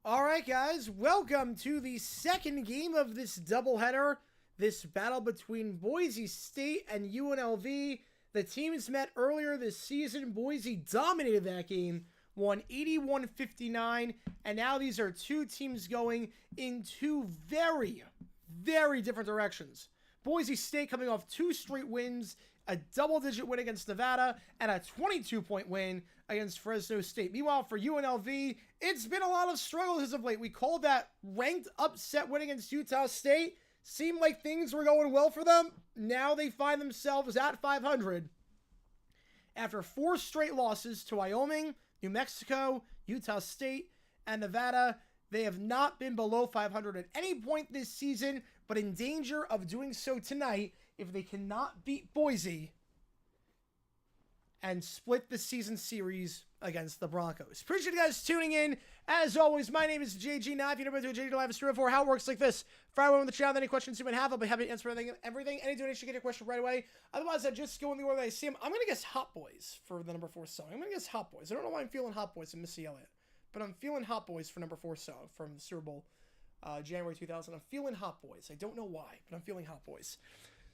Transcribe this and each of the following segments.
All right, guys, welcome to the second game of this doubleheader, this battle between Boise State and UNLV. The teams met earlier this season. Boise dominated that game, won 81-59, and now these are two teams going in two very, very different directions. Boise State coming off 2 straight wins, a double-digit win against Nevada, and a 22-point win against Fresno State. Meanwhile, for UNLV, it's been a lot of struggles as of late. We called that ranked upset win against Utah State. Seemed like things were going well for them. Now they find themselves at 500 after 4 straight losses to Wyoming, New Mexico, Utah State, and Nevada. They have not been below 500 at any point this season, but in danger of doing so tonight if they cannot beat Boise and split the season series against the Broncos. Appreciate you guys tuning in. As always, my name is JG. Now, if you've never been to a JG Live stream before, how it works like this. For everyone on the channel, any questions you might have, I'll be happy to answer everything. Any donation, get your question right away. Otherwise, I just go in the order that I see them. I'm going to guess Hot Boys for the number 4 song. I'm going to guess Hot Boys. I don't know why I'm feeling Hot Boys and Missy Elliott, but I'm feeling Hot Boys for number 4 song from the Super Bowl, January 2000. I'm feeling Hot Boys. I don't know why, but I'm feeling Hot Boys.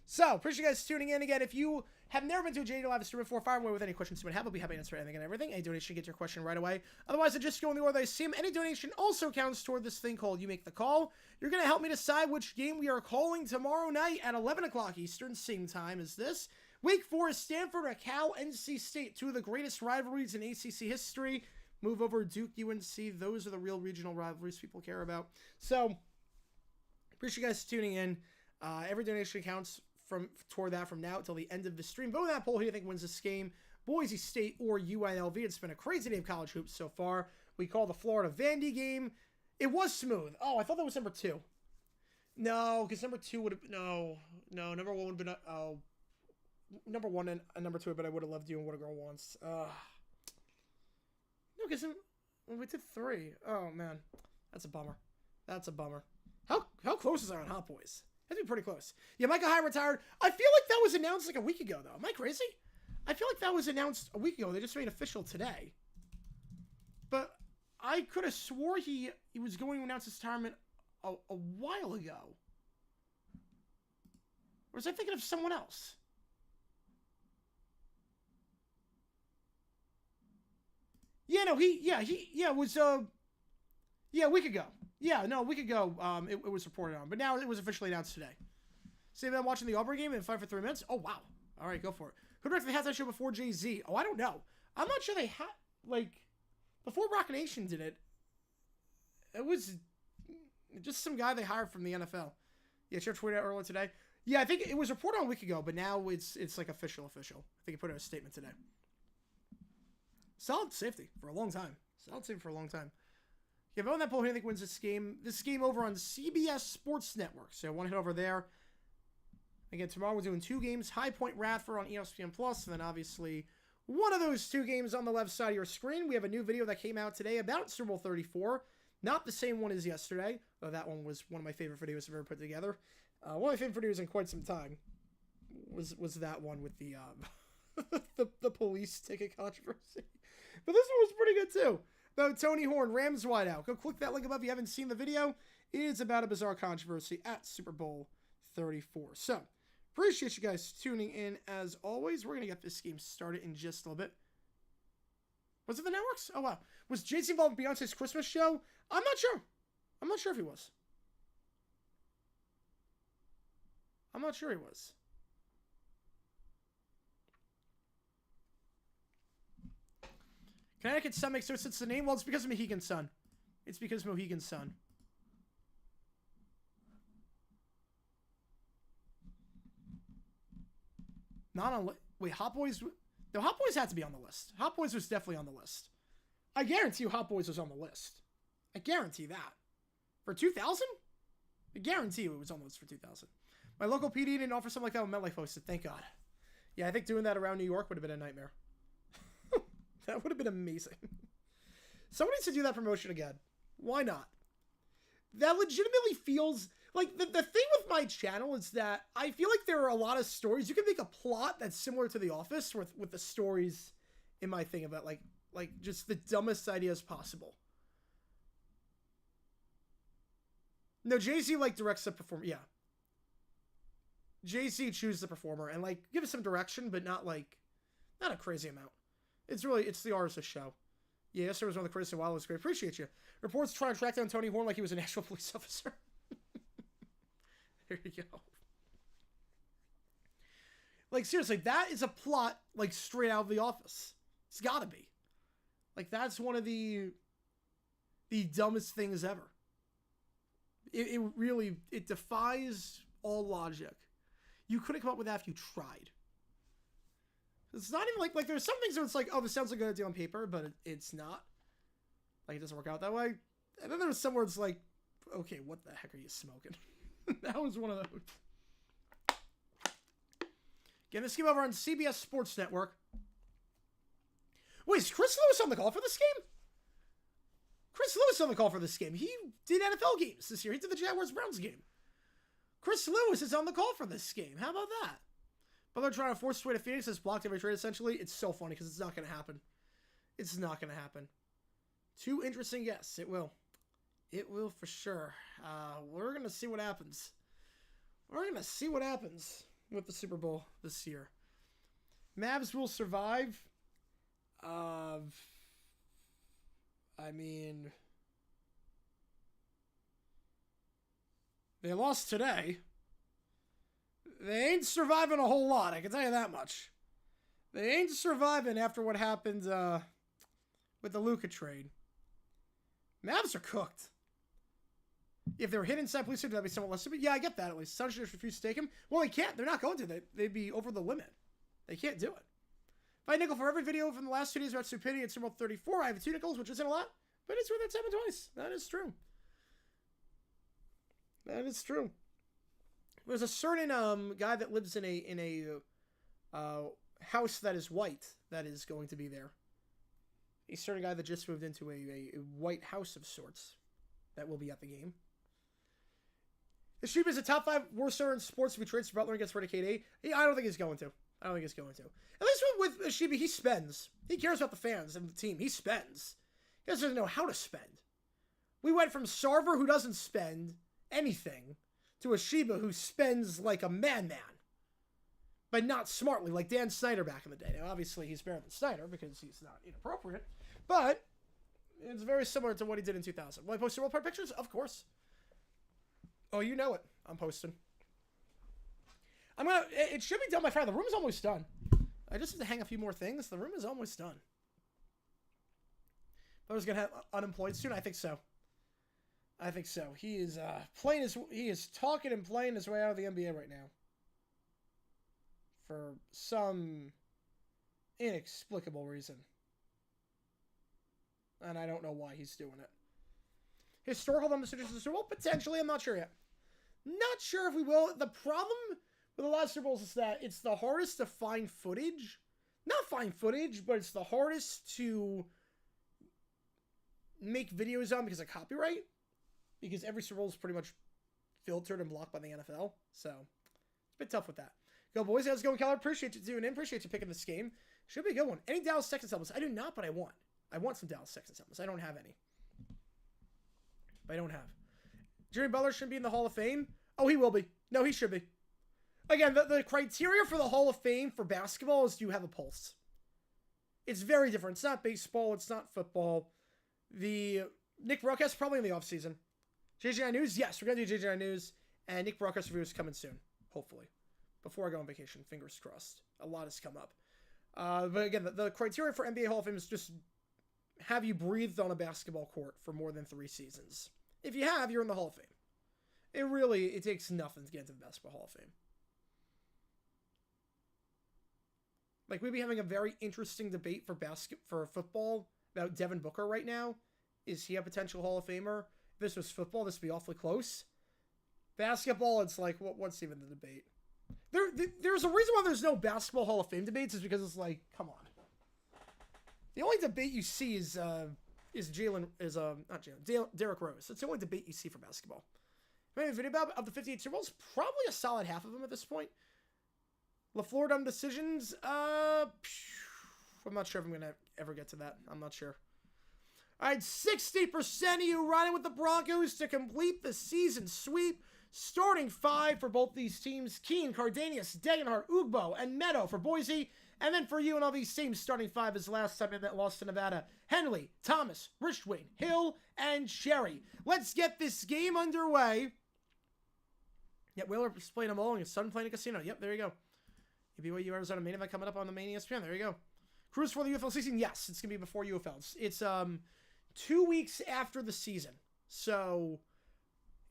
So, appreciate you guys tuning in. Again, if you have never been to a JD Live stream before, fire away with any questions you might have. I'll be happy to answer anything and everything. Any donation, get your question right away. Otherwise, I just go in the order that I see them. Any donation also counts toward this thing called You Make the Call. You're going to help me decide which game we are calling tomorrow night at 11 o'clock Eastern, same time as this. Wake Forest, Stanford, Cal, NC State. Two of the greatest rivalries in ACC history. Move over Duke, UNC. Those are the real regional rivalries people care about. So, appreciate you guys tuning in. Every donation counts toward that from now until the end of the stream. Vote in that poll. Who do you think wins this game? Boise State or UNLV? It's been a crazy day of college hoops so far. We call the Florida Vandy game. It was smooth. Oh, I thought that was number 2. No, because number 2 would have... No, number 1 would have been... Oh, number 1 and number 2, but I would have loved doing What a Girl Wants. No, because we did 3. Oh, man. That's a bummer. That's a bummer. How close is I on Hot Boys? That'd be pretty close. Yeah, Micah Hyde retired. I feel like that was announced like a week ago, though. Am I crazy? I feel like that was announced a week ago. They just made it official today. But I could have swore he was going to announce his retirement a while ago. Or was I thinking of someone else? Yeah, no, it was, a week ago. Yeah, no, a week ago, it was reported on. But now it was officially announced today. Same I'm watching the Auburn game in 5 for 3 minutes. Oh, wow. All right, go for it. Who directed the halftime show before Jay-Z? Oh, I don't know. I'm not sure they had, before Rock Nation did it, it was just some guy they hired from the NFL. Yeah, Church tweeted out earlier today. Yeah, I think it was reported on a week ago, but now it's like official. I think he put out a statement today. Solid safety for a long time. Yeah, vote on that poll. Who do you think wins this game? This game over on CBS Sports Network. So I want to head over there. Again, tomorrow we're doing 2 games. High Point Radford on ESPN Plus, and then obviously one of those 2 games on the left side of your screen. We have a new video that came out today about Super Bowl 34. Not the same one as yesterday, though that one was one of my favorite videos I've ever put together. One of my favorite videos in quite some time was that one with the the police ticket controversy. But this one was pretty good too. Though Tony Horn, Rams wideout. Go click that link above if you haven't seen the video. It is about a bizarre controversy at Super Bowl 34. So, appreciate you guys tuning in as always. We're going to get this game started in just a little bit. Was it the networks? Oh, wow. Was Jay-Z involved in Beyonce's Christmas show? I'm not sure. I'm not sure if he was. Connecticut Sun makes no sense to the name. Well, it's because of Mohegan Sun. Not on... Wait, Hot Boys... No, Hot Boys had to be on the list. Hot Boys was definitely on the list. I guarantee you Hot Boys was on the list. I guarantee that. For 2000? I guarantee you it was on the list for 2000. My local PD didn't offer something like that when MetLife hosted. Thank God. Yeah, I think doing that around New York would have been a nightmare. That would have been amazing. Somebody needs to do that promotion again. Why not? That legitimately feels... Like, the thing with my channel is that I feel like there are a lot of stories. You can make a plot that's similar to The Office with the stories in my thing about, like just the dumbest ideas possible. No, Jay-Z, directs the performer. Yeah. Jay-Z chooses the performer and, give us some direction, but not a crazy amount. It's the artist's show. Yeah, yesterday was one of the critics in a while. It was great. Appreciate you. Reports trying to track down Tony Horn like he was an actual police officer. There you go. Seriously, that is a plot, straight out of The Office. It's gotta be. That's one of the dumbest things ever. It really defies all logic. You couldn't come up with that if you tried. It's not even there's some things where it's oh, this sounds like a good idea on paper, but it's not. It doesn't work out that way. And then there's somewhere it's okay, what the heck are you smoking? That was one of those. Again, this game over on CBS Sports Network. Wait, is Chris Lewis on the call for this game? Chris Lewis on the call for this game. He did NFL games this year. He did the Jaguars-Browns game. Chris Lewis is on the call for this game. How about that? But they're trying to force his way to Phoenix. Has blocked every trade, essentially. It's so funny because it's not going to happen. It's not going to happen. 2 interesting guesses. It will. It will for sure. We're going to see what happens. We're going to see what happens with the Super Bowl this year. Mavs will survive. I mean, they lost today. They ain't surviving a whole lot, I can tell you that much. They ain't surviving after what happened with the Luka trade. Mavs are cooked. If they were hit inside, please that'd be somewhat less stupid. Yeah, I get that at least. Suns just refuse to take him. Well, they can't. They're not going to. They'd be over the limit. They can't do it. If I nickel for every video from the last 2 days about stupidity at Super Bowl 34, I have 2 nickels, which isn't a lot, but it's worth that time twice. That is true. That is true. There's a certain guy that lives in a house that is white that is going to be there. A certain guy that just moved into a white house of sorts that will be at the game. Ishib is a top 5 worst center in sports to be traded. Butler and gets rid of KD. I don't think he's going to. At least with Ishib, he spends. He cares about the fans and the team. He spends. He doesn't know how to spend. We went from Sarver, who doesn't spend anything, to a Sheba who spends like a madman. But not smartly, like Dan Snyder back in the day. Now, obviously, he's better than Snyder because he's not inappropriate. But it's very similar to what he did in 2000. Will I post World Park pictures? Of course. Oh, you know it. I'm posting. It should be done by Friday. The room is almost done. I just have to hang a few more things. The room is almost done. I was going to have unemployed soon. I think so. He is he is talking and playing his way out of the NBA right now. For some inexplicable reason. And I don't know why he's doing it. Historical numbers of the Super Bowl? Potentially, I'm not sure yet. Not sure if we will. The problem with a lot of Super Bowls is that it's the hardest to find footage. Not find footage, but it's the hardest to make videos on because of copyright. Because every Super Bowl is pretty much filtered and blocked by the NFL. So, it's a bit tough with that. Go, boys. How's it going, Keller? Appreciate you doing it. Appreciate you picking this game. Should be a good one. Any Dallas Texans helmets? I do not, but I want. I want some Dallas Texans helmets. I don't have any. But I don't have. Jimmy Butler shouldn't be in the Hall of Fame. Oh, he will be. No, he should be. Again, the criteria for the Hall of Fame for basketball is do you have a pulse. It's very different. It's not baseball. It's not football. Nick Broadcast probably in the offseason. JGI News? Yes, we're going to do JGI News. And Nick Broadcast review is coming soon. Hopefully. Before I go on vacation. Fingers crossed. A lot has come up. But again, the criteria for NBA Hall of Fame is just have you breathed on a basketball court for more than 3 seasons. If you have, you're in the Hall of Fame. It takes nothing to get into the Basketball Hall of Fame. Like, we'd be having a very interesting debate for football about Devin Booker right now. Is he a potential Hall of Famer? If this was football, this would be awfully close. Basketball, it's like, what's even the debate? There's a reason why there's no Basketball Hall of Fame debates is because it's like, come on. The only debate you see is Derrick Rose. That's the only debate you see for basketball. Maybe a video about of the 58 Super Bowls, probably a solid half of them at this point. LaFleur dumb decisions. I'm not sure if I'm gonna ever get to that. I'm not sure. All right, 60% of you riding with the Broncos to complete the season sweep. Starting 5 for both these teams: Keene, Cardanius, Degenhart, Ugbo, and Meadow for Boise. And then for UNLV, same starting 5 as last time that lost to Nevada: Henley, Thomas, Richwayne, Hill, and Sherry. Let's get this game underway. Yep, Wheeler's playing them all, and his son playing a casino. Yep, there you go. BYU Arizona main event coming up on the main ESPN. There you go. Cruise for the UFL season? Yes, it's going to be before UFLs. It's 2 weeks after the season. So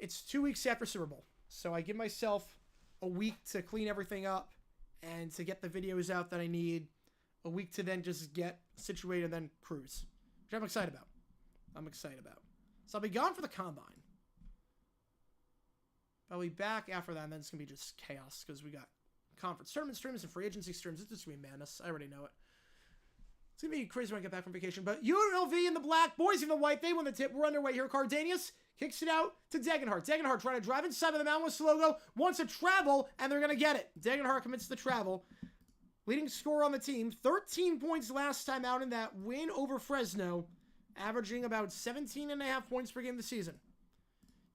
it's 2 weeks after Super Bowl. So I give myself a week to clean everything up and to get the videos out that I need. A week to then just get situated and then cruise. Which I'm excited about. So I'll be gone for the Combine. I'll be back after that, and then it's going to be just chaos because we got conference tournament streams and free agency streams. It's just going to be madness. I already know it. It's going to be crazy when I get back from vacation. But UNLV in the black, Boise in the white. They win the tip. We're underway here. Cardanius kicks it out to Degenhart. Degenhart trying to drive inside of the Mountain West logo. Wants to travel, and they're going to get it. Degenhart commits the travel. Leading scorer on the team. 13 points last time out in that win over Fresno. Averaging about 17.5 points per game this season.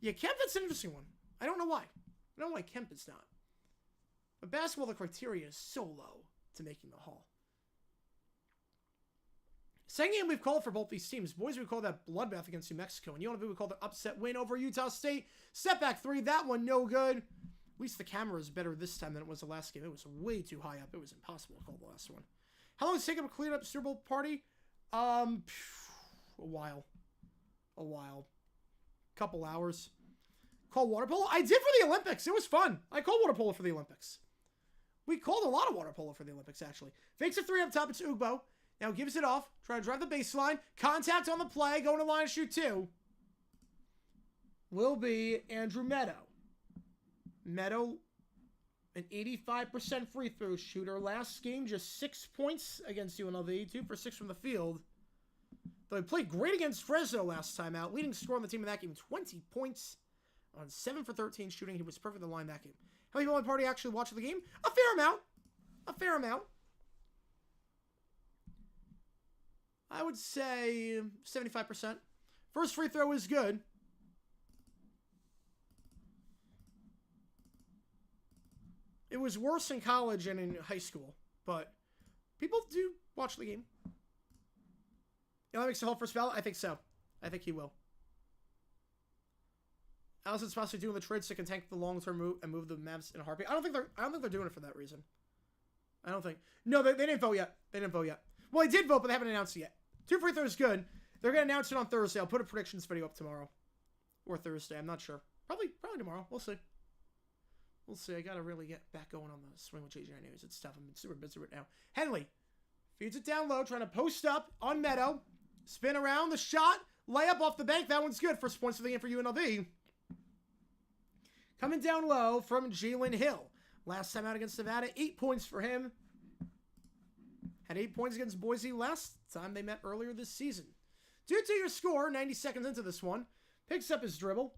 Yeah, Kemp, that's an interesting one. I don't know why. I don't know why Kemp is not. But basketball, the criteria is so low to making the Hall. Second game we've called for both these teams. Boise, we call that bloodbath against New Mexico. And UNLV, we call the upset win over Utah State. Step back 3, that one no good. least the camera is better this time than it was the last game. It was way too high up. It was impossible to call the last one. How long does it take to clean up Super Bowl party? A while. Couple hours. Call water polo? I did for the Olympics. It was fun. I called water polo for the Olympics. We called a lot of water polo for the Olympics, actually. Fakes a 3 up top. It's Ugbo. Now gives it off. Trying to drive the baseline. Contact on the play. Going to line shoot 2. Will be Andrew Meadow. Meadow, an 85% free throw shooter. Last game, just 6 points against UNLV. 2 for 6 from the field. Though he played great against Fresno last time out. Leading scorer on the team in that game, 20 points on 7 for 13 shooting. He was perfect in the line that game. How many people in the party actually watched the game? A fair amount. I would say 75%. First free throw is good. It was worse in college and in high school, but people do watch the game. He makes the whole first foul? I think so. I think he will. Allison's possibly doing the trades to tank the long-term move and move the Mavs in a heartbeat. I don't think they're doing it for that reason. I don't think. No, they didn't vote yet. Well, they did vote, but they haven't announced it yet. 2 free throws good. They're gonna announce it on Thursday. I'll put a predictions video up tomorrow or Thursday. I'm not sure. Probably tomorrow. We'll see. I gotta really get back going on the swing with JJ News. It's tough. I'm super busy right now. Henley feeds it down low, trying to post up on Meadow. Spin around the shot. Layup off the bank. That one's good. First points of the game for UNLV. Coming down low from Jalen Hill. Last time out against Nevada, 8 points for him. Had 8 points against Boise last time they met earlier this season. Due to your score, 90 seconds into this one. Picks up his dribble.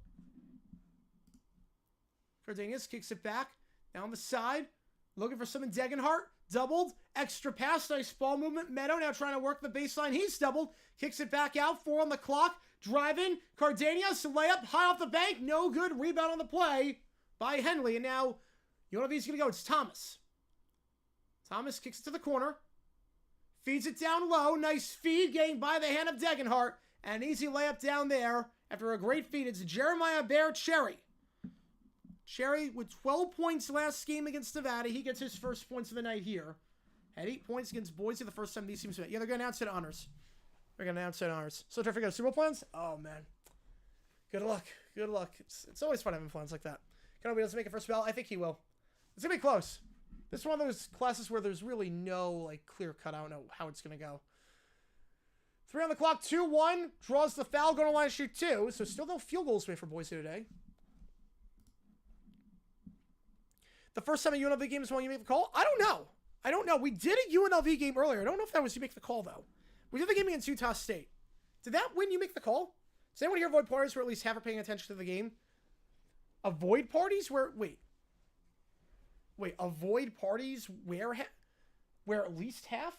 Cardenas kicks it back. Down the side. Looking for some in Degenhart. Doubled. Extra pass. Nice ball movement. Meadow now trying to work the baseline. He's doubled. Kicks it back out. 4 on the clock. Driving. Cardenas. Layup. High off the bank. No good. Rebound on the play by Henley. And now UNLV's going to go. It's Thomas. Thomas kicks it to the corner. Feeds it down low. Nice feed. Getting by the hand of Degenhart. And an easy layup down there. After a great feed. It's Jeremiah Bear-Cherry. Cherry with 12 points last game against Nevada. He gets his first points of the night here. Had 8 points against Boise the first time these teams met. Yeah, they're going to announce it at honors. So try to figure out Super Bowl plans? Oh, man. Good luck. It's always fun having plans like that. Can he doesn't make a first bell? I think he will. It's going to be close. This is one of those classes where there's really no clear cut. I don't know how it's going to go. 3 on the clock. 2-1. Draws the foul. Going to line shoot 2. So still no field goals made for Boise today. The first time a UNLV game is when you make the call? I don't know. We did a UNLV game earlier. I don't know if that was you make the call, though. We did the game against Utah State. Did that win you make the call? Does anyone here avoid parties where at least half are paying attention to the game? Avoid parties where... Wait. Avoid parties where at least half?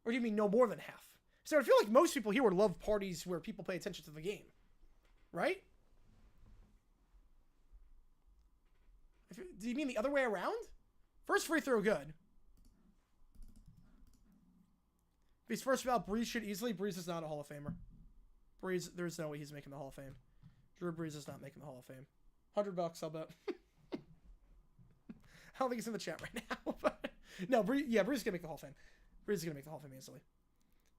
Or do you mean no more than half? So I feel like most people here would love parties where people pay attention to the game. Right? Do you mean the other way around? First free throw, good. If he's first foul, Breeze should easily. Breeze is not a Hall of Famer. Breeze, there's no way he's making the Hall of Fame. Drew Breeze is not making the Hall of Fame. $100, I'll bet. I don't think he's in the chat right now. But no, Breeze is going to make the Hall of Fame. Breeze is going to make the Hall of Fame easily.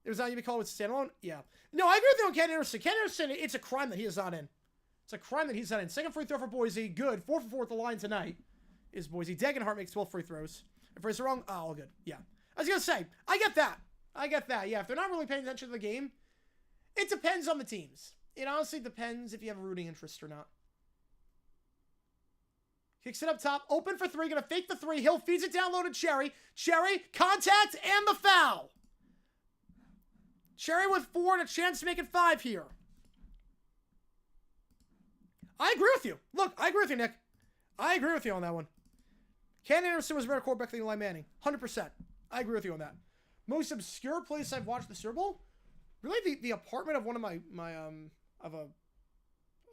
It was not even called with standalone? Yeah. No, I agree with you on Ken Anderson. Ken Anderson, it's a crime that he is not in. It's a crime that he's not in. Second free throw for Boise. Good. 4 for 4 at the line tonight is Boise. Degenhart makes 12 free throws. If it's wrong, all good. Yeah. I was going to say, I get that. Yeah, if they're not really paying attention to the game, it depends on the teams. It honestly depends if you have a rooting interest or not. Kicks it up top. Open for 3. Going to fake the 3. Hill feeds it down low to Cherry. Cherry, contact, and the foul. Cherry with 4 and a chance to make it 5 here. I agree with you. Look, I agree with you, Nick. I agree with you on that one. Ken Anderson was a better quarterback than Eli Manning. 100%. I agree with you on that. Most obscure place I've watched the Super Bowl? Really, the apartment of one of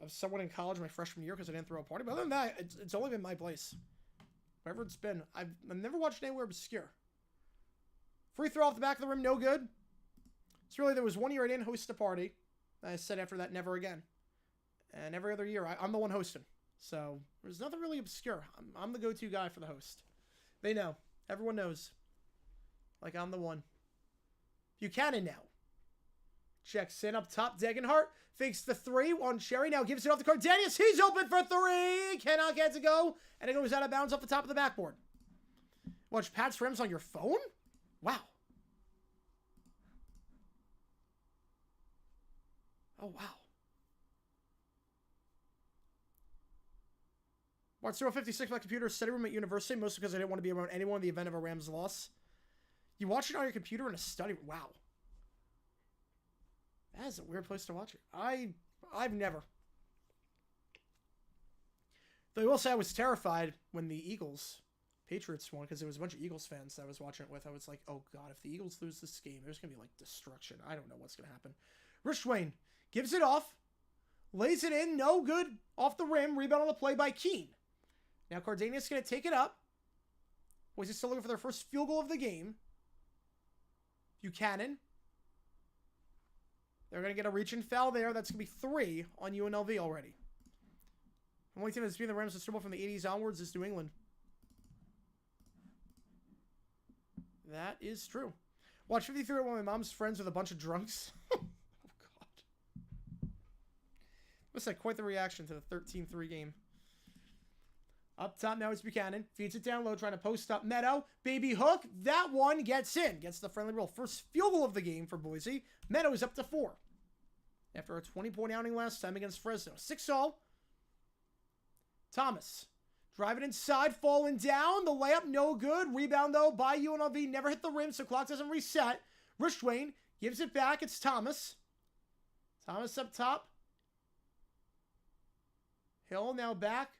of someone in college my freshman year because I didn't throw a party. But other than that, it's only been my place. Wherever it's been. I've never watched anywhere obscure. Free throw off the back of the rim, no good. It's really, there was 1 year I didn't host a party. I said after that, never again. And every other year, I'm the one hosting. So there's nothing really obscure. I'm the go-to guy for the host. They know. Everyone knows. Like, I'm the one. Buchanan now. Checks in up top. Degenhart fakes the 3 on Cherry. Now gives it off the Cardanius. He's open for 3. Cannot get to go. And it goes out of bounds off the top of the backboard. Watch Pat's rims on your phone? Wow. Oh, wow. Watch 056 my computer study room at university, mostly because I didn't want to be around anyone in the event of a Rams loss. You watch it on your computer in a study room? Wow. That is a weird place to watch it. I've never. Though I will say I was terrified when the Patriots won, because there was a bunch of Eagles fans that I was watching it with. I was like, oh god, if the Eagles lose this game, there's going to be like destruction. I don't know what's going to happen. Rich Wayne gives it off. Lays it in. No good. Off the rim. Rebound on the play by Keene. Now Cardanius going to take it up. Was he still looking for their first field goal of the game? Buchanan. They're going to get a reach and foul there. That's going to be 3 on UNLV already. The only team that's beaten the Rams in Super Bowl from the 80s onwards is New England. That is true. Watch 53 one of my mom's friends with a bunch of drunks. Oh, God. Must have quite the reaction to the 13-3 game. Up top now is Buchanan. Feeds it down low, trying to post up Meadow. Baby hook. That one gets in. Gets the friendly roll. First field goal of the game for Boise. Meadow is up to 4. After a 20-point outing last time against Fresno. 6-all. Thomas. Driving inside, falling down. The layup, no good. Rebound, though, by UNLV. Never hit the rim, so clock doesn't reset. Richwain gives it back. It's Thomas. Thomas up top. Hill now back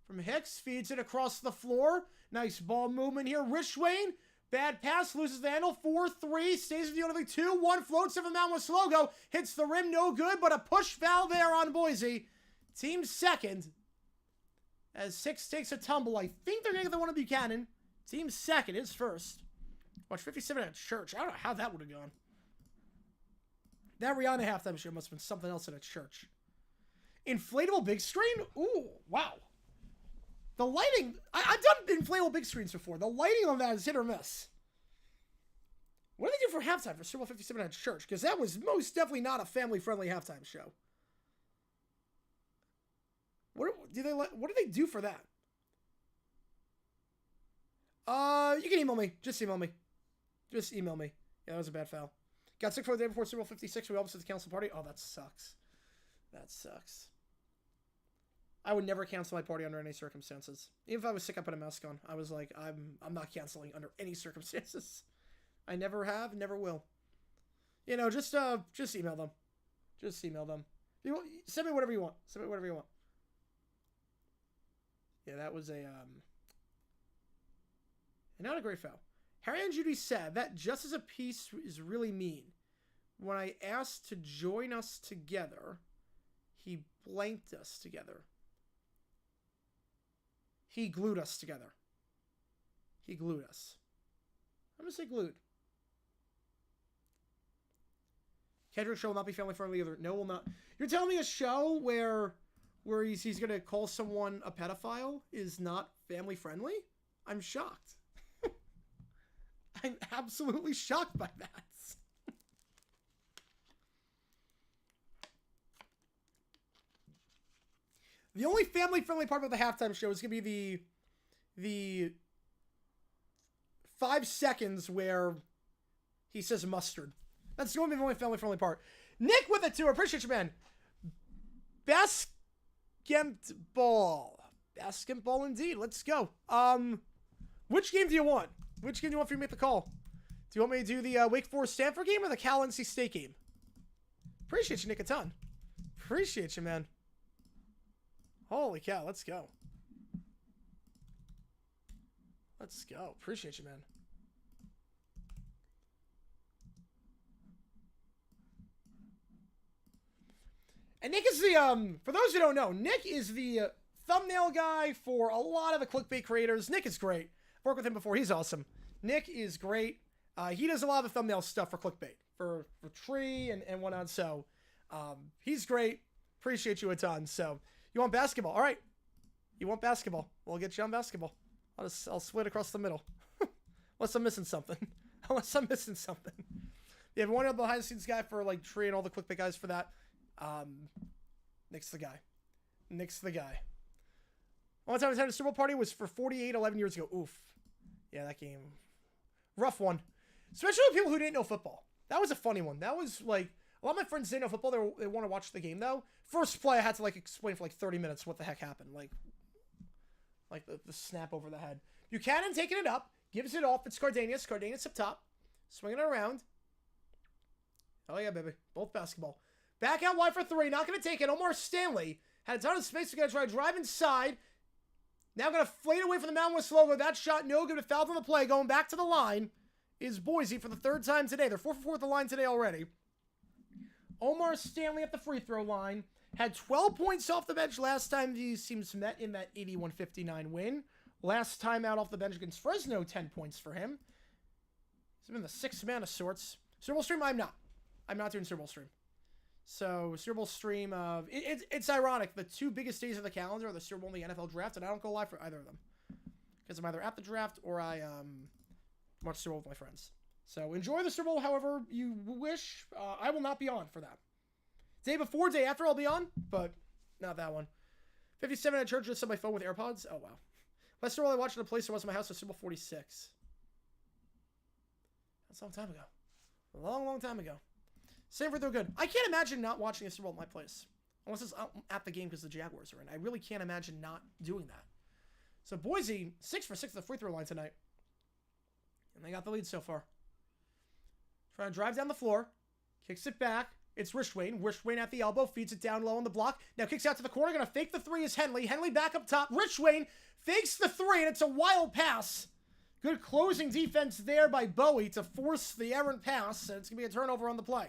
from Hicks. Feeds it across the floor. Nice ball movement here. Richwain. Bad pass. Loses the handle. 4-3. Stays with UNLV. 2-1. Floats of a Mount West logo. Hits the rim. No good, but a push foul there on Boise. Team second. As 6 takes a tumble. I think they're going to get the one of Buchanan. Team second is first. Watch 57 at church. I don't know how that would have gone. That Rihanna halftime show must have been something else at a church. Inflatable big screen? Ooh, wow. The lighting, I've done inflatable big screens before. The lighting on that is hit or miss. What do they do for halftime for Super Bowl 57 at church? Because that was most definitely not a family-friendly halftime show. What do they do for that? You can email me. Just email me. Just email me. Yeah, that was a bad foul. Got sick for the day before Super Bowl 56. We all at the council party. Oh, that sucks. That sucks. I would never cancel my party under any circumstances. Even if I was sick, I put a mask on. I was like, I'm not canceling under any circumstances. I never have, never will. You know, just email them. Just email them. Send me whatever you want. Send me whatever you want. Yeah, that was not a great foul. Harry and Judy said that just as a piece is really mean. When I asked to join us together, he blanked us together. He glued us together. He glued us. I'm going to say glued. Kendrick show will not be family friendly either. No, will not. You're telling me a show where he's going to call someone a pedophile is not family friendly? I'm shocked. I'm absolutely shocked by that. The only family-friendly part about the halftime show is going to be the 5 seconds where he says mustard. That's going to be the only family-friendly part. Nick with it too. I appreciate you, man. Basketball. Basketball indeed. Let's go. Which game do you want? Which game do you want for you to make the call? Do you want me to do the Wake Forest Stanford game or the Cal NC State game? Appreciate you, Nick, a ton. Appreciate you, man. Holy cow, let's go. Let's go. Appreciate you, man. And Nick is the, for those who don't know, Nick is the thumbnail guy for a lot of the clickbait creators. Nick is great. I've worked with him before. He's awesome. Nick is great. He does a lot of the thumbnail stuff for clickbait, for Tree and whatnot. So he's great. Appreciate you a ton. So You want basketball? All right. You want basketball? We'll get you on basketball. I'll split across the middle. Unless I'm missing something. Yeah, we wanted the behind the scenes guy for like Tree and all the clickbait guys for that. Nick's the guy. One time I attended a Super Bowl party was for 11 years ago. Oof. Yeah, that game. Rough one. Especially with people who didn't know football. That was a funny one. That was like, a lot of my friends didn't know football. They want to watch the game though. First play, I had to like explain for like 30 minutes what the heck happened. Like the snap over the head. Buchanan taking it up. Gives it off. It's Cardenas. Cardenas up top. Swinging it around. Oh yeah, baby. Both basketball. Back out wide for three. Not going to take it. Omar Stanley had a ton of space. We're going to try to drive inside. Now going to fade away from the Mountain West logo. That shot no good. It fouled on the play. Going back to the line is Boise for the third time today. They're 4 for 4 at the line today already. Omar Stanley at the free throw line. Had 12 points off the bench last time these teams met in that 81-59 win. Last time out off the bench against Fresno, 10 points for him. He's been the sixth man of sorts. Super Bowl stream, I'm not doing Super Bowl stream. So, Super Bowl stream of... It's ironic. The two biggest days of the calendar are the Super Bowl and the NFL draft, and I don't go live for either of them. Because I'm either at the draft or I watch Super Bowl with my friends. So, enjoy the Super Bowl however you wish. I will not be on for that. Day before, day after, I'll be on, but not that one. 57 at church, just on my phone with AirPods. Oh, wow. Last Super Bowl I watched at a place that was my house was Super Bowl 46. That's a long time ago. A long, long time ago. Sanford, they're good. I can't imagine not watching a Super Bowl at my place. Unless it's at the game because the Jaguars are in. I really can't imagine not doing that. So Boise, 6 for 6 at the free throw line tonight. And they got the lead so far. Trying to drive down the floor. Kicks it back. It's Rishwain. Rishwain at the elbow. Feeds it down low on the block. Now kicks out to the corner. Going to fake the three is Henley. Henley back up top. Rishwain fakes the three, and it's a wild pass. Good closing defense there by Bowie to force the errant pass, and it's going to be a turnover on the play.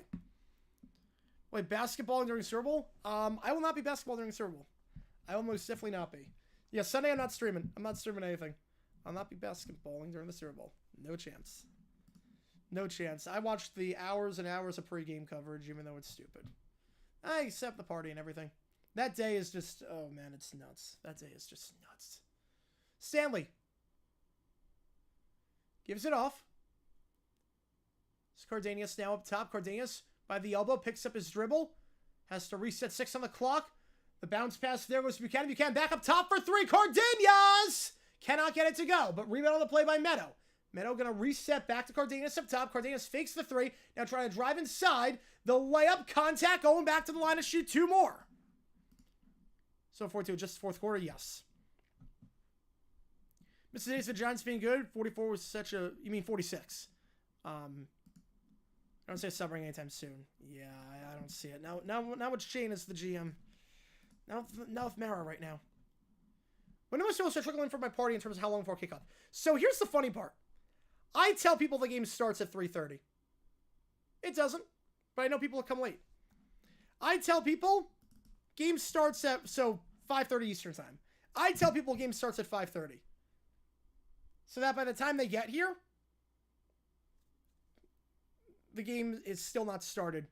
Wait, basketballing during Super Bowl? I will not be basketballing during Super Bowl. I will most definitely not be. Yeah, Sunday I'm not streaming. I'm not streaming anything. I'll not be basketballing during the Super Bowl. No chance. No chance. I watched the hours and hours of pregame coverage, even though it's stupid. I accept the party and everything. That day is just... Oh, man, it's nuts. That day is just nuts. Stanley. Gives it off. It's Cardenas now up top. Cardenas by the elbow. Picks up his dribble. Has to reset 6 on the clock. The bounce pass there goes to Buchanan. Buchanan back up top for 3. Cardenas! Cannot get it to go. But rebound on the play by Meadow. Meadow going to reset back to Cardenas up top. Cardenas fakes the 3. Now trying to drive inside. The layup contact going back to the line to shoot 2 more. So 4-2, just fourth quarter, yes. Mr. Days for the Giants being good. 44 was such a... You mean 46. I don't say subbing anytime soon. Yeah, I don't see it. Now it's Shane as the GM. Now with Mara right now. When do I start trickling for my party in terms of how long before kickoff? So here's the funny part. I tell people the game starts at 3:30. It doesn't, but I know people will come late. I tell people game starts at 5:30 Eastern time. I tell people game starts at 5:30. So that by the time they get here, the game is still not started.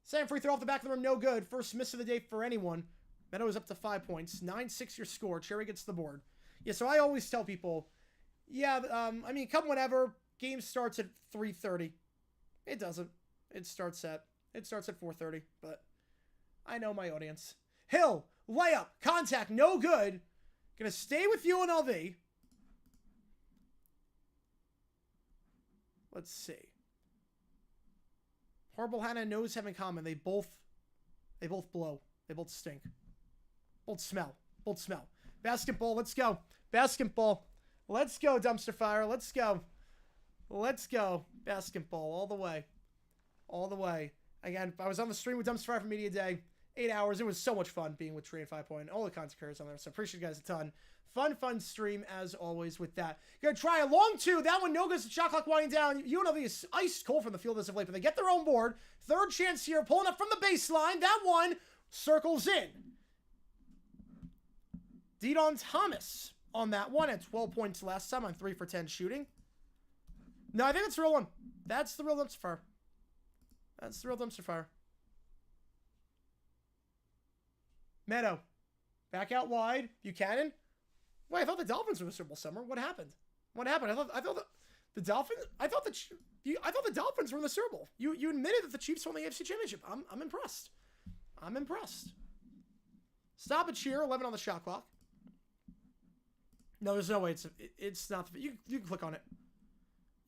Second free throw off the back of the rim, no good. First miss of the day for anyone. Meadow is up to 5 points. 9-6 your score. Cherry gets the board. Yeah, so I always tell people, yeah, come whenever. Game starts at 3:30. It doesn't. It starts at 4:30, but I know my audience. Hill, layup, contact, no good. Gonna stay with UNLV. Let's see. Horrible Hannah and Nose have in common. They both blow. They both stink. Both smell. Basketball, let's go. Basketball. Let's go, dumpster fire. Let's go. Basketball all the way. All the way. Again, I was on the stream with Dumpster Fire for Media Day. 8 hours. It was so much fun being with Trey and 5 Point. All the content creators on there. So appreciate you guys a ton. Fun stream as always with that. Gonna try a long 2. That one no good. The shot clock winding down. UNLV is ice cold from the field as of late, but they get their own board. Third chance here. Pulling up from the baseline. That one circles in. Deadon Thomas on that one at 12 points last time on 3 for 10 shooting. No, I think that's the real one. That's the real dumpster fire. That's the real dumpster fire. Meadow. Back out wide. Buchanan. Wait, I thought the Dolphins were the Super Bowl summer. What happened? What happened? I thought the Dolphins. I thought the Dolphins were in the Super Bowl. You admitted that the Chiefs won the AFC Championship. I'm impressed. I'm impressed. Stop it here. 11 on the shot clock. No, there's no way. It's not. You can click on it.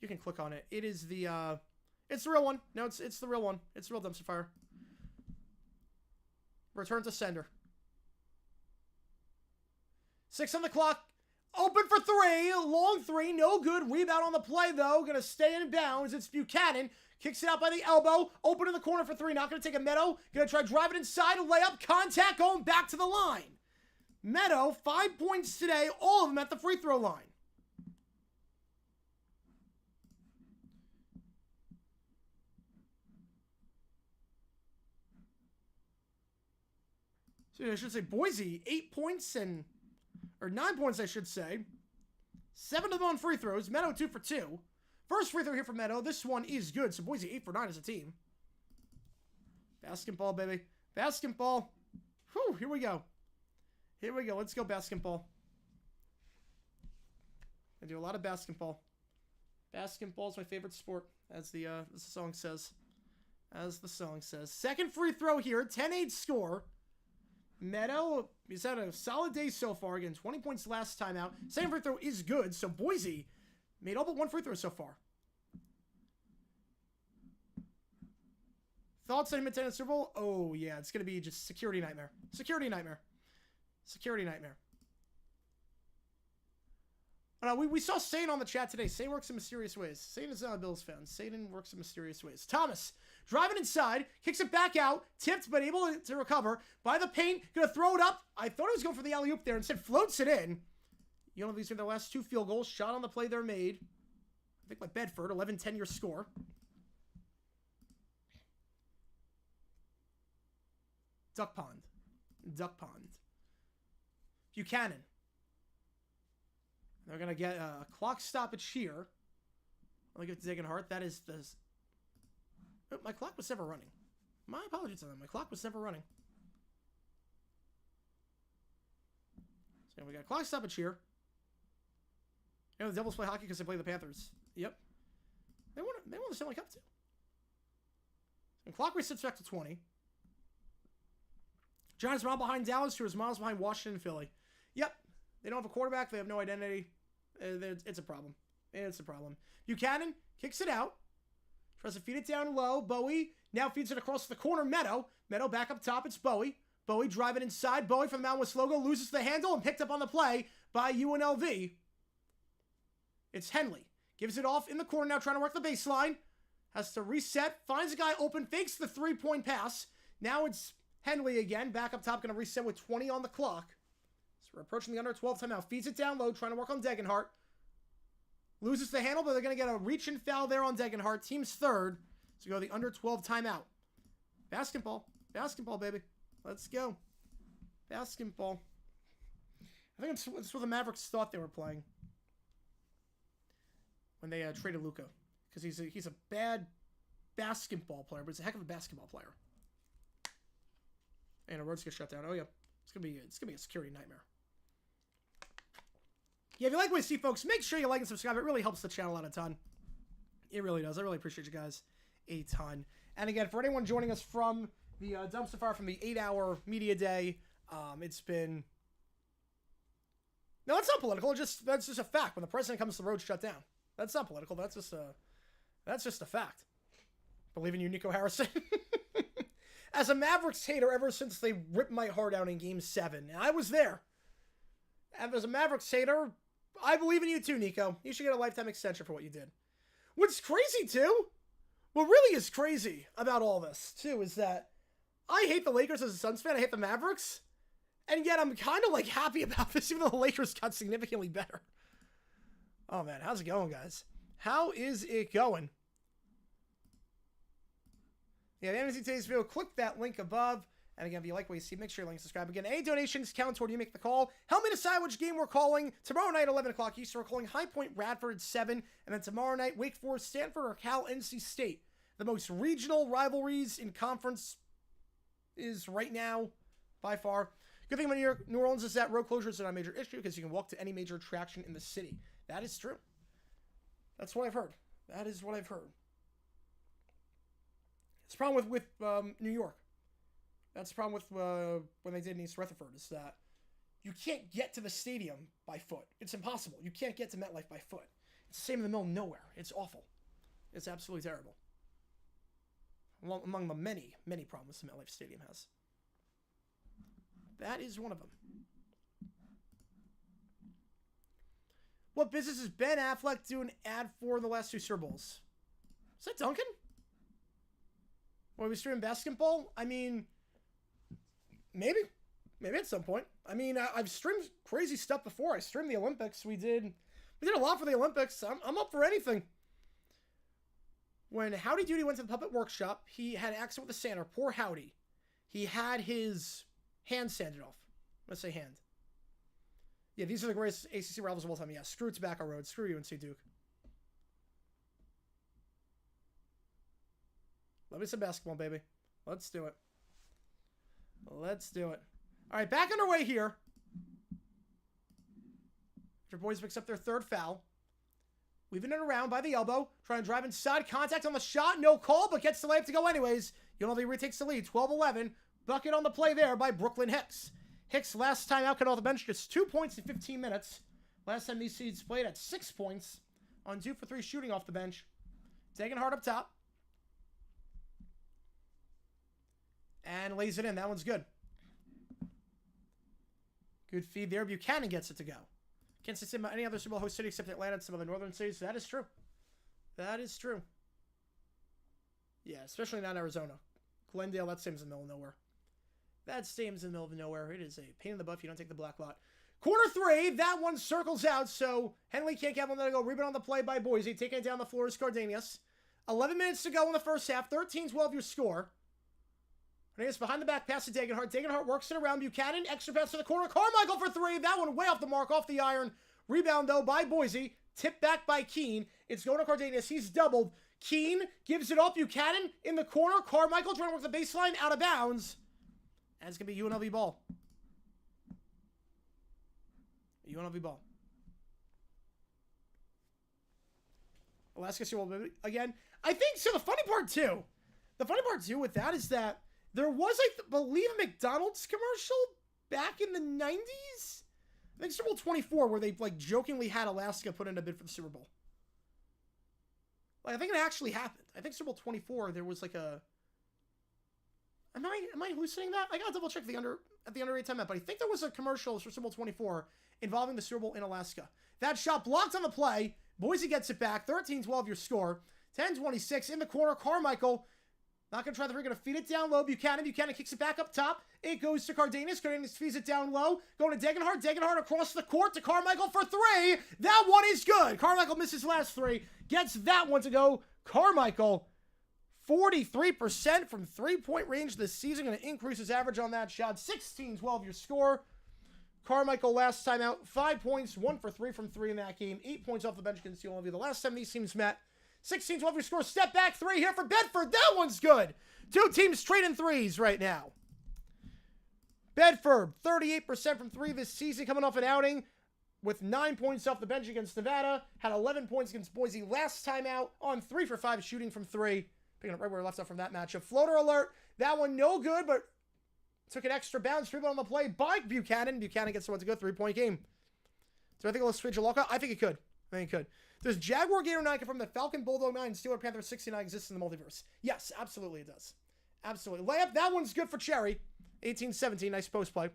You can click on it. It is the it's the real one. No, it's the real one. It's the real dumpster fire. Return to sender. 6 on the clock. Open for 3. Long 3. No good. Rebound on the play, though. Going to stay in bounds. It's Buchanan. Kicks it out by the elbow. Open in the corner for 3. Not going to take a Meadow. Going to try driving inside. A layup. Contact going back to the line. Meadow, 5 points today. All of them at the free throw line. So I should say Boise, 8 points or 9 points, I should say. 7 of them on free throws. Meadow 2 for 2. First free throw here for Meadow. This one is good. So Boise 8 for 9 as a team. Basketball, baby. Basketball. Whew, here we go. Here we go. Let's go basketball. I do a lot of basketball. Basketball is my favorite sport, as the song says. As the song says. Second free throw here. 10-8 score. Meadow, he's had a solid day so far. Again, 20 points last time out. Second free throw is good. So Boise made all but 1 free throw so far. Thoughts on him attending the Super Bowl? Oh, yeah. It's going to be just security nightmare. Security nightmare. Security nightmare. We saw Sane on the chat today. Sane works in mysterious ways. Sane is not a Bills fan. Sane works in mysterious ways. Thomas, driving inside, kicks it back out, tipped but able to recover by the paint. Gonna throw it up. I thought he was going for the alley-oop there. Instead, floats it in. UNLV's made their last 2 field goals. Shot on the play they're made. I think by Bedford. 11-10 your score. Duck Pond. Duck Pond. Buchanan. They're going to get a clock stoppage here. I'll give it to Degenhart. That is the... Oh, my clock was never running. My apologies on that. My clock was never running. So we got a clock stoppage here. You know, the Devils play hockey because they play the Panthers. Yep. They won the Stanley Cup too. And clock resets back to 20. Giants mile behind Dallas, who is miles behind Washington and Philly. Yep. They don't have a quarterback. They have no identity. It's a problem. It's a problem. Buchanan kicks it out. Tries to feed it down low. Bowie now feeds it across the corner. Meadow. Meadow back up top. It's Bowie. Bowie driving inside. Bowie from the Mountain West logo loses the handle and picked up on the play by UNLV. It's Henley. Gives it off in the corner now, trying to work the baseline. Has to reset. Finds a guy open. Fakes the 3-point pass. Now it's Henley again. Back up top. Going to reset with 20 on the clock. So we're approaching the under 12 timeout. Feeds it down low, trying to work on Degenhart. Loses the handle, but they're going to get a reach and foul there on Degenhart. Team's third. So go to the under 12 timeout. Basketball. Basketball, baby. Let's go. Basketball. I think it's what the Mavericks thought they were playing when they traded Luka. Because he's a bad basketball player, but he's a heck of a basketball player. And a roads get shut down. Oh, yeah. It's gonna be a security nightmare. Yeah, if you like what you see, folks, make sure you like and subscribe. It really helps the channel out a ton. It really does. I really appreciate you guys a ton. And again, for anyone joining us from the dumpster fire from the 8-hour media day, it's been... No, that's not political. That's just a fact. When the president comes, the road's shut down. That's not political. That's just a fact. Believe in you, Nico Harrison. As a Mavericks hater ever since they ripped my heart out in Game 7. And I was there. And as a Mavericks hater, I believe in you too, Nico. You should get a lifetime extension for what you did. What's crazy, too, what really is crazy about all this, too, is that I hate the Lakers as a Suns fan. I hate the Mavericks. And yet I'm kind of, happy about this, even though the Lakers got significantly better. Oh, man. How's it going, guys? How is it going? Yeah, the end of today's video, click that link above. And again, if you like what you see, make sure you like and subscribe. Again, any donations count toward you make the call. Help me decide which game we're calling. Tomorrow night, 11 o'clock Eastern, we're calling High Point Radford 7. And then tomorrow night, Wake Forest, Stanford, or Cal, NC State. The most regional rivalries in conference is right now, by far. Good thing about New Orleans is that road closures are not a major issue because you can walk to any major attraction in the city. That is true. That's what I've heard. That is what I've heard. It's a problem with New York. That's the problem with when they did in East Rutherford, is that you can't get to the stadium by foot. It's impossible. You can't get to MetLife by foot. It's the same in the middle of nowhere. It's awful. It's absolutely terrible. Among the many, many problems the MetLife Stadium has. That is one of them. What business is Ben Affleck doing an ad for in the last 2 Super Bowls? Is that Duncan? When we stream basketball? I mean, maybe. Maybe at some point. I mean, I've streamed crazy stuff before. I streamed the Olympics. We did a lot for the Olympics. I'm up for anything. When Howdy Doody went to the puppet workshop, he had an accident with the sander. Poor Howdy. He had his hand sanded off. Let's say hand. Yeah, these are the greatest ACC rivals of all time. Yeah, screw Tobacco Road. Screw UNC Duke. Love me some basketball, baby. Let's do it. Let's do it. All right, back underway here. Your boys picks up their 3rd foul. Weaving it around by the elbow. Trying to drive inside. Contact on the shot. No call, but gets the layup to go anyways. UNLV retakes the lead. 12-11. Bucket on the play there by Brooklyn Hicks. Hicks last time out, cut off the bench, just 2 points in 15 minutes. Last time these seeds played at 6 points on 2 for 3 shooting off the bench. Taking hard up top. And lays it in. That one's good. Good feed there. Buchanan gets it to go. Can't say about any other Super Bowl host city except Atlanta and some of the northern cities. That is true. That is true. Yeah, especially not Arizona. Glendale, that stadium's in the middle of nowhere. That stadium's in the middle of nowhere. It is a pain in the butt if you don't take the black lot. Quarter 3, that one circles out, so Henley can't get one. Let it go. Rebound on the play by Boise. Taking it down the floor is Cardenas. 11 minutes to go in the first half. 13-12 your score. Cardenas behind the back pass to Degenhart. Degenhart works it around Buchanan. Extra pass to the corner. Carmichael for 3. That one way off the mark, off the iron. Rebound, though, by Boise. Tipped back by Keene. It's going to Cardenas. He's doubled. Keene gives it off. Buchanan in the corner. Carmichael trying to work the baseline, out of bounds. And it's going to be UNLV ball. UNLV ball. Alaska Super again. I think so. The funny part too with that is that there was, I believe, a McDonald's commercial back in the 90s. I think Super Bowl 24, where they like jokingly had Alaska put in a bid for the Super Bowl. Like, I think it actually happened. I think Super Bowl 24, there was like a. Am I hallucinating that? I gotta double check at the under 8 time map, but I think there was a commercial for Super Bowl 24 involving the Super Bowl in Alaska. That shot blocked on the play. Boise gets it back. 13-12 your score. 10-26 in the corner. Carmichael not gonna try the three. Gonna feed it down low. Buchanan kicks it back up top. It goes to Cardenas. Cardenas feeds it down low. Going to Degenhart. Degenhart across the court to Carmichael for 3. That one is good. Carmichael misses last 3. Gets that one to go. Carmichael, 43% from 3-point range this season. Going to increase his average on that shot. 16-12 your score. Carmichael last time out, 5 points, 1 for 3 from 3 in that game. 8 points off the bench against UNLV. The last time these teams met. 16-12 your score. Step back 3 here for Bedford. That one's good. 2 teams trading threes right now. Bedford, 38% from 3 this season, coming off an outing with 9 points off the bench against Nevada. Had 11 points against Boise last time out on 3 for 5 shooting from 3. Picking up right where we left off from that matchup. Floater alert. That one no good, but took an extra bounce. Rebound on the play by Buchanan. Buchanan gets the one to go. 3-point game. Do I think it'll switch a lockout? I think it could. Does Jaguar Gator 9 confirm that Falcon Bulldog 9 and Steeler Panther 69 exists in the multiverse? Yes, absolutely it does. Absolutely. Layup. That one's good for Cherry. 18-17. Nice post play.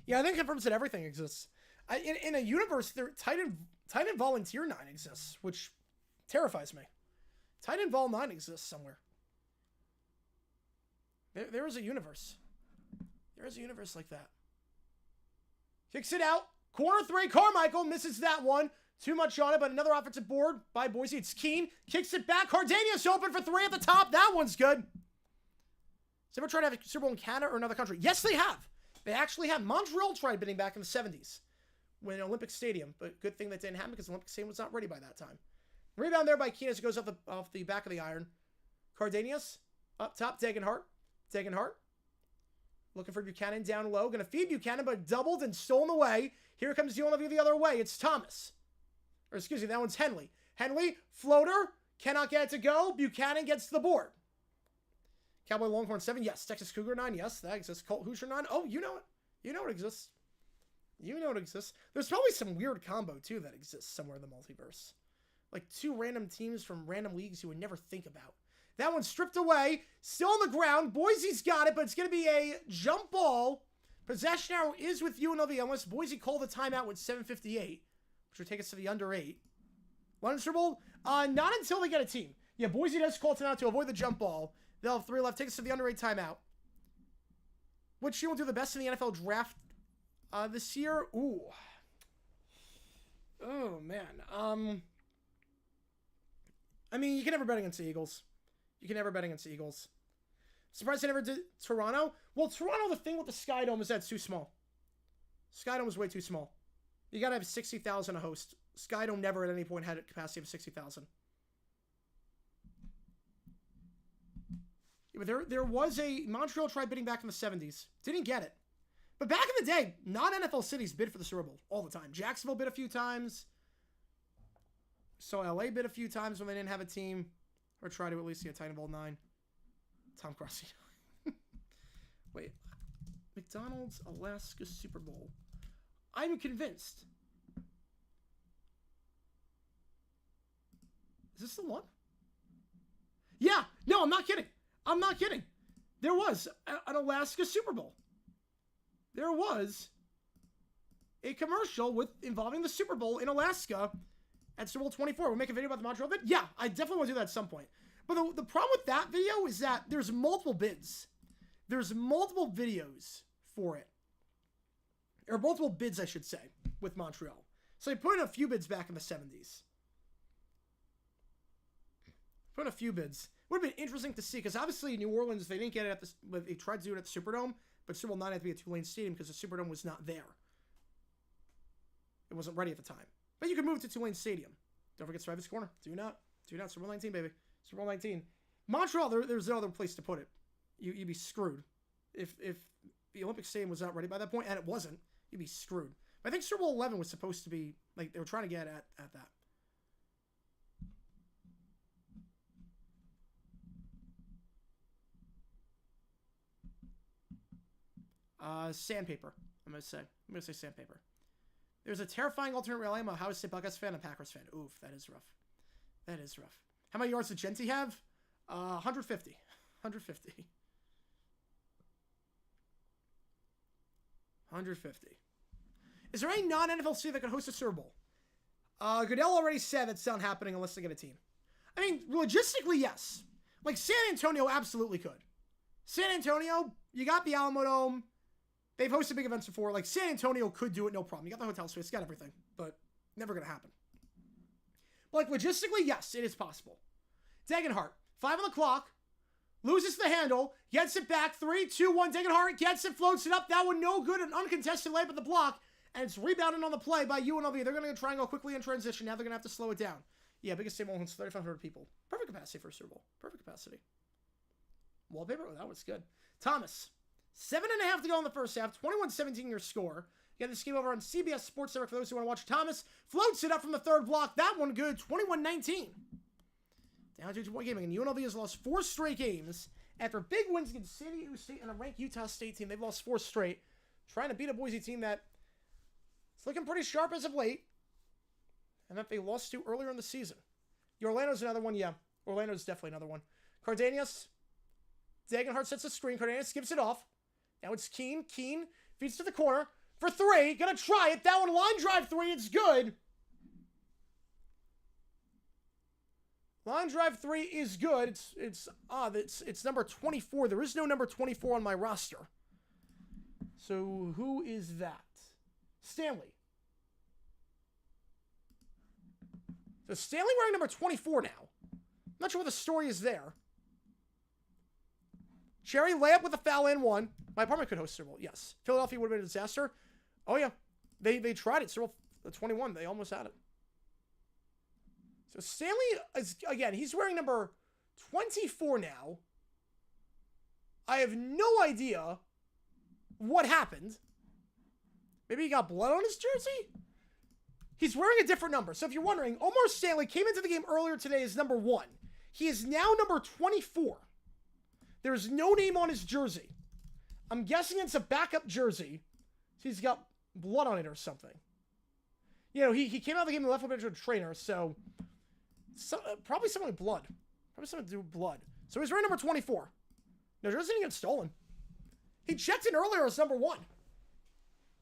Yeah, I think it confirms that everything exists. In a universe, tight end volunteer 9 exists, which terrifies me. Tight end vol 9 exists somewhere. There is a universe. There is a universe like that. Kicks it out. Corner 3. Carmichael misses that one. Too much on it, but another offensive board by Boise. It's Keene. Kicks it back. Cardenas open for 3 at the top. That one's good. Has ever tried to have a Super Bowl in Canada or another country? Yes, they have. They actually have. Montreal tried bidding back in the 70s when Olympic Stadium, but good thing that didn't happen because Olympic Stadium was not ready by that time. Rebound there by Keene as it goes off the back of the iron. Cardenas up top. Degenhart. Looking for Buchanan down low. Going to feed Buchanan, but doubled and stolen away. Here comes UNLV the other way. It's Thomas. Or excuse me, that one's Henley. Henley, floater. Cannot get it to go. Buchanan gets the board. Cowboy Longhorn 7. Yes. Texas Cougar 9. Yes, that exists. Colt Hoosier 9. Oh, you know it. You know it exists. You know it exists. There's probably some weird combo, too, that exists somewhere in the multiverse. Like 2 random teams from random leagues you would never think about. That one's stripped away. Still on the ground. Boise's got it, but it's going to be a jump ball. Possession arrow is with UNLV, unless Boise called the timeout with 7:58, which would take us to the under 8. Lunchable? Not until they get a team. Yeah, Boise does call timeout to avoid the jump ball. They'll have 3 left. Take us to the under 8 timeout. Which team will do the best in the NFL draft this year? Ooh. Oh, man. I mean, you can never bet against the Eagles. You can never bet against the Eagles. Surprised they never did Toronto. Well, Toronto, the thing with the Sky Dome is that it's too small. Sky Dome is way too small. You got to have 60,000 a host. Sky Dome never at any point had a capacity of 60,000. Yeah, but there was a... Montreal tried bidding back in the 70s. Didn't get it. But back in the day, non-NFL cities bid for the Super Bowl all the time. Jacksonville bid a few times. So LA bid a few times when they didn't have a team. Or try to at least get Titan Bowl 9. Tom Crossy. Wait. McDonald's Alaska Super Bowl. I'm convinced. Is this the one? Yeah. No, I'm not kidding. I'm not kidding. There was an Alaska Super Bowl. There was a commercial involving the Super Bowl in Alaska at Super Bowl 24. We'll make a video about the Montreal bid. Yeah, I definitely want to do that at some point. But the problem with that video is that there's multiple bids. There's multiple videos for it. Or multiple bids, I should say, with Montreal. So they put in a few bids back in the 70s. Put in a few bids. Would have been interesting to see, because obviously New Orleans, they didn't get it at the... They tried to do it at the Superdome, but Super Bowl 9 had to be at Tulane Stadium because the Superdome was not there. It wasn't ready at the time. But you could move to Tulane Stadium. Don't forget Survivor's Corner. Do not. Super Bowl 19, baby. Super Bowl 19. Montreal, there's no other place to put it. You'd be screwed. If the Olympic Stadium was not ready by that point, and it wasn't, you'd be screwed. But I think Super Bowl 11 was supposed to be, like, they were trying to get at that. Sandpaper, I'm going to say. I'm going to say sandpaper. There's a terrifying alternate reality. I'm a Ohio State Buckeyes fan and Packers fan. Oof, that is rough. That is rough. How many yards did Genty have? 150. 150. 150. Is there any non-NFL city that could host a Super Bowl? Goodell already said that's not happening unless they get a team. I mean, logistically, yes. Like, San Antonio absolutely could. San Antonio, you got the Alamo Dome. They've hosted big events before. Like, San Antonio could do it, no problem. You got the hotel space, got everything. But never going to happen. But, like, logistically, yes, it is possible. Degenhart, 5 on the clock. Loses the handle. Gets it back. 3, 2, 1. Degenhart gets it, floats it up. That one no good. An uncontested layup at the block. And it's rebounded on the play by UNLV. They're going to try and go quickly in transition. Now they're going to have to slow it down. Yeah, biggest stadium holds 3,500 people. Perfect capacity for a Super Bowl. Perfect capacity. Wallpaper? Oh, that was good. Thomas. 7.5 to go in the first half. 21-17 your score. You got this game over on CBS Sports Network for those who want to watch. Thomas floats it up from the third block. That one good. 21-19. Down to a 2-point game. And UNLV has lost 4 straight games. After big wins against San Diego State and a ranked Utah State team, they've lost 4 straight. Trying to beat a Boise team that is looking pretty sharp as of late. And that they lost to earlier in the season. Orlando's another one. Yeah, Orlando's definitely another one. Cardenas. Degenhart sets the screen. Cardenas skips it off. Now it's Keene. Keene feeds to the corner for 3. Gonna try it. That one line drive 3. It's good. Line drive 3 is good. It's number 24. There is no number 24 on my roster. So who is that? Stanley. So Stanley wearing number 24 now. I'm not sure what the story is there. Cherry layup with a foul and 1. My apartment could host Super Bowl. Yes. Philadelphia would have been a disaster. Oh, yeah. They tried it. Super Bowl 21. They almost had it. So Stanley is, again, he's wearing number 24 now. I have no idea what happened. Maybe he got blood on his jersey? He's wearing a different number. So if you're wondering, Omar Stanley came into the game earlier today as number 1. He is now number 24. There is no name on his jersey. I'm guessing it's a backup jersey. So he's got blood on it or something. You know, he came out of the game and left a bench with a trainer, so probably something with blood. Probably something to do with blood. So he's wearing number 24. No, jersey didn't get stolen. He checked in earlier as number 1.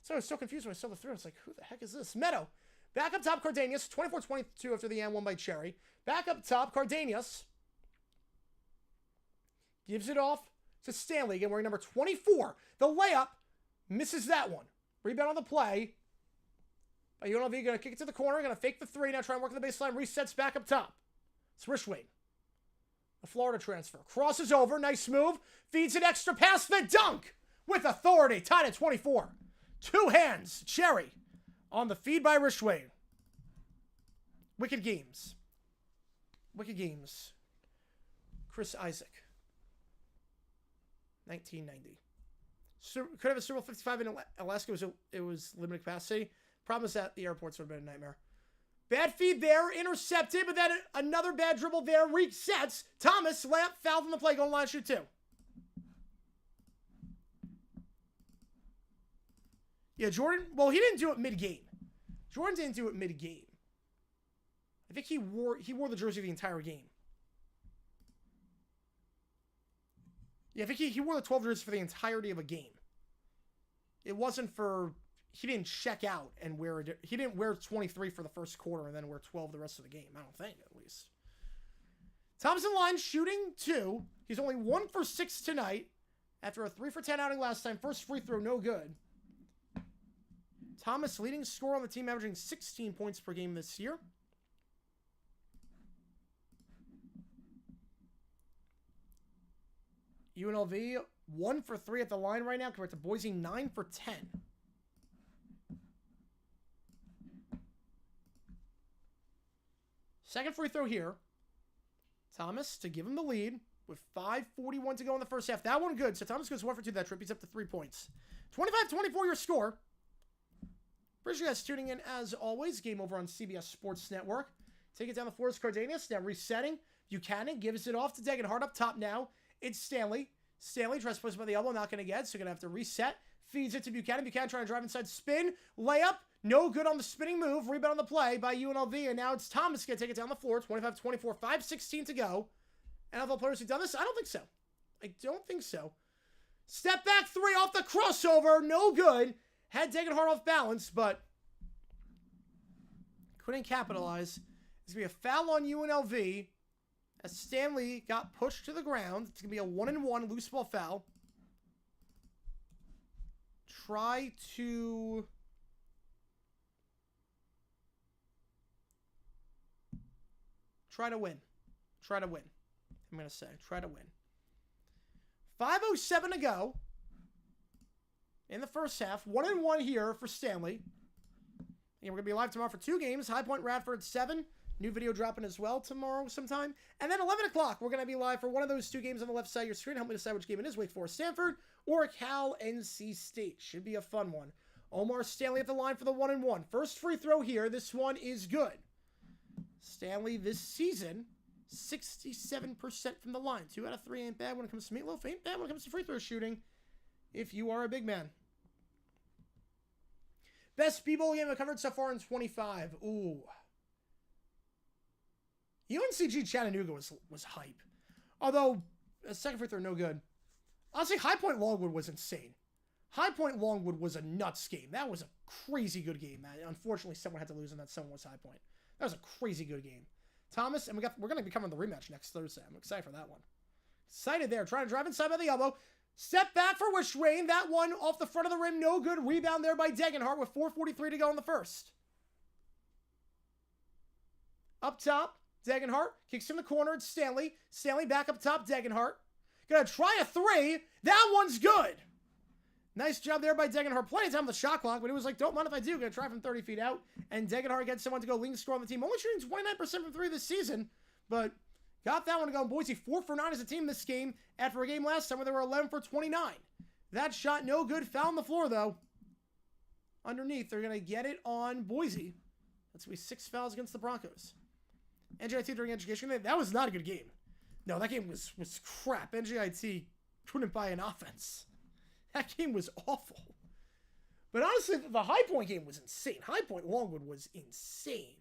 So I was so confused when I saw the through. I was like, who the heck is this? Meadow. Back up top, Cardenas. 24-22 after the end, won by Cherry. Back up top, Cardenas. Gives it off to Stanley, again wearing number 24. The layup misses that one. Rebound on the play. By UNLV, going to kick it to the corner. Going to fake the 3. Now try and work on the baseline. Resets back up top. It's Rishwain. The Florida transfer. Crosses over. Nice move. Feeds an extra pass. The dunk with authority. Tied at 24. 2 hands. Cherry on the feed by Rishwain. Wicked games. Wicked games. Chris Isaac. 1990. Could have a Super Bowl 55 in Alaska. It was limited capacity. Problem is that the airports would have been a nightmare. Bad feed there. Intercepted, but then another bad dribble there. Resets. Thomas, layup, fouled on the play. Goal line, shoot 2. Yeah, Jordan, well, he didn't do it mid-game. Jordan didn't do it mid-game. I think he wore the jersey the entire game. Yeah, I think he wore the 12 jersey for the entirety of a game. It wasn't for... He didn't check out and wear... He didn't wear 23 for the first quarter and then wear 12 the rest of the game. I don't think, at least. Thompson line shooting 2. He's only 1 for 6 tonight. After a 3 for 10 outing last time. First free throw, no good. Thomas leading scorer on the team, averaging 16 points per game this year. UNLV 1 for 3 at the line right now compared to Boise 9 for 10. Second free throw here. Thomas to give him the lead with 5:41 to go in the first half. That one good. So Thomas goes 1 for 2 that trip. He's up to 3 points. 25-24 your score. Appreciate you guys tuning in as always. Game over on CBS Sports Network. Take it down the floor is Cardenas. Now resetting. Buchanan gives it off to Degenhart up top now. It's Stanley. Stanley tries to push by the elbow. Not going to get. So going to have to reset. Feeds it to Buchanan. Buchanan trying to drive inside. Spin. Layup. No good on the spinning move. Rebound on the play by UNLV. And now it's Thomas going to take it down the floor. 25-24. 5:16 to go. NFL players who've done this? I don't think so. I don't think so. Step back 3 off the crossover. No good. Had Degenhart off balance, but couldn't capitalize. It's going to be a foul on UNLV as Stanley got pushed to the ground. It's going to be a 1-and-1 loose ball foul. Try to win. Try to win. I'm going to say, try to win. 5:07 to go in the first half. 1-and-1 here for Stanley. And we're going to be live tomorrow for 2 games. High Point Radford 7. New video dropping as well tomorrow sometime. And then 11 o'clock, we're going to be live for one of those 2 games on the left side of your screen. Help me decide which game it is. Wake Forest Stanford or Cal NC State. Should be a fun one. Omar Stanley at the line for the 1-and-1. First free throw here. This one is good. Stanley this season, 67% from the line. 2 out of 3 ain't bad when it comes to meatloaf. Ain't bad when it comes to free throw shooting if you are a big man. Best B-Bowl game I've covered so far in 25. Ooh. UNCG Chattanooga was hype. Although, second free throw, no good. Honestly, High Point Longwood was insane. High Point Longwood was a nuts game. That was a crazy good game, man. Unfortunately, someone had to lose, and that someone was High Point. That was a crazy good game. Thomas, and we're going to be covering the rematch next Thursday. I'm excited for that one. Excited there. Trying to drive inside by the elbow. Step back for Wishwain. That one off the front of the rim. No good. Rebound there by Degenhart with 4:43 to go in the first. Up top, Degenhart. Kicks in the corner. It's Stanley. Stanley back up top. Degenhart. Gonna try a 3. That one's good. Nice job there by Degenhart. Plenty of time on the shot clock, but it was like, don't mind if I do. Gonna try from 30 feet out. And Degenhart gets someone to go leading score on the team. Only shooting 29% from 3 this season, but got that one to go. Boise 4 for 9 as a team this game after a game last time where they were 11 for 29. That shot no good. Foul on the floor, though. Underneath, they're going to get it on Boise. That's going to be 6 fouls against the Broncos. NJIT during education, that was not a good game. No, that game was crap. NJIT couldn't buy an offense. That game was awful. But honestly, the High Point game was insane. High Point Longwood was insane.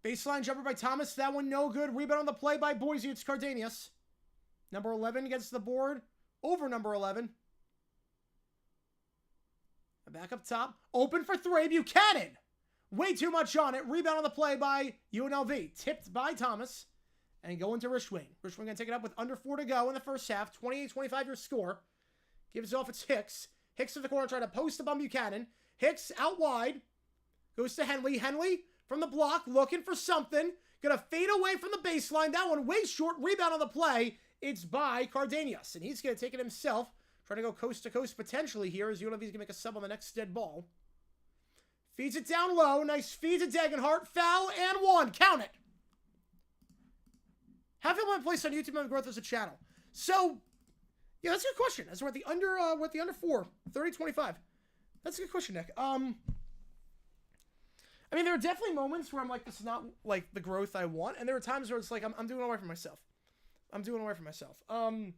Baseline jumper by Thomas. That one no good. Rebound on the play by Boise. It's Cardanius. Number 11 gets the board over number 11. Back up top. Open for 3. Buchanan. Way too much on it. Rebound on the play by UNLV. Tipped by Thomas. And going to Richwing. Richwing going to take it up with under 4 to go in the first half. 28-25 your score. Gives it off. It's Hicks. Hicks in the corner trying to post up on Buchanan. Hicks out wide. Goes to Henley. Henley from the block. Looking for something. Going to fade away from the baseline. That one way short. Rebound on the play. It's by Cardanius. And he's going to take it himself. Trying to go coast to coast potentially here as UNLV is going to make a sub on the next dead ball. Feeds it down low. Nice feed to Degenhart. Foul and 1. Count it. Have him on place on YouTube and growth as a channel. So, yeah, that's a good question. As we're at the under 4, 30-25. That's a good question, Nick. I mean, there are definitely moments where I'm like, this is not like the growth I want, and there are times where it's like I'm doing away from myself. I'm doing away from myself. I've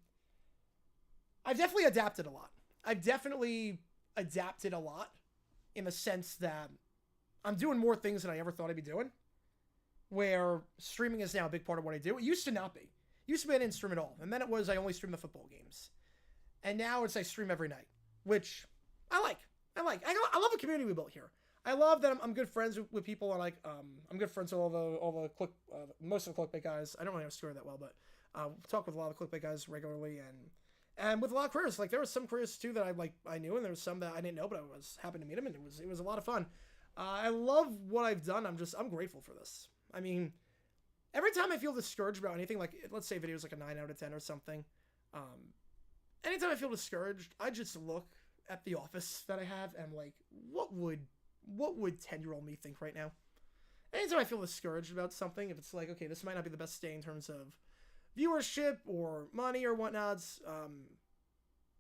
definitely adapted a lot. In the sense that I'm doing more things than I ever thought I'd be doing. Where streaming is now a big part of what I do. It used to not be. It used to be I didn't stream at all. And then it was I only stream the football games. And now it's I stream every night. Which I like. I love the community we built here. I love that I'm good friends with people. And I'm good friends with most of the clickbait guys. I don't really swear that well, but talk with a lot of clickbait guys regularly and with a lot of careers. Like there were some careers too that I knew, and there was some that I didn't know, but I was happy to meet them, and it was a lot of fun. I love what I've done. I'm grateful for this. I mean, every time I feel discouraged about anything, like let's say videos like a 9 out of 10 or something, anytime I feel discouraged, I just look at the office that I have and like, what would 10-year-old me think right now? Anytime I feel discouraged about something, if it's like, okay, this might not be the best day in terms of viewership or money or whatnots,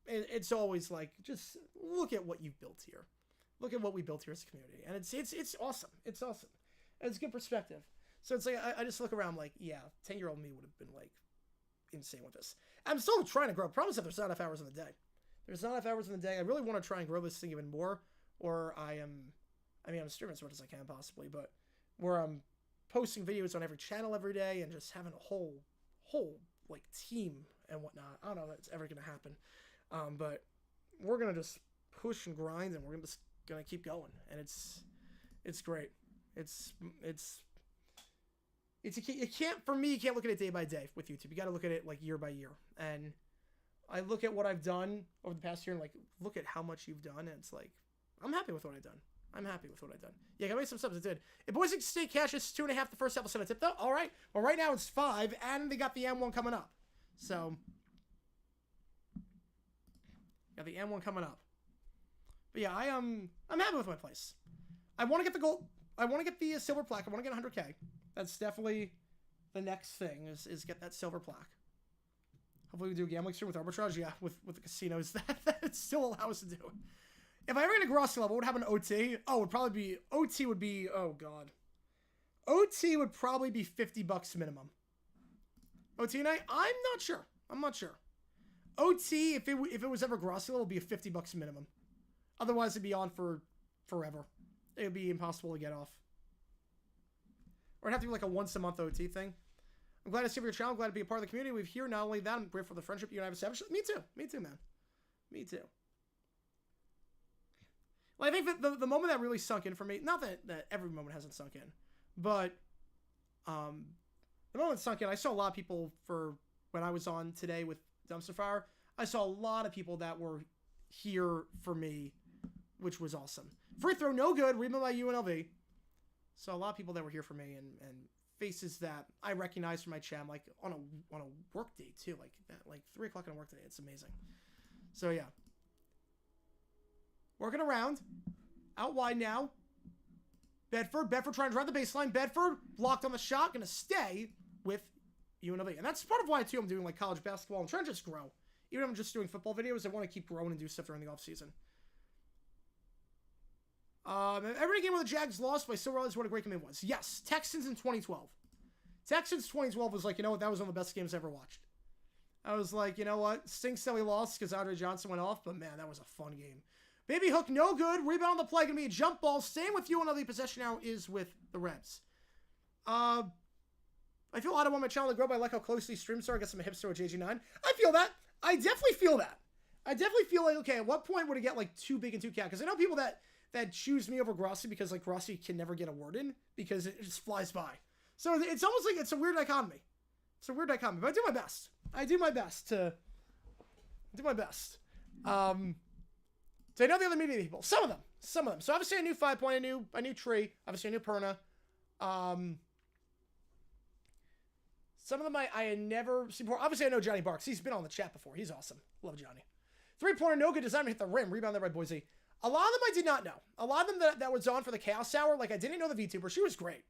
it's always like, just look at what you've built here. Look at what we built here as a community. And it's awesome. It's awesome. And it's good perspective. So it's like, I just look around like, yeah, 10-year-old me would have been like insane with this. I'm still trying to grow. Promise that there's not enough hours in the day. There's not enough hours in the day. I really want to try and grow this thing even more. Or I'm streaming as much as I can possibly, but where I'm posting videos on every channel every day and just having a whole like team and whatnot. I don't know if that's ever going to happen. But we're going to just push and grind, and we're just going to keep going. And it's great. You can't look at it day by day with YouTube. You got to look at it like year by year. And I look at what I've done over the past year and like, look at how much you've done. And it's like, I'm happy with what I've done. Yeah, got me some subs. It did. If Boise State cashes 2.5 the first half, I'll send a tip though. All right. Well, right now it's 5, and they got the M1 coming up. So, got the M1 coming up. But yeah, I'm happy with my place. I want to get the gold. I want to get the silver plaque. I want to get 100K. That's definitely the next thing is get that silver plaque. Hopefully we do a gambling stream with arbitrage. Yeah, with the casinos that still allow us to do it. If I ever get a Grossi level, what would happen to OT? Oh, OT would be, oh god. OT would probably be $50 minimum. OT night? I'm not sure. OT, if it was ever Grossi level, would be a $50 minimum. Otherwise, it'd be on for forever. It would be impossible to get off. Or it'd have to be like a once-a-month OT thing. I'm glad to see your channel. I'm glad to be a part of the community. We've here. Not only that, I'm grateful for the friendship you and I have established. Me too, man. Me too. Well, I think that the moment that really sunk in for me, not that every moment hasn't sunk in, but the moment it sunk in, I saw a lot of people for when I was on today with Dumpster Fire. I saw a lot of people that were here for me, which was awesome. Free throw, no good. Rebound by UNLV. So a lot of people that were here for me and faces that I recognize from my channel, like on a work day too, like that, like 3 o'clock on a work day. It's amazing. So yeah. Working around. Out wide now. Bedford trying to drive the baseline. Bedford blocked on the shot, going to stay with UNLV. And that's part of why, too, I'm doing like college basketball. I'm trying to just grow. Even if I'm just doing football videos, I want to keep growing and do stuff during the offseason. Every game where the Jags lost, but I still realized what a great game it was. Yes, Texans in 2012. Texans 2012 was like, you know what, that was one of the best games I ever watched. I was like, you know what, stinks that we lost because Andre Johnson went off, but man, that was a fun game. Baby hook, no good. Rebound on the play, gonna be a jump ball. Staying with UNLV. Possession now is with the Rebs. I feel odd I want my channel to grow, but I like how close these streams are. I guess I'm a hipster with JG9. I feel that. I definitely feel that. I definitely feel like, okay, at what point would it get like too big and too cat? Because I know people that choose me over Grossi because like Grossi can never get a word in because it just flies by. So it's almost like it's a weird dichotomy. It's a weird dichotomy, but I do my best. I do my best to do my best. So I know the other media people. Some of them. So obviously a new 5 Point, a new Tree, obviously a new Perna. Some of them I had never seen before. Obviously I know Johnny Barks. He's been on the chat before. He's awesome. Love Johnny. 3-pointer, no good. Design to hit the rim. Rebound there by Boise. A lot of them I did not know. A lot of them that was on for the Chaos Hour, like I didn't know the VTuber. She was great.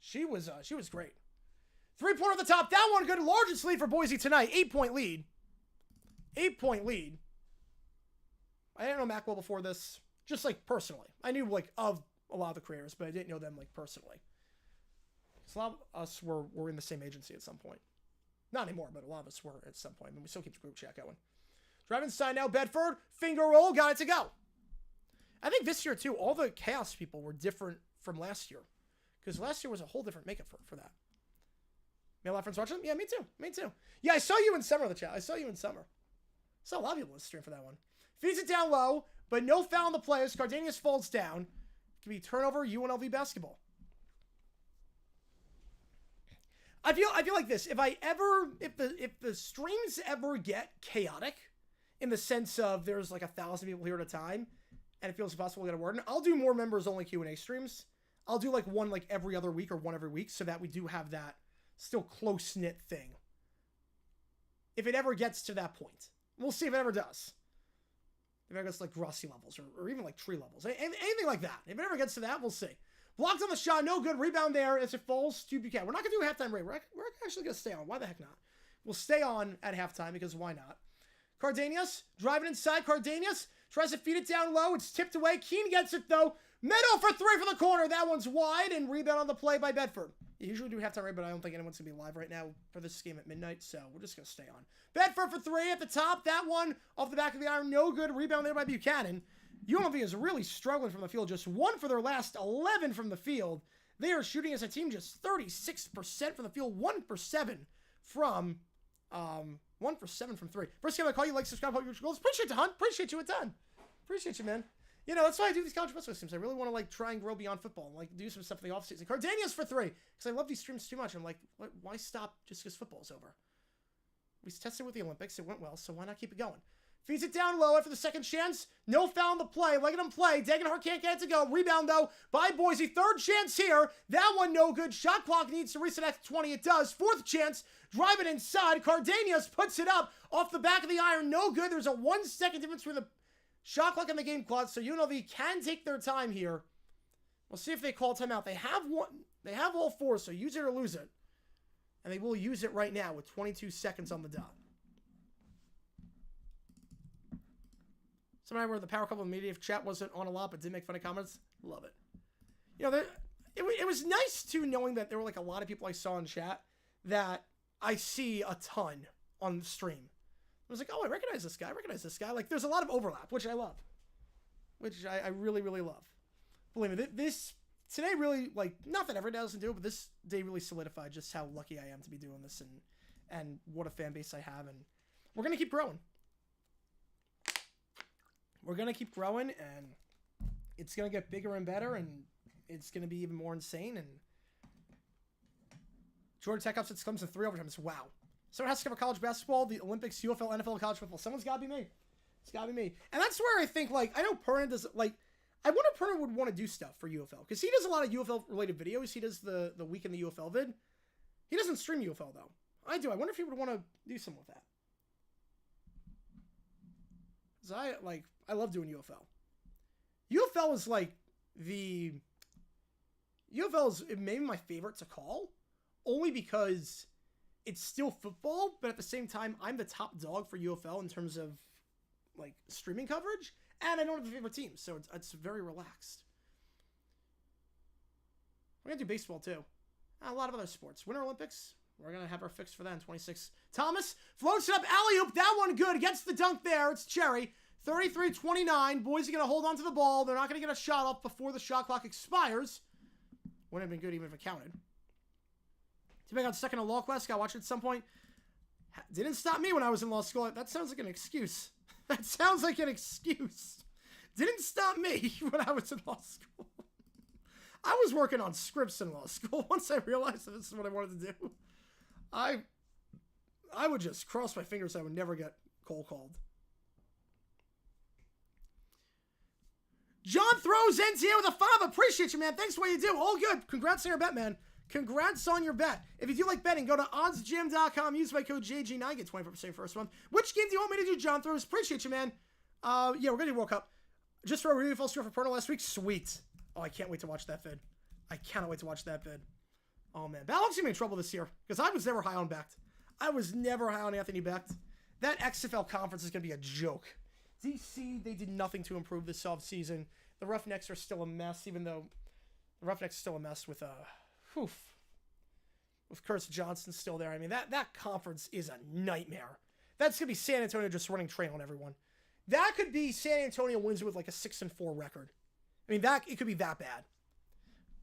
She was great. 3-pointer at the top. That one good. Largest lead for Boise tonight. 8-point lead. 8-point lead. I didn't know Mac well before this. Just like personally. I knew like of a lot of the creators, but I didn't know them like personally. So a lot of us were in the same agency at some point. Not anymore, but a lot of us were at some point. And we still keep the group chat going. Driving side now. Bedford. Finger roll. Got it to go. I think this year, too, all the Chaos people were different from last year. Because last year was a whole different makeup for that. Male friends watching? Yeah, me too. Me too. Yeah, I saw you in summer in the chat. I saw you in summer. Saw a lot of people in the stream for that one. Feeds it down low, but no foul on the players. Cardanius falls down. It can be turnover, UNLV basketball. I feel like this. If the streams ever get chaotic, in the sense of there's like 1,000 people here at a time, and it feels impossible to get a word in, I'll do more members only Q&A streams. I'll do like one like every other week or one every week, so that we do have that still close-knit thing. If it ever gets to that point. We'll see if it ever does. If it ever gets like Grossi levels or even like Tree levels. Anything like that. If it ever gets to that, we'll see. Blocked on the shot, no good. Rebound there as it falls to Buchanan. We're not going to do a halftime break. We're actually going to stay on. Why the heck not? We'll stay on at halftime because why not? Cardanius driving inside. Cardanius tries to feed it down low. It's tipped away. Keene gets it though. Meadow for three from the corner. That one's wide and rebound on the play by Bedford. You usually do halftime break, but I don't think anyone's going to be live right now for this game at midnight, so we're just going to stay on. Bedford for three at the top. That one off the back of the iron. No good. Rebound there by Buchanan. UNLV is really struggling from the field. Just 1 for their last 11 from the field. They are shooting as a team just 36% from the field. 1 for 7 from 1 for 7 from 3. First game I call you, like, subscribe, hope your goals. Appreciate you, Hunt. Appreciate you a ton. Appreciate you, man. You know, that's why I do these college basketball streams. I really want to, like, try and grow beyond football and, like, do some stuff in the offseason. Cardanius for 3. Because I love these streams too much. I'm like, why stop just because football's over? We tested with the Olympics. It went well, so why not keep it going? Feeds it down low after the second chance. No foul on the play. Letting him play. Degenhart can't get it to go. Rebound, though, by Boise. Third chance here. That one no good. Shot clock needs to reset at 20. It does. Fourth chance. Drive it inside. Cardanius puts it up off the back of the iron. No good. There's a 1 second difference between the shot clock and the game clock, so UNLV can take their time here. We'll see if they call timeout. They have one. They have all 4, so use it or lose it. And they will use it right now with 22 seconds on the dot. Somebody where the power couple of media chat wasn't on a lot, but did make funny comments. Love it. You know, it was nice too knowing that there were like a lot of people I saw in chat that I see a ton on the stream. I was like, oh, I recognize this guy. I recognize this guy. Like, there's a lot of overlap, which I love. Which I really, really love. Believe me, this today really, like, not that every day doesn't do it, but this day really solidified just how lucky I am to be doing this and what a fan base I have. And we're going to keep growing. We're going to keep growing, and it's going to get bigger and better, and it's going to be even more insane. And Jordan Tech upsets Clemson 3 overtimes. Wow. Someone has to cover college basketball, the Olympics, UFL, NFL, college football. Someone's got to be me. It's got to be me. And that's where I think, like, I know Perna does, like, I wonder if Perna would want to do stuff for UFL. Because he does a lot of UFL-related videos. He does the week in the UFL vid. He doesn't stream UFL, though. I do. I wonder if he would want to do something with that. Because, I love doing UFL. UFL is, like, the UFL is maybe my favorite to call, only because it's still football, but at the same time, I'm the top dog for UFL in terms of like streaming coverage, and I don't have a favorite team, so it's very relaxed. We're gonna do baseball too. A lot of other sports. Winter Olympics, we're gonna have our fix for that in 26. Thomas floats it up, alley-oop, that one good, against the dunk there, it's Cherry. 33-29, Boise gonna hold on to the ball, they're not gonna get a shot off before the shot clock expires. Wouldn't have been good even if it counted. I got stuck in a law class, got watched at some point. Didn't stop me when I was in law school. That sounds like an excuse. That sounds like an excuse. Didn't stop me when I was in law school. I was working on scripts in law school once I realized that this is what I wanted to do. I would just cross my fingers I would never get cold called. John throws NTA with a 5. Appreciate you, man. Thanks for what you do. All good. Congrats on your bet, man. Congrats on your bet. If you do like betting, go to oddsjam.com. Use my code JG9. Get 24% first month. Which game do you want me to do, John Throws? Appreciate you, man. Yeah, we're going to do World Cup. Just for a review full score for Porno last week. Sweet. Oh, I can't wait to watch that vid. I cannot wait to watch that vid. Oh, man. Battlehawks gonna be in trouble this year because I was never high on Becht. I was never high on Anthony Becht. That XFL conference is going to be a joke. DC, they did nothing to improve this offseason. The Roughnecks are still a mess, even though the Roughnecks are still a mess with Curtis Johnson still there. I mean, that conference is a nightmare. That's going to be San Antonio just running train on everyone. That could be San Antonio wins with like a 6-4 record. I mean, it could be that bad.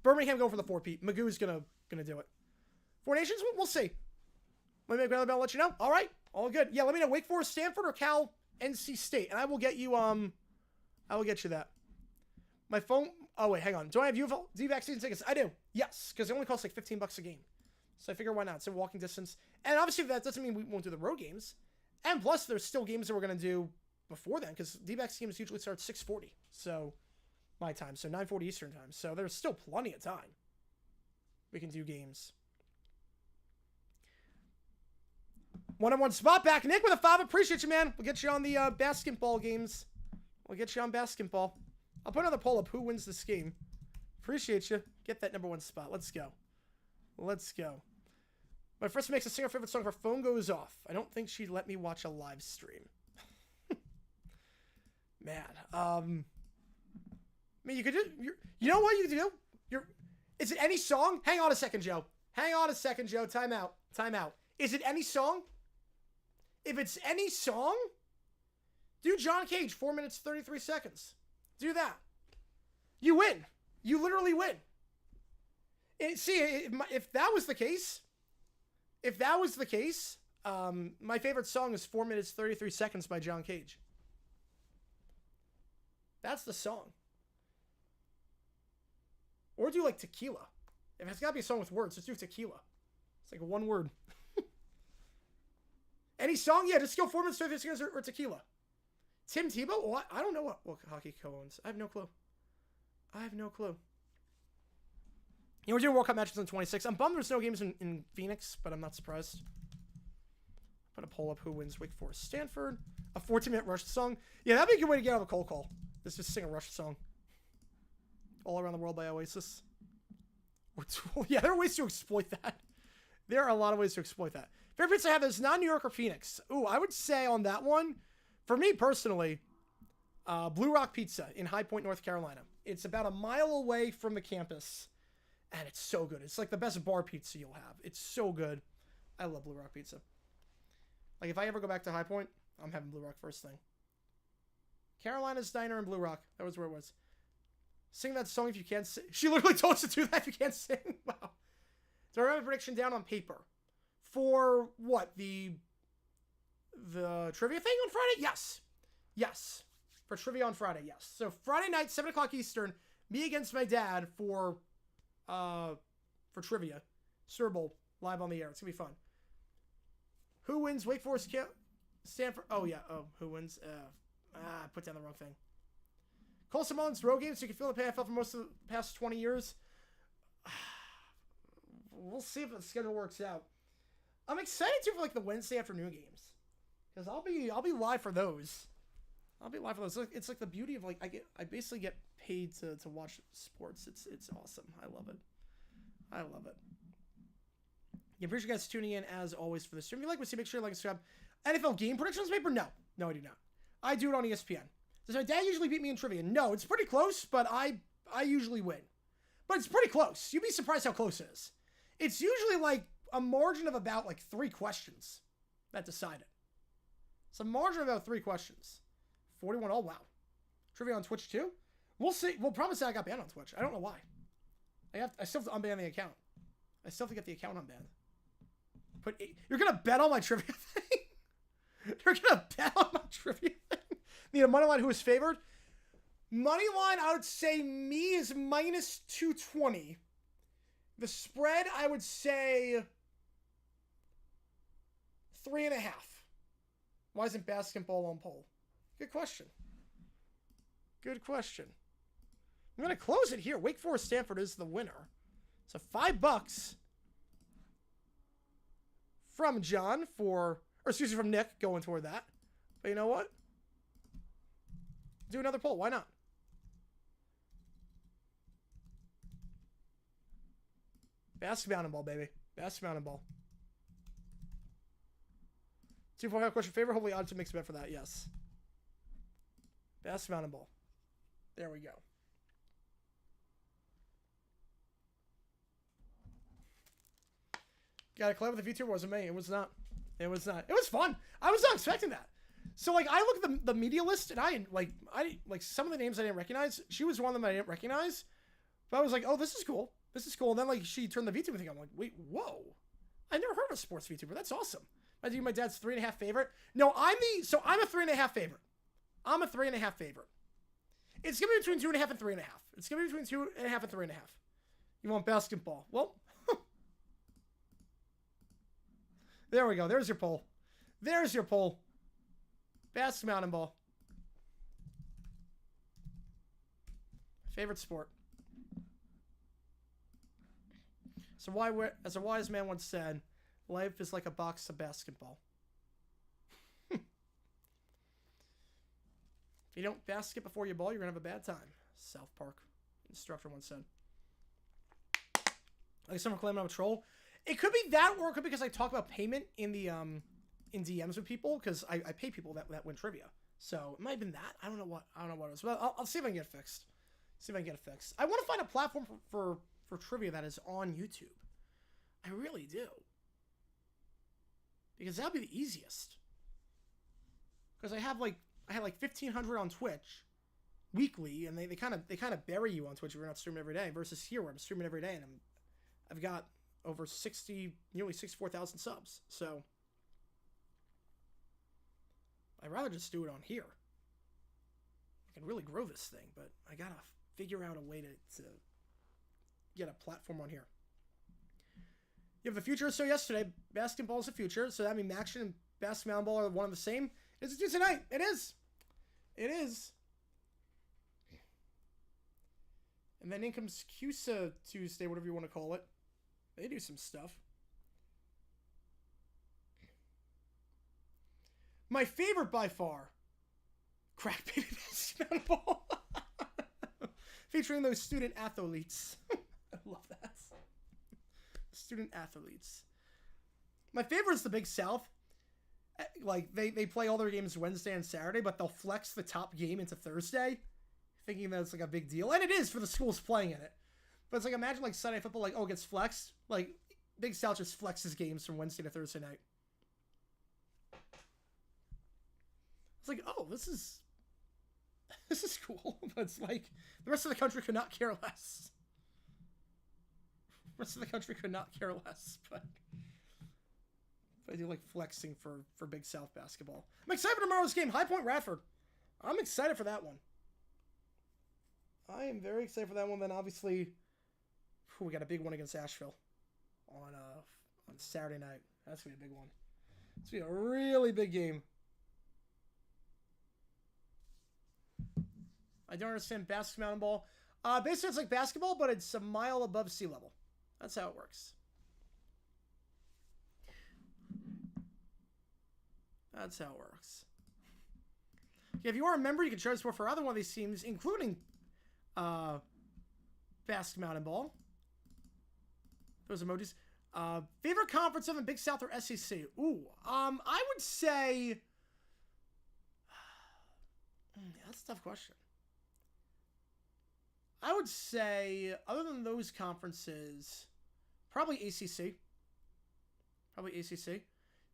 Birmingham going for the 4-peat. Magoo's gonna do it. Four Nations, we'll see. Let me make another bell, let you know. All right, all good. Yeah, let me know Wake Forest, Stanford, or Cal, NC State, and I will get you that. My phone. Oh wait, hang on. Do I have UVac season tickets? I do. Yes, because it only costs like $15 a game. So I figure why not? It's a walking distance, and obviously that doesn't mean we won't do the road games. And plus, there's still games that we're gonna do before then, because D-backs games usually start 6:40. So my time, so 9:40 Eastern time. So there's still plenty of time. We can do games. 1-on-1 spot back. Nick with a 5. Appreciate you, man. We'll get you on the basketball games. We'll get you on basketball. I'll put another poll up. Who wins this game? Appreciate you. Get that number 1 spot. Let's go. Let's go. My first makes a singer favorite song. Her phone goes off. I don't think she'd let me watch a live stream. Man. I mean, you could do. You know what you could do? Is it any song? Hang on a second, Joe. Hang on a second, Joe. Time out. Time out. Is it any song? If it's any song, do John Cage, 4 minutes, 33 seconds. Do that. You win. You literally win. If that was the case, my favorite song is 4 minutes, 33 seconds by John Cage. That's the song. Or do like Tequila. If it's got to be a song with words, just do Tequila. It's like one word. Any song? Yeah, just go 4 minutes, 33 seconds or Tequila. Tim Tebow? What? I don't know what hockey co-owns. I have no clue. We're doing World Cup matches on 26. I'm bummed there's no games in Phoenix, but I'm not surprised. I'm going to pull up who wins Wake Forest Stanford. A 14-minute Rush song. Yeah, that'd be a good way to get out of a cold call. Let's just sing a Rush song. All Around the World by Oasis. Yeah, there are ways to exploit that. There are a lot of ways to exploit that. Favorite pizza I have is non-New York or Phoenix. Ooh, I would say on that one, for me personally, Blue Rock Pizza in High Point, North Carolina. It's about a mile away from the campus, and it's so good. It's like the best bar pizza you'll have. It's so good. I love Blue Rock Pizza. Like, if I ever go back to High Point, I'm having Blue Rock first thing. Carolina's Diner in Blue Rock. That was where it was. Sing that song if you can't sing. She literally told us to do that if you can't sing. Wow. So I have a prediction down on paper. For what? The trivia thing on Friday? Yes. Yes. For trivia on Friday, yes. So Friday night, 7 o'clock Eastern, me against my dad for trivia. Super Bowl, live on the air. It's going to be fun. Who wins Wake Forest Stanford? Oh, yeah. Oh, who wins? I put down the wrong thing. Colson Mullins road games, so you can feel the PFL for most of the past 20 years. We'll see if the schedule works out. I'm excited too for like the Wednesday afternoon games, because I'll be live for those. It's like the beauty of like I basically get paid to watch sports. It's awesome. I love it. I love it. Yeah, appreciate you guys tuning in as always for the stream. If you like what you see, make sure you like and subscribe. NFL game predictions paper? No. No, I do not. I do it on ESPN. Does my dad usually beat me in trivia? No, it's pretty close, but I usually win. But it's pretty close. You'd be surprised how close it is. It's usually like a margin of about like 3 questions that decide it. It's a margin of about 3 questions. 41. Oh, wow. Trivia on Twitch too? We'll see. We'll probably say I got banned on Twitch. I don't know why. I still have to unban the account. I still have to get the account unbanned. But you're going to bet on my trivia thing? You're going to bet on my trivia thing? Need a money line who is favored? Money line, I would say me is minus 220. The spread, I would say 3.5. Why isn't basketball on pole? Good question. Good question. I'm going to close it here. Wake Forest Stanford is the winner. So $5 from John from Nick going toward that. But you know what? Do another poll. Why not? Basketball ball, baby. Basketball ball. 2.5 question favorite. Hopefully Oddson makes a bet for that. Yes. Basketball ball. There we go. Got to collab with the VTuber. Wasn't me. It was not. It was not. It was fun. I was not expecting that. So like I look at the media list and I like some of the names I didn't recognize. She was one of them I didn't recognize. But I was like, oh, this is cool. This is cool. And then like she turned the VTuber thing. I'm like, wait, whoa. I never heard of a sports VTuber. That's awesome. I think my dad's 3.5 favorite. No, I'm a 3.5 favorite. I'm a 3.5 favorite. It's gonna be between 2.5 and 3.5. It's gonna be between 2.5 and 3.5. You want basketball? Well, there we go. There's your poll. There's your poll. Basketball ball. Favorite sport. So as a wise man once said, life is like a box of basketball. If you don't basket before you ball, you're going to have a bad time. South Park instructor once said. Like someone claiming I'm a troll. It could be that, or it could be because I talk about payment in the in DMs with people, because I pay people that win trivia. So it might have been that. I don't know what it is. But I'll see if I can get it fixed. See if I can get it fixed. I want to find a platform for trivia that is on YouTube. I really do. Because that'll be the easiest. Because I had like 1,500 on Twitch weekly, and they kind of bury you on Twitch if you're not streaming every day, versus here where I'm streaming every day and I've got over nearly 64,000 subs. So I'd rather just do it on here. I can really grow this thing, but I gotta figure out a way to get a platform on here. You have the future. So yesterday, basketball is the future. So that means action and basketball ball are one and the same. It's Tuesday night. It is. It is. And then in comes CUSA Tuesday, whatever you want to call it. They do some stuff. My favorite by far, Crack Baby Basketball. Featuring those student athletes. I love that. Student athletes. My favorite is the Big South. Like, they play all their games Wednesday and Saturday, but they'll flex the top game into Thursday, thinking that it's like a big deal. And it is for the schools playing in it. But it's like, imagine like Sunday football, like, oh, it gets flexed. Like, Big South just flexes games from Wednesday to Thursday night. It's like, oh, this is cool. But it's like, the rest of the country could not care less. The rest of the country could not care less, but I do like flexing for Big South basketball. I'm excited for tomorrow's game. High Point Radford. I'm excited for that one. I am very excited for that one. Then obviously, we got a big one against Asheville on Saturday night. That's gonna be a big one. It's gonna be a really big game. I don't understand basketball. Basically, it's like basketball, but it's a mile above sea level. That's how it works. That's how it works. If you are a member, you can charge for other one of these teams, including basketball and ball. those emojis. Favorite conference of the Big South or SEC? Ooh, I would say... that's a tough question. I would say, other than those conferences, probably ACC. Probably ACC.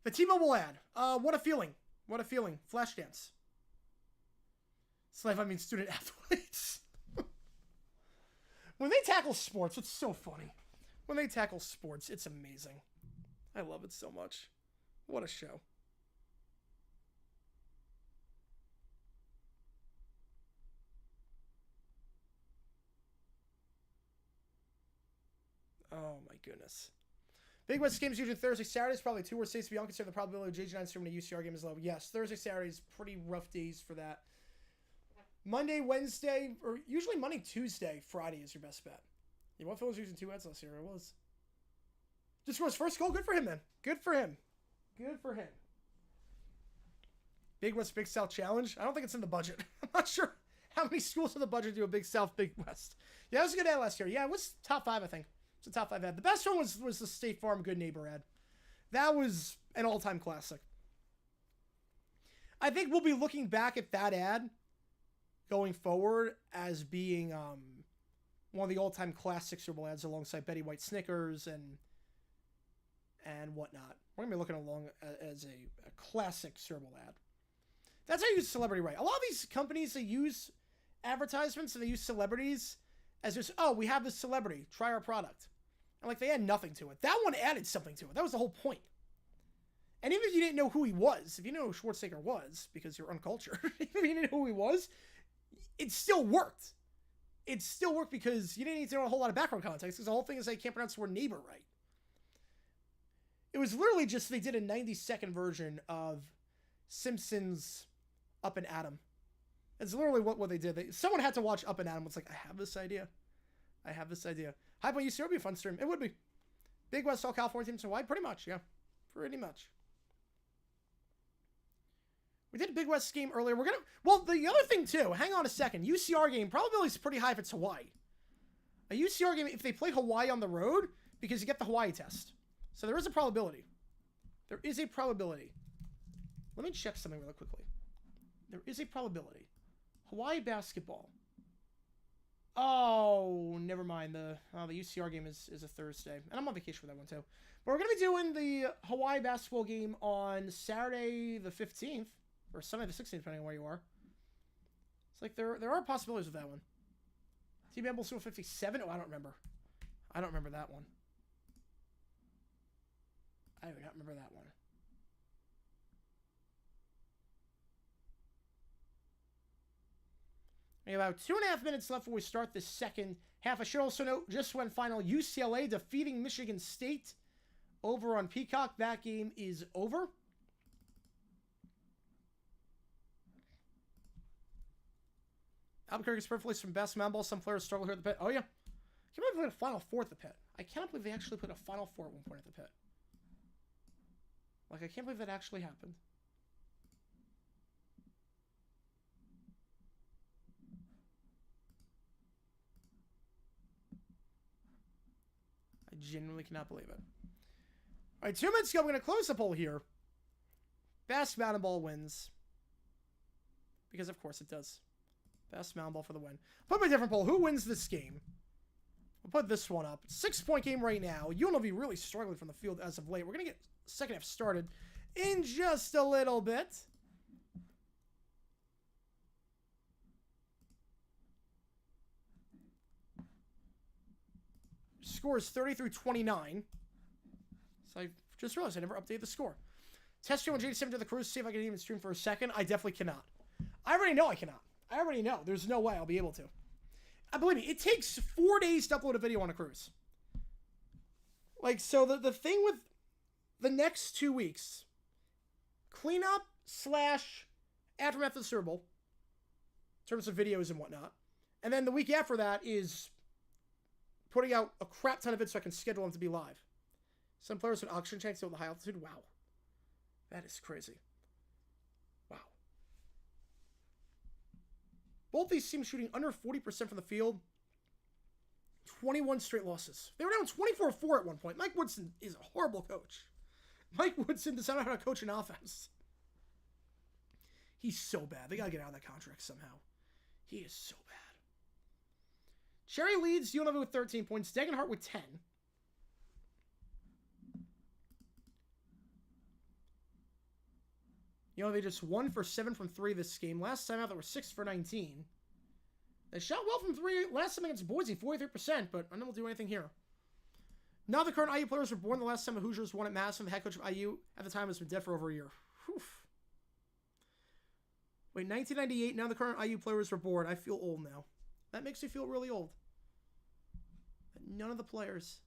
The T-Mobile ad. What a feeling. What a feeling. Flashdance. Slave, I mean student athletes. When they tackle sports, it's so funny. When they tackle sports, it's amazing. I love it so much. What a show. Oh my goodness. Big West games usually Thursday, Saturdays, probably two worst days to be unconsidered. The probability of JG9 streaming a UCR game is low. Yes, Thursday, Saturdays, pretty rough days for that. Monday, Wednesday, or usually Monday, Tuesday, Friday is your best bet. You want Phil was using 2 ads last year? It was. Just scored his first goal. Good for him, man. Good for him. Good for him. Big West, Big South Challenge. I don't think it's in the budget. I'm not sure how many schools in the budget do a Big South, Big West. Yeah, it was a good ad last year. Yeah, it was top 5, I think. It's a top 5 ad. The best one was the State Farm Good Neighbor ad. That was an all-time classic. I think we'll be looking back at that ad going forward as being one of the all-time classic Super Bowl ads alongside Betty White Snickers and whatnot. We're going to be looking along as a classic Super Bowl ad. That's how you use celebrity right. A lot of these companies, they use advertisements and they use celebrities as just, oh, we have this celebrity, try our product. And like they add nothing to it. That one added something to it. That was the whole point. And even if you didn't know who he was, if you know who Schwarzenegger was, because you're uncultured, even if you didn't know who he was, it still worked. It still worked because you didn't need to know a whole lot of background context, because the whole thing is they can't pronounce the word neighbor right. It was literally just they did a 90-second version of Simpsons Up and Atom. It's literally what they did. Someone had to watch Up and Atom. It's like, I have this idea. I have this idea. Hype on UC would be a fun stream. It would be. Big West, all California teams in Hawaii? Pretty much, yeah. Pretty much. We did a Big West game earlier. We're going to... Well, the other thing, too. Hang on a second. UCR game, probability is pretty high if it's Hawaii. A UCR game, if they play Hawaii on the road, because you get the Hawaii test. So there is a probability. There is a probability. Let me check something really quickly. There is a probability. Hawaii basketball. Oh, never mind. The UCR game is a Thursday. And I'm on vacation for that one, too. But we're going to be doing the Hawaii basketball game on Saturday the 15th. Or Sunday the 16th, depending on where you are. It's like there are possibilities with that one. Team Amble Super 57? Oh, I don't remember. I don't remember that one. I do not remember that one. We have about 2.5 minutes left before we start the second half. I should also note, just went final, UCLA defeating Michigan State over on Peacock. That game is over. Albuquerque's perfectly from best man ball. Some players struggle here at the pit. Oh, yeah. I can't believe they played a Final Four at the pit. I cannot believe they actually put a Final Four at one point at the pit. Like, I can't believe that actually happened. I genuinely cannot believe it. All right, 2 minutes ago, we're going to close the poll here. Best mountain ball wins. Because, of course, it does. Best mountain ball for the win. Put my different poll. Who wins this game? We'll put this one up. 6-point game right now. UNLV really struggling from the field as of late. We're going to get second half started in just a little bit. Score is 30-29. So I just realized I never updated the score. Test stream on JD7 to the cruise. See if I can even stream for a second. I definitely cannot. I already know I cannot. I already know. There's no way I'll be able to. Believe me, it takes 4 days to upload a video on a cruise. Like, so the thing with the next 2 weeks, cleanup / aftermath of the Super Bowl, in terms of videos and whatnot. And then the week after that is putting out a crap ton of it so I can schedule them to be live. Some players with oxygen tanks with the high altitude. Wow. That is crazy. Wow. Both these teams shooting under 40% from the field. 21 straight losses. They were down 24-4 at one point. Mike Woodson is a horrible coach. Mike Woodson does not know how to coach an offense. He's so bad. They got to get out of that contract somehow. He is so bad. Cherry leads UNLV with 13 points. Degenhart with 10. They just 1 for 7 from 3 this game. Last time out, they were 6 for 19. They shot well from 3 last time against Boise, 43%, but I don't know if they'll do anything here. None of the current IU players were born the last time the Hoosiers won at Madison. The head coach of IU at the time has been dead for over a year. Whew. Wait, 1998, now the current IU players were born. I feel old now. That makes me feel really old. None of the players.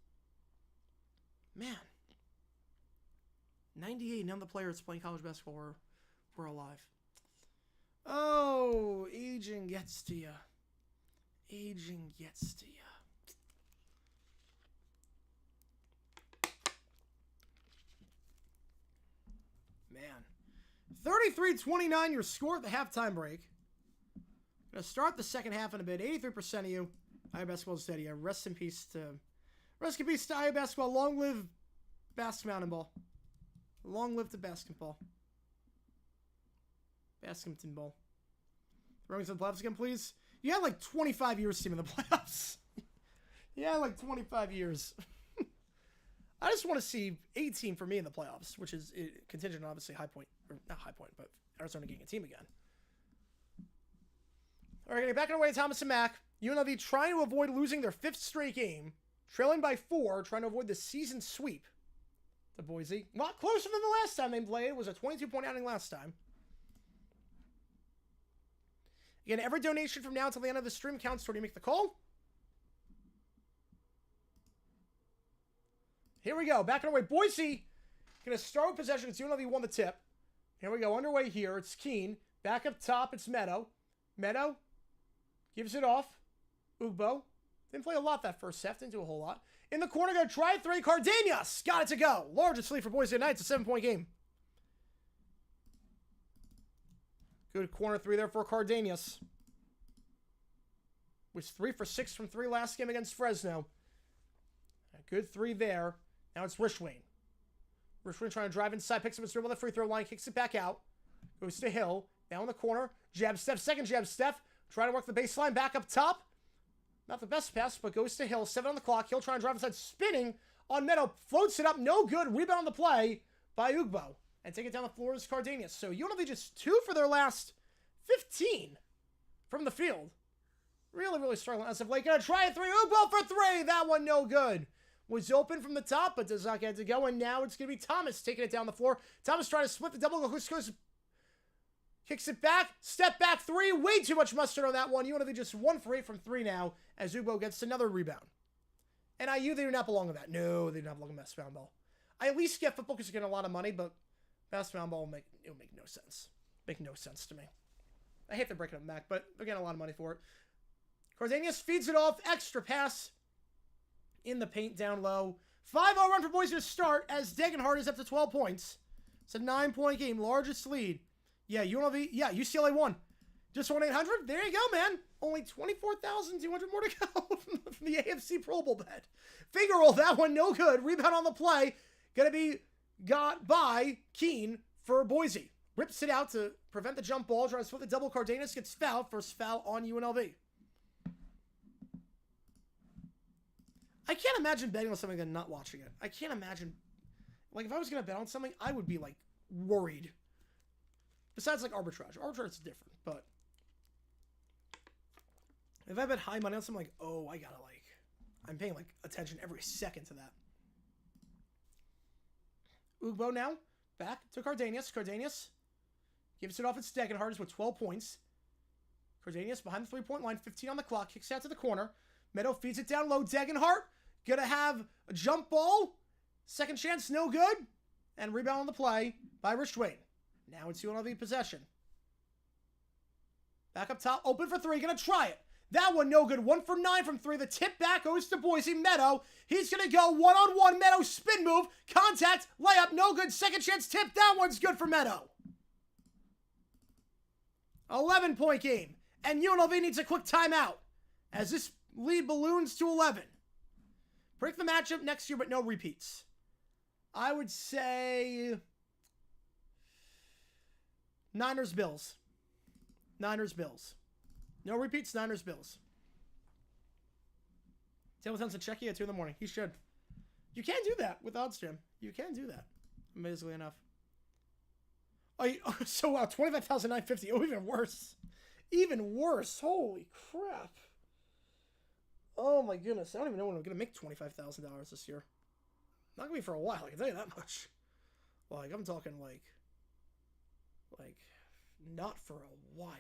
Man. 98, none of the players playing college basketball were alive. Oh, aging gets to you. Aging gets to you. Man. 33-29, your score at the halftime break. Gonna start the second half in a bit. 83% of you. IU basketball is steady. Rest in peace to IU basketball. Long live Mountain Ball. Long live the basketball. Basketball ball. Throwing to the playoffs again, please. You had like 25 years team in the playoffs. Yeah, like 25 years. I just want to see 18 for me in the playoffs, which is contingent on obviously High Point, or not High Point, but Arizona getting a team again. All right, getting back on our way, Thomas and Mack. UNLV trying to avoid losing their 5th straight game, trailing by 4, trying to avoid the season sweep to Boise. A lot closer than the last time they played. It was a 22-point outing last time. Again, every donation from now until the end of the stream counts toward you make the call. Here we go. Back on our way. Boise going to start with possession. It's UNLV won the tip. Here we go. Underway here. It's Keene. Back up top. It's Meadow. Meadow gives it off. Ugbo. Didn't play a lot that first half. Didn't do a whole lot. In the corner, going to try 3. Cardenas got it to go. Largest lead for Boise tonight. It's a 7-point game. Good corner 3 there for Cardenas. Was 3 for 6 from 3 last game against Fresno. A good 3 there. Now it's Rishwain. Rishwain trying to drive inside. Picks up his dribble on the free throw line. Kicks it back out. Goes to Hill. Now in the corner. Jab Steph. Second jab Steph. Trying to work the baseline. Back up top. Not the best pass, but goes to Hill. 7 on the clock. Hill trying to drive inside. Spinning on Meadow. Floats it up. No good. Rebound on the play by Ugbo. And take it down the floor is Cardenas. So UNLV just 2 for their last 15 from the field. Really, really struggling as of late. Gonna try a 3. Ugbo for 3. That one no good. Was open from the top, but does not get to go. And now it's going to be Thomas taking it down the floor. Thomas trying to split the double. Goes, kicks it back. Step back 3. Way too much mustard on that one. UNLV just 1 for 8 from 3 now as Ugbo gets another rebound. And IU, they do not belong in that. No, they do not belong in basketball ball. I at least get football because you're getting a lot of money, but basketball ball will make no sense. Make no sense to me. I hate to break it up, Mac, but they're getting a lot of money for it. Cardenas feeds it off. Extra pass in the paint down low. 5-0 run for Boise to start as Degenhart is up to 12 points. It's a 9-point game. Largest lead. Yeah, UNLV. Yeah, UCLA won. Just won 800. There you go, man. Only 24,200 more to go from the AFC Pro Bowl bet. Finger roll. That one no good. Rebound on the play. Going to be got by Keene for Boise. Rips it out to prevent the jump ball. Tries to flip the double. Cardenas gets fouled. First foul on UNLV. I can't imagine betting on something and not watching it. I can't imagine. Like, if I was going to bet on something, I would be, like, worried. Besides, like, arbitrage. Arbitrage is different, but if I bet high money on something, like, oh, I gotta, like, I'm paying, like, attention every second to that. Ugbo now. Back to Cardenas. Cardenas gives it off at Degenhart with 12 points. Cardenas behind the 3-point line. 15 on the clock. Kicks out to the corner. Meadow feeds it down low. Degenhart gonna have a jump ball. Second chance, no good. And rebound on the play by Rishwain. Now it's UNLV possession. Back up top, open for 3. Gonna try it. That one no good. 1 for 9 from 3. The tip back goes to Boise. Meadow. He's gonna go one-on-one. Meadow spin move. Contact. Layup. No good. Second chance tip. That one's good for Meadow. 11-point game. And UNLV needs a quick timeout. As this lead balloons to 11. Break the matchup next year, but no repeats. I would say Niners, Bills. Niners, Bills. No repeats, Niners, Bills. Taylor Thompson check at 2 in the morning. He should. You can do that with OddsJam. You can do that, amazingly enough. Oh, so wow, 25,950. Oh, even worse. Even worse. Holy crap. Oh my goodness. I don't even know when I'm going to make $25,000 this year. Not going to be for a while, I can tell you that much. Like, I'm talking like, not for a while.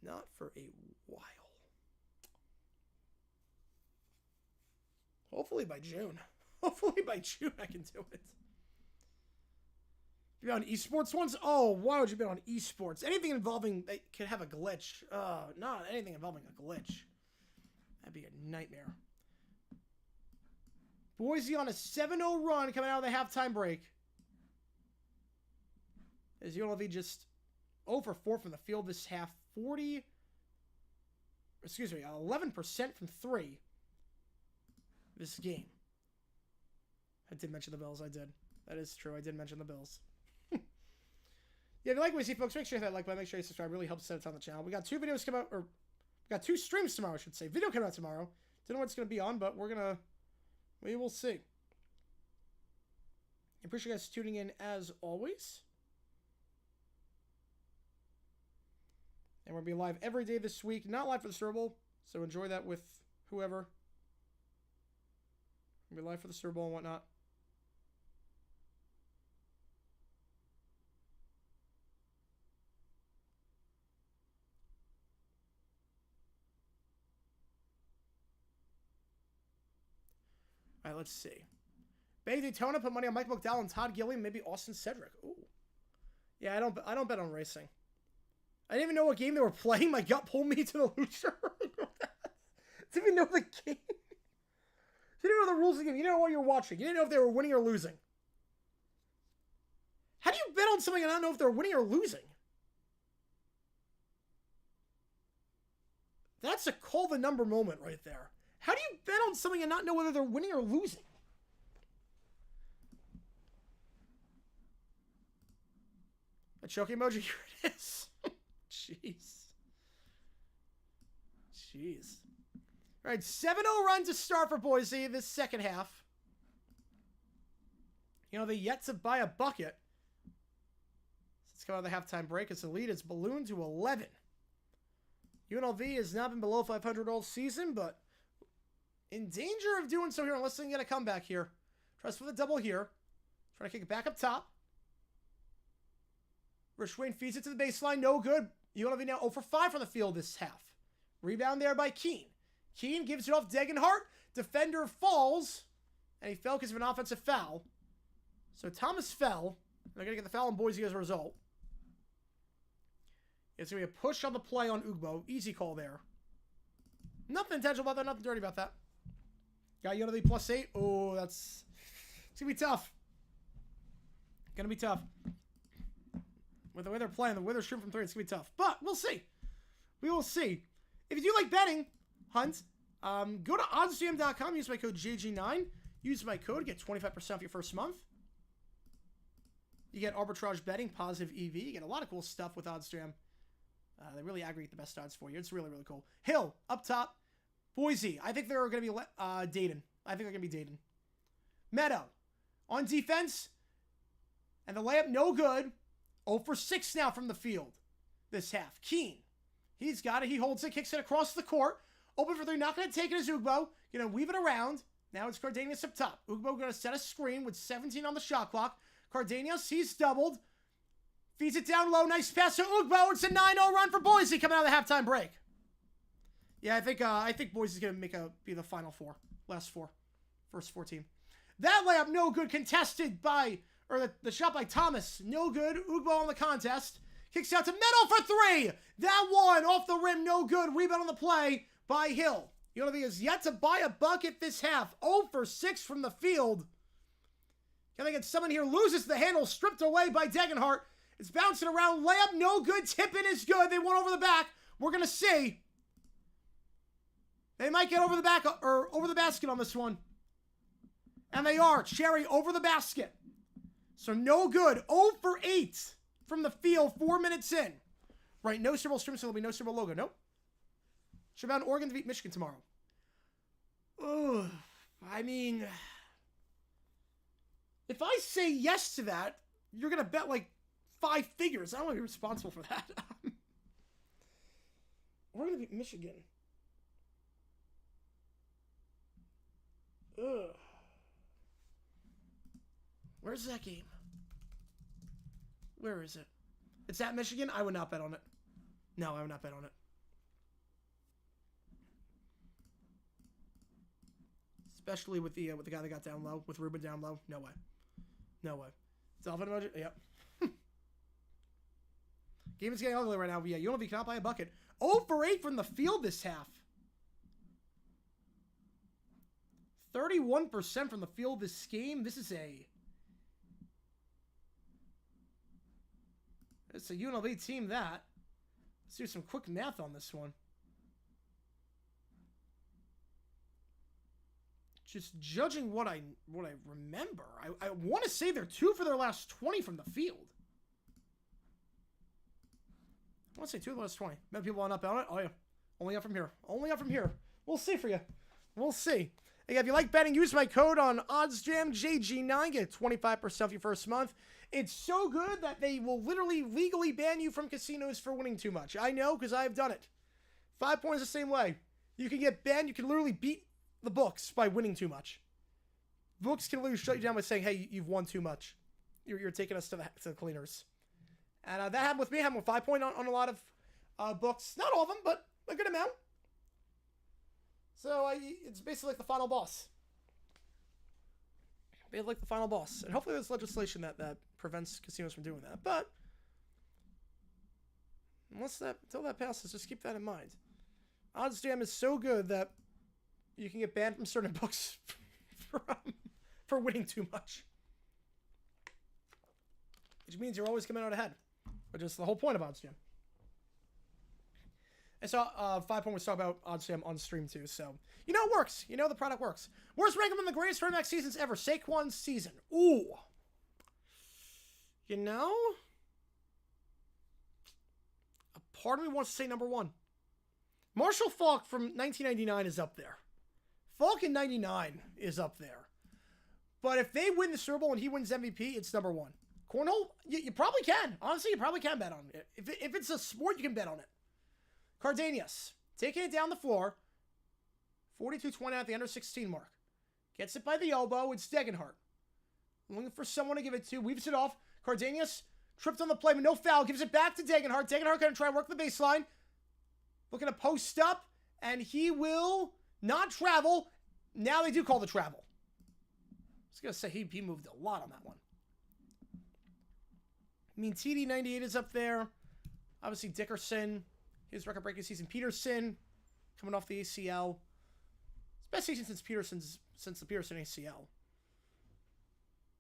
Not for a while. Hopefully by June. Hopefully by June I can do it. You bet on esports ones? Oh, why would you bet on esports? Anything involving, they could have a glitch. Not anything involving a glitch. That'd be a nightmare. Boise on a 7-0 run coming out of the halftime break. As UNLV just 0 for 4 from the field this half. 11% from 3 this game. I did mention the Bills. I did. That is true. I did mention the Bills. Yeah, if you like what you see, folks, make sure you hit that like button. Make sure you subscribe. It really helps set it on the channel. We got 2 videos come out, or we got 2 streams tomorrow, I should say. Video coming out tomorrow. Don't know what it's going to be on, but we will see. I appreciate you guys tuning in as always. And we'll be live every day this week. Not live for the Super Bowl, so enjoy that with whoever. We'll be live for the Super Bowl and whatnot. All right, let's see. Bay Daytona put money on Mike McDowell and Todd Gilliam, maybe Austin Cedric. Ooh. Yeah, I don't bet on racing. I didn't even know what game they were playing. My gut pulled me to the loser. Didn't even know the game. You didn't know the rules of the game. You didn't know what you were watching. You didn't know if they were winning or losing. How do you bet on something and not know if they're winning or losing? That's a call the number moment right there. How do you bet on something and not know whether they're winning or losing? A choking emoji, here it is. Jeez. All right, 7-0 run to start for Boise this second half. You know, they yet to buy a bucket. Let's come out of the halftime break. As the lead is ballooned to 11. UNLV has not been below 500 all season, but in danger of doing so here unless they can get a comeback here. Tries for the double here. Trying to kick it back up top. Rich Wayne feeds it to the baseline. No good. UNLV now 0 for 5 from the field this half. Rebound there by Keene. Keene gives it off Degenhart. Defender falls. And he fell because of an offensive foul. So Thomas fell. They're going to get the foul on Boise as a result. It's going to be a push on the play on Ugbo. Easy call there. Nothing intentional about that. Nothing dirty about that. Got UNLV +8. Oh, it's going to be tough. Going to be tough. With the way they're playing, the way they're shooting from 3, it's going to be tough. But we'll see. We will see. If you do like betting, Hunt, go to oddsjam.com. Use my code JG9. Use my code. Get 25% off your first month. You get arbitrage betting, positive EV. You get a lot of cool stuff with OddsJam. They really aggregate the best odds for you. It's really, really cool. Hill, up top. Boise. I think they're going to be Dayton. I think they're going to be Dayton. Meadow. On defense. And the layup, no good. 0 for 6 now from the field this half. Keene. He's got it. He holds it. Kicks it across the court. Open for 3. Not going to take it as Ugbo. Going to weave it around. Now it's Cardenas up top. Ugbo going to set a screen with 17 on the shot clock. Cardenas, he's doubled. Feeds it down low. Nice pass to Ugbo. It's a 9-0 run for Boise coming out of the halftime break. Yeah, I think Boise's going to be the final 4. Last 4. First 4 team. That layup, no good. Contested by, or the shot by Thomas. No good. Ugbo on the contest. Kicks out to Meadow for 3. That one off the rim, no good. Rebound on the play by Hill. UNLV has yet to buy a bucket this half. 0 for 6 from the field. Can they get someone here? Loses the handle, stripped away by Degenhart. It's bouncing around. Layup, no good. Tip in is good. They went over the back. We're going to see. They might get over the back or over the basket on this one. And they are. Cherry over the basket. So no good. 0 for 8 from the field 4 minutes in. Right, no Super Bowl stream, so there'll be no Super Bowl logo. Nope. Should have Oregon to beat Michigan tomorrow. Ugh. I mean, if I say yes to that, you're going to bet like 5 figures. I don't want to be responsible for that. Oregon to beat Michigan. Ugh. Where's that game? Where is it? It's at Michigan? I would not bet on it. No, I would not bet on it. Especially with the guy that got down low, with Ruben down low. No way. No way. Dolphin emoji? Yep. Game is getting ugly right now. Yeah, UNLV cannot buy a bucket. 0 for 8 from the field this half. 31% from the field this game. It's a UNLV team that. Let's do some quick math on this one. Just judging what I remember, I want to say they're 2 for their last 20 from the field. I want to say 2 of the last 20. Many people on up on it. Oh yeah, only up from here. Only up from here. We'll see for you. We'll see. Hey, if you like betting, use my code on OddsJam JG9. Get 25% off your first month. It's so good that they will literally legally ban you from casinos for winning too much. I know because I've done it. 5 points the same way. You can get banned. You can literally beat the books by winning too much. Books can literally shut you down by saying, "Hey, you've won too much. You're taking us to the cleaners." And that happened with me. Happened with 5 point on a lot of books. Not all of them, but a good amount. So it's basically like the final boss. Basically like the final boss. And hopefully there's legislation that prevents casinos from doing that. But until that passes, just keep that in mind. OddsJam is so good that you can get banned from certain books for winning too much. Which means you're always coming out ahead. Which is the whole point of OddsJam. And so 5 point was talking about OddsJam on stream too. So you know it works. You know the product works. Worst rank among the greatest running back seasons ever. Saquon's season. Ooh. You know? A part of me wants to say number 1. Marshall Faulk from 1999 is up there. Faulk in 99 is up there. But if they win the Super Bowl and he wins MVP, it's number 1. Cornhole, you probably can. Honestly, you probably can bet on it. If it's a sport, you can bet on it. Cardanius, taking it down the floor. 42-20 at the under 16 mark. Gets it by the elbow. It's Degenhart. Looking for someone to give it to. Weaves it off. Cardanius tripped on the play, but no foul. Gives it back to Degenhart. Degenhart going to try and work the baseline. Looking to post up. And he will not travel. Now they do call the travel. I was going to say he moved a lot on that one. I mean, TD98 is up there. Obviously, Dickerson. His record-breaking season. Peterson coming off the ACL. It's best season since the Peterson ACL.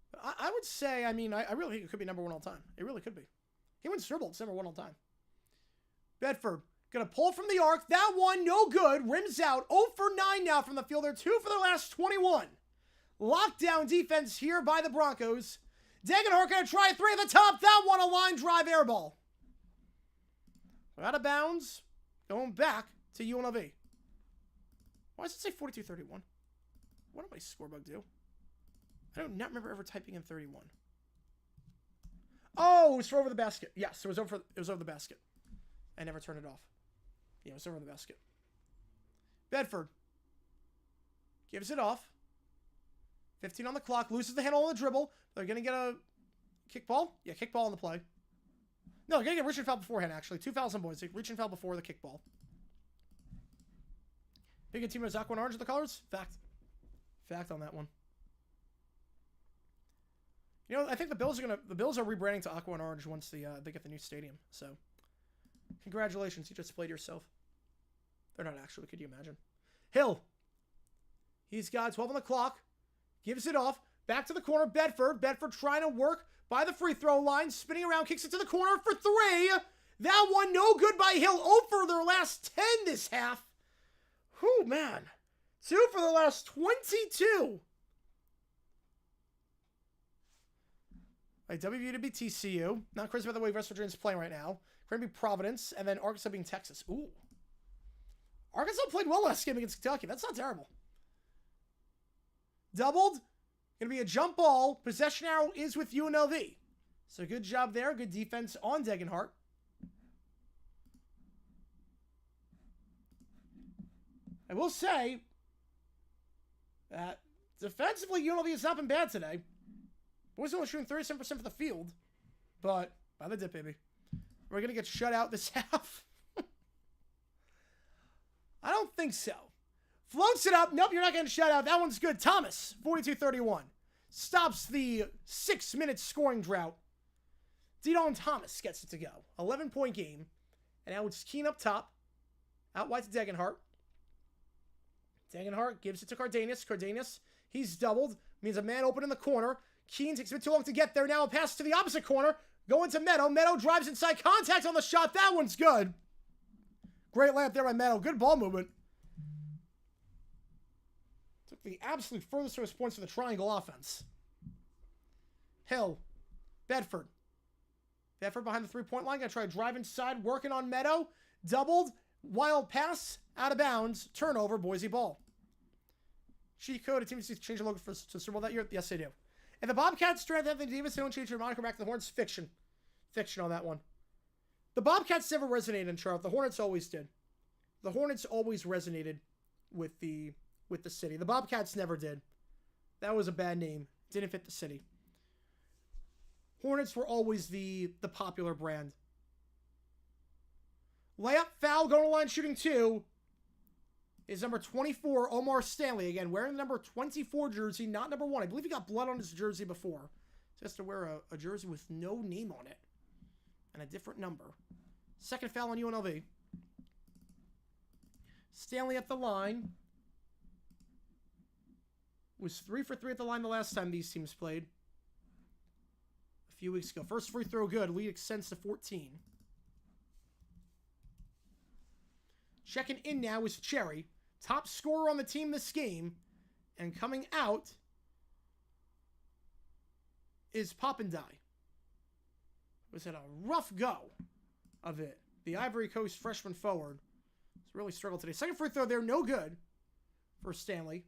But I would say, I mean, I really think it could be number 1 all time. It really could be. He wins Super Bowl. It's number 1 all time. Bedford going to pull from the arc. That one, no good. Rims out. 0 for 9 now from the field. They're 2 for their last 21. Lockdown defense here by the Broncos. Degenhart going to try a 3 at the top. That one, a line drive air ball. Out of bounds. Going back to UNLV. Why does it say 42-31? What did my scorebug do? I do not remember ever typing in 31. Oh, it was for over the basket. Yes, it was over the basket. I never turned it off. Yeah, it was over the basket. Bedford gives it off. 15 on the clock. Loses the handle on the dribble. They're going to get a kickball. Yeah, kickball on the play. No, they're going to get reach and foul beforehand, actually. 2 fouls on Boise. Reach and foul before the kickball. Big team is aqua and orange of the colors? Fact. Fact on that one. You know, I think the Bills are rebranding to aqua and orange once they get the new stadium. So, congratulations, you just played yourself. They're not actually, could you imagine? Hill. He's got 12 on the clock. Gives it off. Back to the corner. Bedford. Bedford trying to work by the free throw line. Spinning around. Kicks it to the corner for 3. That one no good by Hill. 0 for their last 10 this half. Whew, man. 2 for the last 22. Right, WVU to be TCU. Not crazy about the way West Virginia's playing right now. Going to be Providence, and then Arkansas being Texas. Ooh. Arkansas played well last game against Kentucky. That's not terrible. Doubled. Going to be a jump ball. Possession arrow is with UNLV. So good job there. Good defense on Degenhart. I will say that defensively, UNLV has not been bad today. Boise only shooting 37% for the field. But by the dip, baby. We're going to get shut out this half. I don't think so. Floats it up. Nope, you're not getting shut out. That one's good. Thomas, 42-31. Stops the 6-minute scoring drought. Didon Thomas gets it to go. 11-point game. And now it's Keen up top. Out wide to Degenhart. Degenhart gives it to Cardenas. Cardenas, he's doubled. Means a man open in the corner. Keen takes a bit too long to get there. Now a pass to the opposite corner. Going to Meadow. Meadow drives inside. Contact on the shot. That one's good. Great layup there by Meadow. Good ball movement. Took the absolute furthest of his points for the triangle offense. Hill. Bedford. Bedford behind the three-point line. Going to try to drive inside. Working on Meadow. Doubled. Wild pass. Out of bounds. Turnover. Boise ball. Cheat code. A team needs to change the logo to Super Bowl that year? Yes, they do. And the Bobcats strength Anthony Davis, they don't change their moniker back to the Hornets. Fiction. Fiction on that one. The Bobcats never resonated in Charlotte. The Hornets always did. The Hornets always resonated with the city. The Bobcats never did. That was a bad name. Didn't fit the city. Hornets were always the popular brand. Layup, foul, going to line, shooting 2. Is number 24, Omar Stanley. Again, wearing the number 24 jersey, not number 1. I believe he got blood on his jersey before. So he has to wear a jersey with no name on it. And a different number. Second foul on UNLV. Stanley at the line. Was 3 for 3 at the line the last time these teams played. A few weeks ago. First free throw good. Lead extends to 14. Checking in now is Cherry. Top scorer on the team this game. And coming out is Popendie. Was it a rough go of it? The Ivory Coast freshman forward has really struggled today. Second free throw there, no good for Stanley.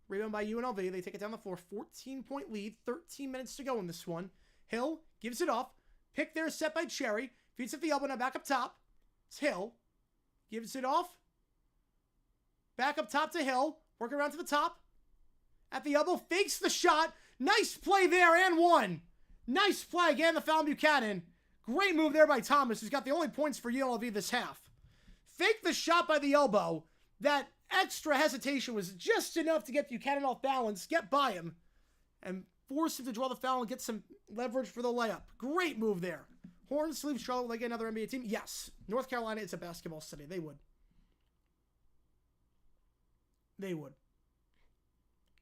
Rebound by UNLV. They take it down the floor. 14-point lead. 13 minutes to go in this one. Hill gives it off. Pick there, set by Cherry. Feeds at the elbow, now back up top. It's Hill. Gives it off. Back up top to Hill. Working around to the top. At the elbow. Fakes the shot. Nice play there and one. Nice play again. The foul on Buchanan. Great move there by Thomas, who's got the only points for UNLV this half. Fake the shot by the elbow. That extra hesitation was just enough to get Buchanan off balance, get by him, and force him to draw the foul and get some leverage for the layup. Great move there. Horns leave Charlotte like another NBA team? Yes. North Carolina is a basketball city. They would. They would.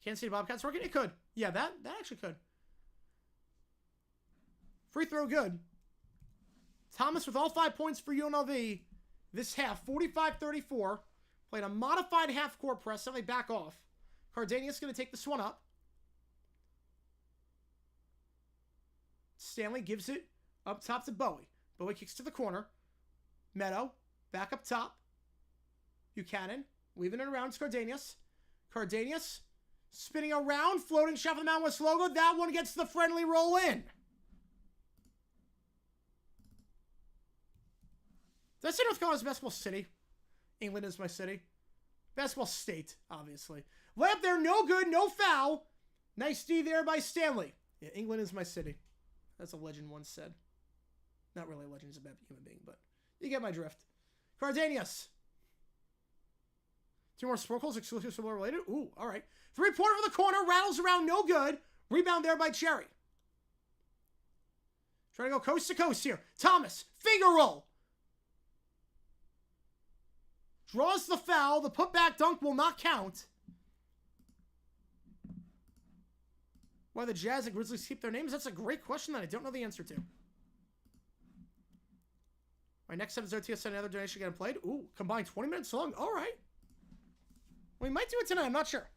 Kansas City Bobcats working? It could. Yeah, that actually could. Free throw good. Thomas with all 5 points for UNLV this half. 45-34. Played a modified half-court press. So they back off. Cardenas going to take this one up. Stanley gives it up top to Bowie. Bowie kicks to the corner. Meadow. Back up top. Buchanan. Weaving it around. It's Cardenas. Cardenas. Spinning around. Floating shot for the Mountain West logo. That one gets the friendly roll in. Did I say North Carolina's basketball city? England is my city. Basketball state, obviously. Layup there. No good. No foul. Nice D there by Stanley. Yeah, England is my city. That's a legend once said. Not really a legend. He's a bad human being, but you get my drift. Cardenas. 2 more sparkles, exclusive similar related. Ooh, all right. 3-pointer for the corner, rattles around, no good. Rebound there by Cherry. Trying to go coast to coast here. Thomas, finger roll. Draws the foul. The putback dunk will not count. Why the Jazz and Grizzlies keep their names? That's a great question that I don't know the answer to. All right, next up is OTS. Another donation getting played. Ooh, combined 20 minutes long. All right. We might do it tonight. I'm not sure.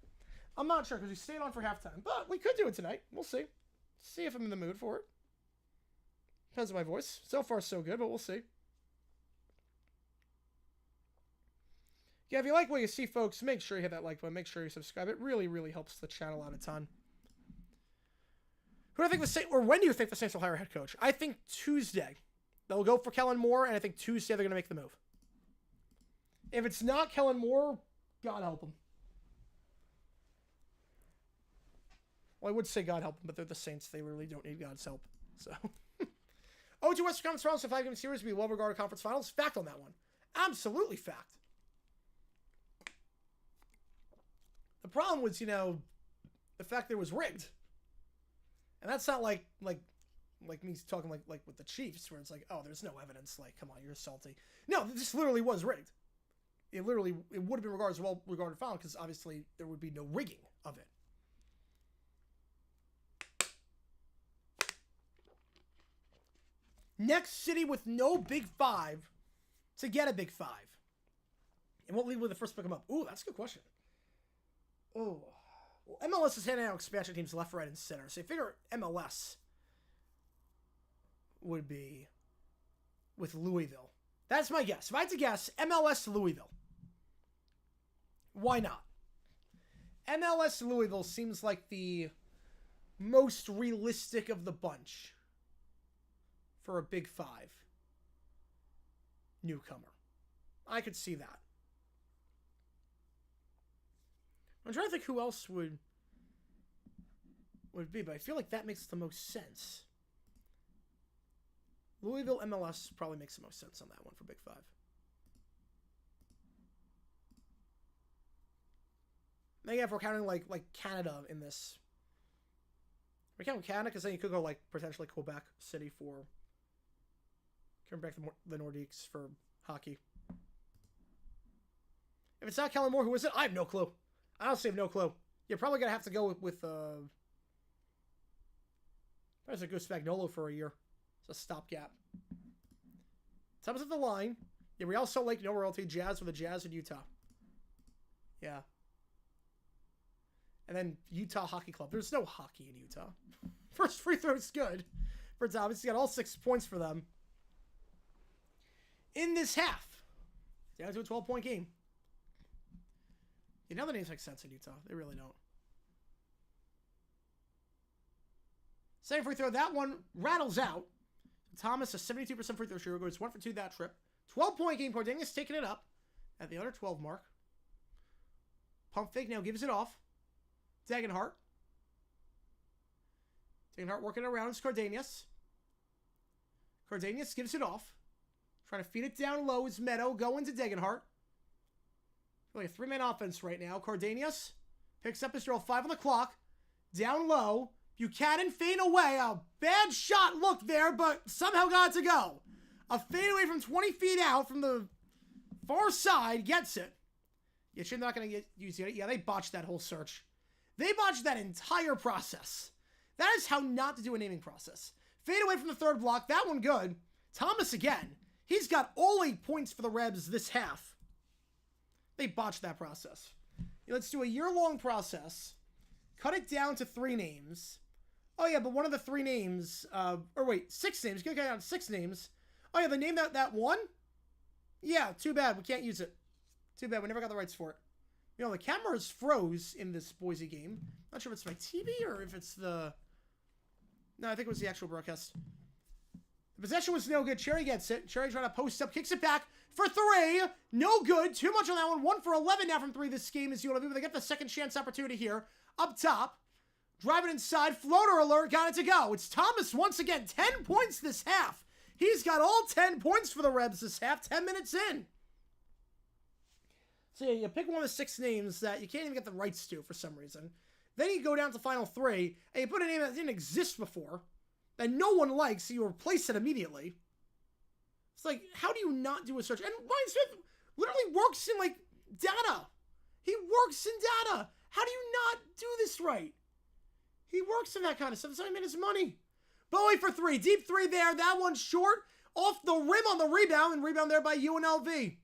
I'm not sure because we stayed on for halftime. But we could do it tonight. We'll see. See if I'm in the mood for it. Depends on my voice. So far, so good, but we'll see. Yeah, if you like what you see, folks, make sure you hit that like button. Make sure you subscribe. It really, really helps the channel out a ton. Who do I think the Saints, or when do you think the Saints will hire a head coach? I think Tuesday. They'll go for Kellen Moore, and I think Tuesday they're going to make the move. If it's not Kellen Moore, God help him. Well, I would say God help them, but they're the Saints. They really don't need God's help. So, 0-2 Western Conference Finals, so 5-game series will be well-regarded conference finals. Fact on that one. Absolutely fact. The problem was, you know, the fact that it was rigged. And that's not like me talking like with the Chiefs, where it's like, oh, there's no evidence. Like, come on, you're salty. No, this literally was rigged. It would have been regarded as well-regarded final because obviously there would be no rigging of it. Next city with no Big Five to get a Big Five. And what league will the first pick them up? Ooh, that's a good question. Oh. Well, MLS is handing out expansion teams left, right, and center. So you figure MLS would be with Louisville. That's my guess. If I had to guess, MLS Louisville. Why not? MLS Louisville seems like the most realistic of the bunch for a Big Five newcomer. I could see that. I'm trying to think who else would be, but I feel like that makes the most sense. Louisville MLS probably makes the most sense on that one for Big Five. Maybe if we're counting like Canada in this. We're counting Canada because then you could go like potentially Quebec City for coming back the Nordiques for hockey. If it's not Kellen Moore, who is it? I have no clue. I honestly have no clue. You're probably going to have to go with there's a Goose Spagnolo for a year. It's a stopgap. Thomas at the line. Yeah, Real Salt Lake, no royalty. Jazz with the Jazz in Utah. Yeah. And then Utah Hockey Club. There's no hockey in Utah. First free throw is good for Thomas. He got all 6 points for them in this half. Down to a 12-point game. You know the names make sense in Utah. They really don't. Second free throw. That one rattles out. Thomas, a 72% free throw shooter, goes 1 for 2 that trip. 12-point game. Cordanius taking it up at the under 12 mark. Pump fake now gives it off. Degenhart. Degenhart working around. It's Cordanius. Cordanius gives it off. Trying to feed it down low is Meadow. Going to Degenhart. Really a 3-man offense right now. Cordanius picks up his drill. 5 on the clock. Down low. Buchanan fade away. A bad shot look there, but somehow got it to go. A fade away from 20 feet out from the far side. Gets it. Yeah, they're not going to get used yet. Yeah, they botched that whole search. They botched that entire process. That is how not to do a naming process. Fade away from the third block. That one good. Thomas again. He's got all 8 points for the Rebs this half. They botched that process. Let's do a year-long process. Cut it down to 3 names. Oh, yeah, but one of the 3 names... 6 names. Get it down to 6 names. Oh, yeah, the name that won? Yeah, too bad. We can't use it. Too bad. We never got the rights for it. You know, the cameras froze in this Boise game. Not sure if it's my TV or if it's the... No, I think it was the actual broadcast. The possession was no good. Cherry gets it. Cherry trying to post up. Kicks it back for 3. No good. Too much on that one. 1 for 11 now from 3 this game is UNLV. But they get the second chance opportunity here. Up top. Driving inside. Floater alert. Got it to go. It's Thomas once again. 10 points this half. He's got all 10 points for the Rebs this half. 10 minutes in. So yeah, you pick one of the 6 names that you can't even get the rights to for some reason. Then you go down to final 3, and you put a name that didn't exist before, that no one likes, so you replace it immediately. It's like, how do you not do a search? And Ryan Smith literally works in, like, data. He works in data. How do you not do this right? He works in that kind of stuff. That's how he made his money. Bowie for 3. Deep 3 there. That one short. Off the rim on the rebound, and rebound there by UNLV.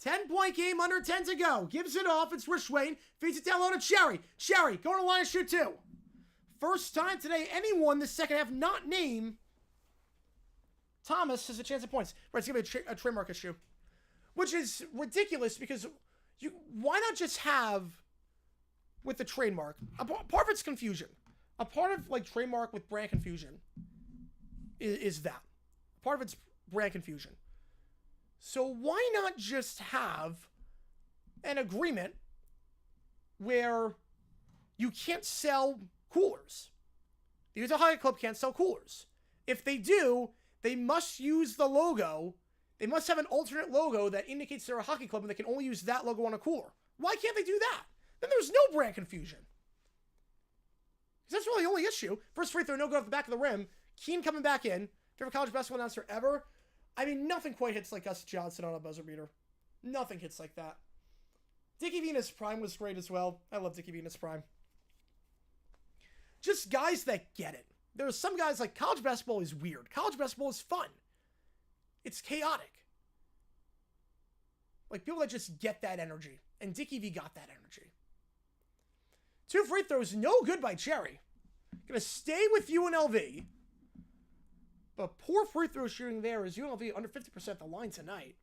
10-point game, under 10 to go. Gives it off. It's Rishwain. Feeds it down low to Cherry. Cherry going to line and shoot 2. First time today anyone this second half not name Thomas has a chance at points. Right, it's going to be a trademark issue. Which is ridiculous because why not just have, with the trademark, a part of it's confusion. A part of like trademark with brand confusion is that. Part of it's brand confusion. So why not just have an agreement where you can't sell coolers? The Utah Hockey Club can't sell coolers. If they do, they must use the logo. They must have an alternate logo that indicates they're a hockey club and they can only use that logo on a cooler. Why can't they do that? Then there's no brand confusion. Because that's really the only issue. First free throw, no good off the back of the rim. Keen coming back in. Favorite college basketball announcer ever. I mean, nothing quite hits like Gus Johnson on a buzzer beater. Nothing hits like that. Dickie Venus Prime was great as well. I love Dickie Venus Prime. Just guys that get it. There's some guys like college basketball is weird. College basketball is fun. It's chaotic. Like people that just get that energy. And Dickie V got that energy. 2 free throws, no good by Cherry. Gonna stay with UNLV. But poor free throw shooting there is UNLV under 50% at the line tonight.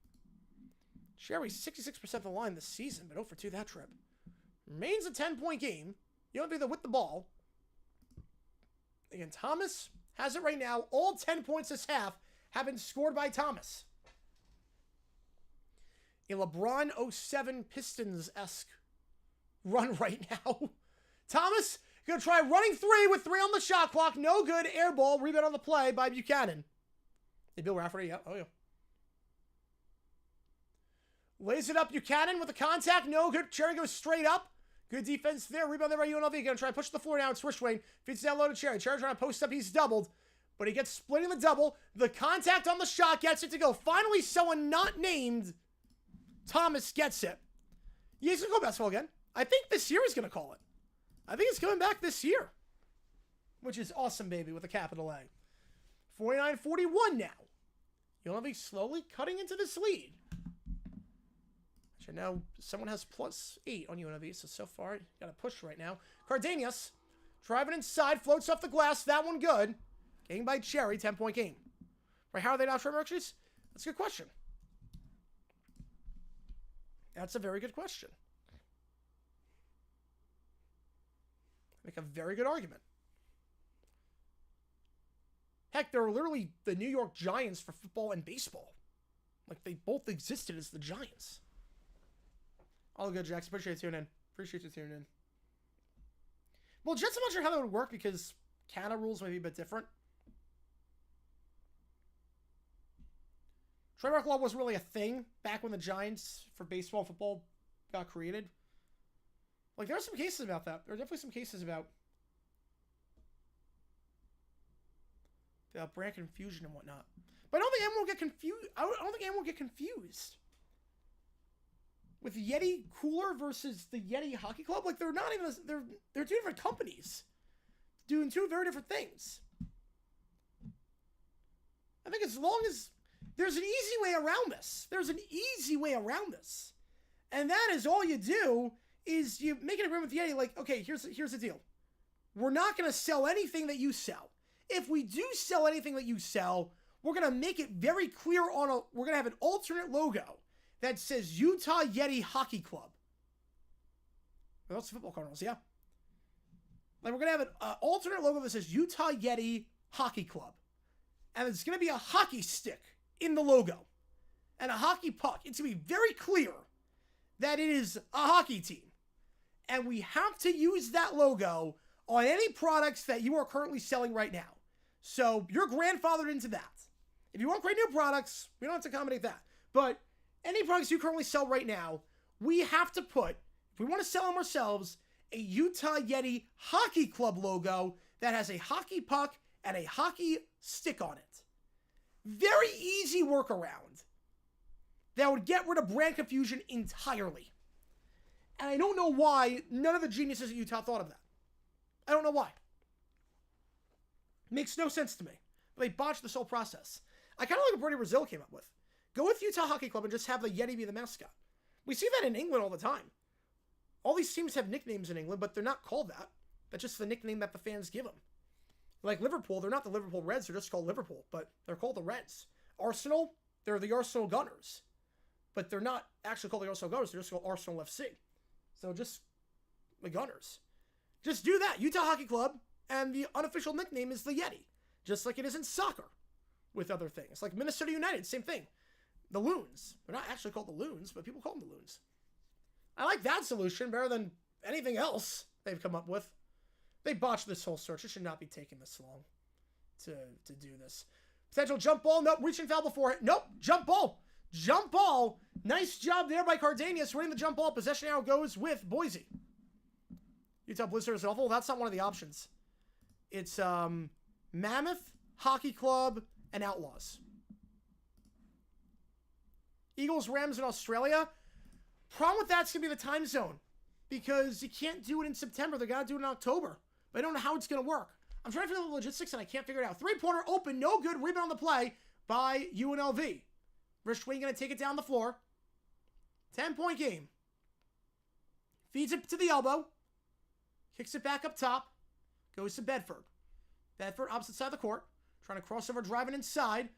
Cherry 66% of the line this season, but 0 for 2 that trip. Remains a 10-point game. UNLV with the ball. Again, Thomas has it right now. All 10 points this half have been scored by Thomas. A LeBron 07 Pistons-esque run right now. Thomas going to try running 3 with 3 on the shot clock. No good. Air ball. Rebound on the play by Buchanan. Hey, Bill Rafferty. Yeah. Oh, yeah. Lays it up. Buchanan with the contact. No good. Cherry goes straight up. Good defense there. Rebound there by UNLV. Going to try to push the floor now. It's Rishwain. Feeds down low to Cherry. Cherry trying to post up. He's doubled. But he gets split in the double. The contact on the shot gets it to go. Finally, someone not named Thomas gets it. Yeah, he's going to go basketball again. I think this year he's going to call it. I think it's coming back this year. Which is awesome, baby, with a capital A. 49-41 now. UNLV slowly cutting into this lead. Actually, now someone has +8 on UNLV, so far, got a push right now. Cardenas driving inside, floats off the glass. That one good. Game by Cherry, 10-point game. Right, how are they not trademark issues? That's a good question. That's a very good question. Make a very good argument. Heck, they're literally the New York Giants for football and baseball. Like, they both existed as the Giants. All good, Jax. Appreciate you tuning in. Appreciate you tuning in. Well, just I'm not sure how that would work because Canada rules might be a bit different. Trademark law wasn't really a thing back when the Giants for baseball and football got created. Like, there are some cases about that. There are definitely some cases about brand confusion and whatnot. But I don't think anyone will get confused. I don't think anyone will get confused with Yeti Cooler versus the Yeti Hockey Club. Like, they're not even they're 2 different companies doing 2 very different things. I think as long as there's an easy way around this. There's an easy way around this. And that is all you do is you make an agreement with Yeti, like, okay, here's the deal. We're not going to sell anything that you sell. If we do sell anything that you sell, we're going to make it very clear we're going to have an alternate logo that says Utah Yeti Hockey Club. Well, that's the football Cardinals, yeah. Like, we're going to have an alternate logo that says Utah Yeti Hockey Club. And it's going to be a hockey stick in the logo. And a hockey puck. It's going to be very clear that it is a hockey team. And we have to use that logo on any products that you are currently selling right now. So you're grandfathered into that. If you want to create new products, we don't have to accommodate that. But any products you currently sell right now, we have to put, if we want to sell them ourselves, a Utah Yeti Hockey Club logo that has a hockey puck and a hockey stick on it. Very easy workaround that would get rid of brand confusion entirely. And I don't know why none of the geniuses at Utah thought of that. I don't know why. Makes no sense to me. But they botched this whole process. I kind of like what Brady Brazil came up with. Go with Utah Hockey Club and just have the Yeti be the mascot. We see that in England all the time. All these teams have nicknames in England, but they're not called that. That's just the nickname that the fans give them. Like Liverpool, they're not the Liverpool Reds, they're just called Liverpool, but they're called the Reds. Arsenal, they're the Arsenal Gunners. But they're not actually called the Arsenal Gunners, they're just called Arsenal FC. So just the Gunners. Just do that. Utah Hockey Club, and the unofficial nickname is the Yeti. Just like it is in soccer with other things. Like Minnesota United, same thing. The Loons. They're not actually called the Loons, but people call them the Loons. I like that solution better than anything else they've come up with. They botched this whole search. It should not be taking this long to do this. Potential jump ball. Nope. Reaching foul before it. Nope. Jump ball. Jump ball. Nice job there by Cardenas winning the jump ball. Possession now goes with Boise. Utah Blizzard awful. That's not one of the options. It's Mammoth, Hockey Club, and Outlaws. Eagles, Rams in Australia. Problem with that's going to be the time zone. Because you can't do it in September. They got to do it in October. But I don't know how it's going to work. I'm trying to figure out the logistics, and I can't figure it out. Three-pointer open. No good. Rebound on the play by UNLV. Rich Wayne going to take it down the floor. 10-point game. Feeds it to the elbow. Kicks it back up top. Goes to Bedford. Bedford opposite side of the court. Trying to cross over, driving inside.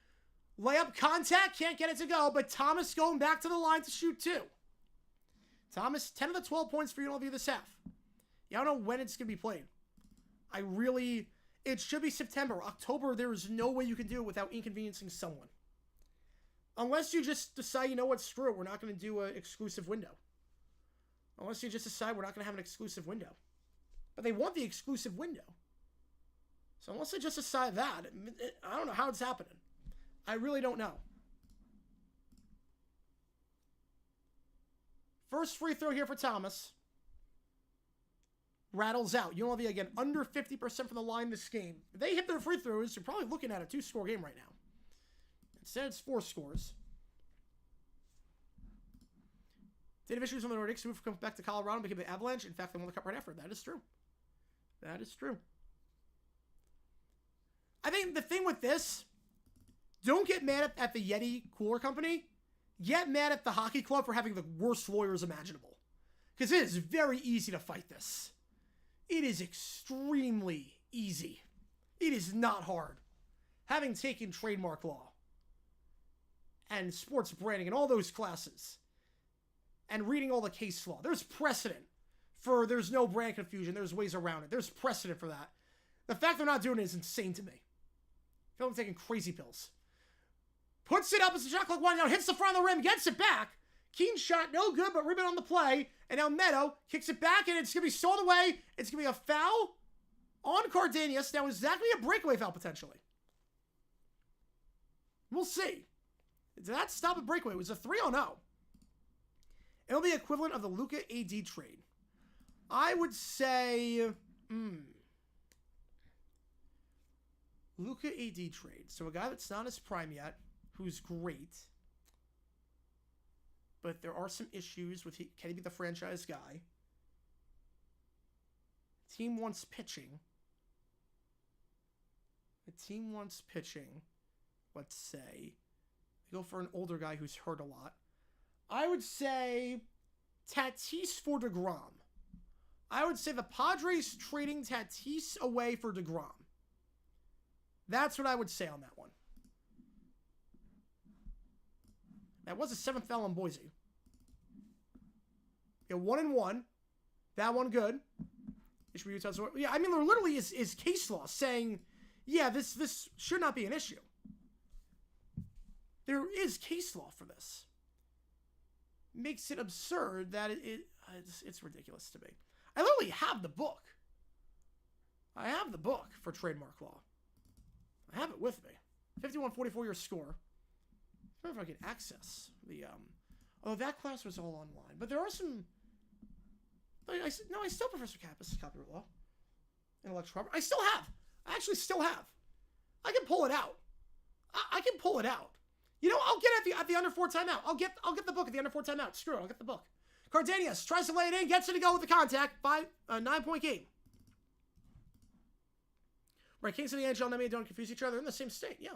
Layup contact. Can't get it to go. But Thomas going back to the line to shoot two. Thomas, 10 of the 12 points for UNLV this half. Yeah, I don't know when it's going to be played. It should be September. October, there is no way you can do it without inconveniencing someone. Unless you just decide, you know what, screw it, we're not going to do an exclusive window. Unless you just decide we're not going to have an exclusive window. But they want the exclusive window. So unless they just decide that, I don't know how it's happening. I really don't know. First free throw here for Thomas. Rattles out. UNLV again under 50% from the line this game. If they hit their free throws, you're probably looking at a 2-score game right now. Instead, it's 4 scores. Did have issues on the Nordics. Move come back to Colorado and became the Avalanche. In fact, they won the cup right after. That is true. That is true. I think the thing with this, don't get mad at the Yeti Cooler Company. Get mad at the hockey club for having the worst lawyers imaginable. Because it is very easy to fight this. It is extremely easy. It is not hard. Having taken trademark law and sports branding and all those classes and reading all the case law, there's precedent for there's no brand confusion. There's ways around it. There's precedent for that. The fact they're not doing it is insane to me. I feel like I'm taking crazy pills. Puts it up as the shot clock winding down, hits the front of the rim, gets it back. Keen shot, no good, but rebound on the play. And now Meadow kicks it back, and it's going to be stolen away. It's going to be a foul on Cardenas. Now, is that going to be a breakaway foul, potentially? We'll see. Did that stop a breakaway? It was a 3-0. It'll be equivalent of the Luka AD trade. I would say... Luka AD trade. So a guy that's not his prime yet, who's great... But there are some issues with can he be the franchise guy? Team wants pitching. The team wants pitching. Let's say. They go for an older guy who's hurt a lot. I would say Tatis for DeGrom. I would say the Padres trading Tatis away for DeGrom. That's what I would say on that one. That was a 7th foul on Boise. Yeah, 1-1. That one good. It should be Utah's. Yeah, I mean, there literally is case law saying, yeah, this should not be an issue. There is case law for this. Makes it absurd that it's ridiculous to me. I literally have the book. I have the book for trademark law. I have it with me. 51-44 your score. I don't know if I can access the, although that class was all online. But there are some, I still prefer Campus copyright law. Intellectual property. I actually still have. I can pull it out. I can pull it out. You know, I'll get it at the under 4 timeout. I'll get the book at the under 4 timeout. Screw it, I'll get the book. Cardenas tries to lay it in, gets it to go with the contact. 9-point game. Right, Kings of the NHL and NBA don't confuse each other. They're in the same state, yeah.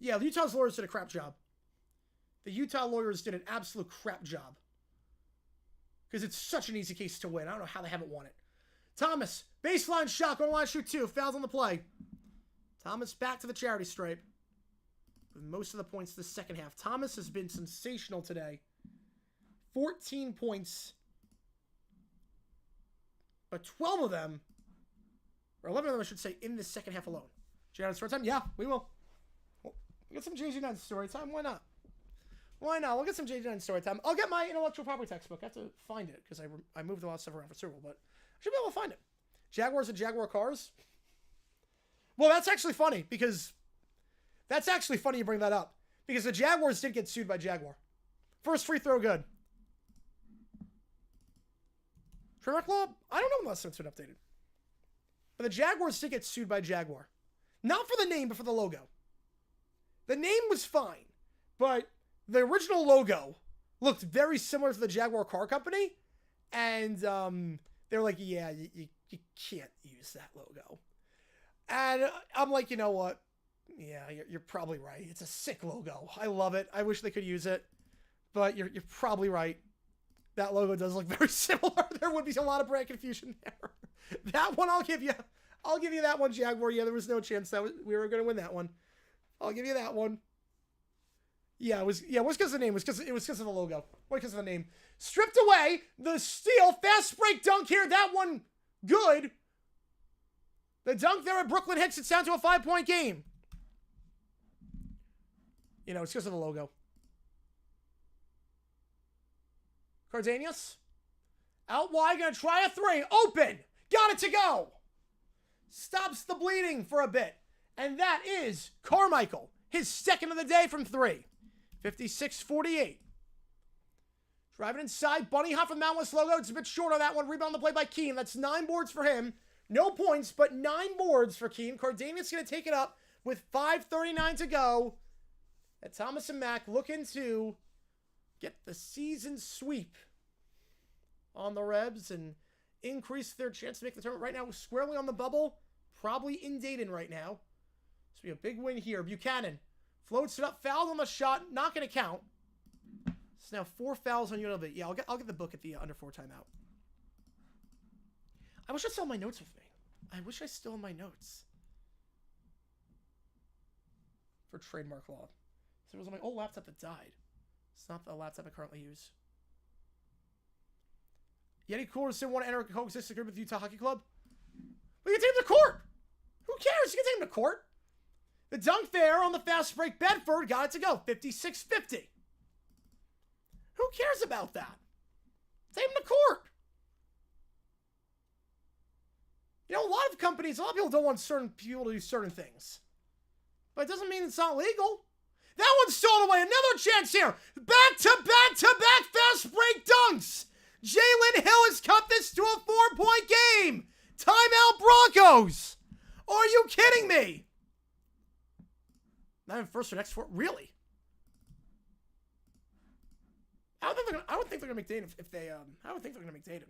Yeah, Utah's lawyers did a crap job. The Utah lawyers did an absolute crap job. Because it's such an easy case to win. I don't know how they haven't won it. Thomas, baseline shot, going to line shoot 2. Fouls on the play. Thomas back to the charity stripe. With most of the points this second half. Thomas has been sensational today. 14 points. But 12 of them, or 11 of them I should say, in the second half alone. J9 story time? Yeah, we will. We'll get some JG9 story time. Why not? Why not? We'll get some JG9 story time. I'll get my intellectual property textbook. I have to find it because I moved a lot of stuff around for Super Bowl, but I should be able to find it. Jaguars and Jaguar cars. Well, that's actually funny because you bring that up because the Jaguars did get sued by Jaguar. First free throw good. Trademark law? I don't know unless it's been updated. But the Jaguars did get sued by Jaguar. Not for the name, but for the logo. The name was fine, but the original logo looked very similar to the Jaguar car company. And they're like, yeah, you can't use that logo. And I'm like, you know what? Yeah, you're probably right. It's a sick logo. I love it. I wish they could use it. But you're probably right. That logo does look very similar. There would be a lot of brand confusion there. That one I'll give you. I'll give you that one, Jaguar. Yeah, there was no chance that we were going to win that one. I'll give you that one. Yeah, it was because of the name. It was because of the logo. What because of the name? Stripped away. The steal. Fast break dunk here. That one good. The dunk there at Brooklyn Hicks. It's down to a 5-point game. You know, it's because of the logo. Cardanius. Out wide. Going to try a 3. Open. Got it to go. Stops the bleeding for a bit. And that is Carmichael. His second of the day from 3. 56-48. Driving inside. Bunny hop from Mount West logo. It's a bit short on that one. Rebound the play by Keene. That's 9 boards for him. No points, but 9 boards for Keene. Cardanius going to take it up with 5:39 to go. And Thomas and Mack looking to get the season sweep on the Rebs and increase their chance to make the tournament. Right now, squarely on the bubble. Probably in Dayton right now. This will be a big win here. Buchanan floats it up. Fouled on the shot. Not going to count. It's now 4 fouls on UNLV. Yeah, I'll get the book at the under 4 timeout. I wish I still had my notes with me. I wish I still had my notes. For trademark law. So it was on my old laptop that died. It's not the laptop I currently use. Yeti Coolers didn't want to enter a coexist agreement with the Utah Hockey Club. We can take him to court. Who cares? You can take him to court. The dunk there on the fast break. Bedford got it to go. 56-50. Who cares about that? Take him to court. You know, a lot of people don't want certain people to do certain things. But it doesn't mean it's not legal. That one's stolen away. Another chance here. Back-to-back-to-back fast break dunks. Jalen Hill has cut this to a 4-point game. Timeout Broncos. Are you kidding me? Not even first or next 4. Really? I don't think they're gonna make Dayton if they I don't think they're gonna make Dayton.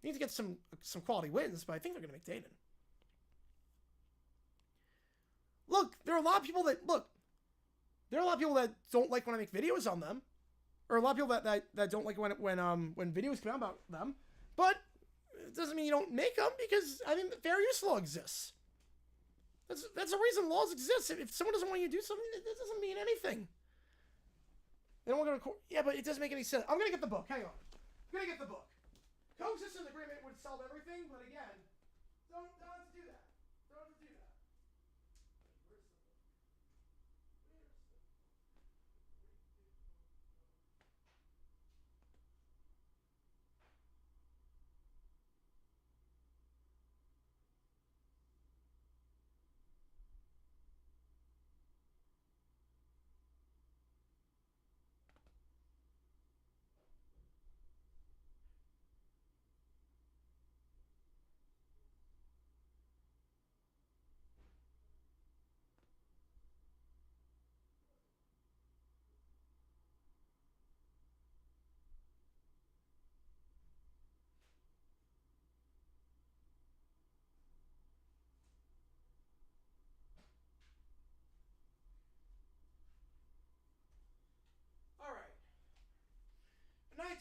Need to get some quality wins, but I think they're gonna make Dayton. Look, there are a lot of people that don't like when I make videos on them, or a lot of people that don't like when videos come out about them. But it doesn't mean you don't make them, because I think fair use law exists. That's the reason laws exist. If someone doesn't want you to do something, it doesn't mean anything. They don't want to go to court. Yeah, but it doesn't make any sense. I'm gonna get the book. Hang on. I'm gonna get the book. Coexistence agreement would solve everything, but again, don't have to do that. Don't have to do that.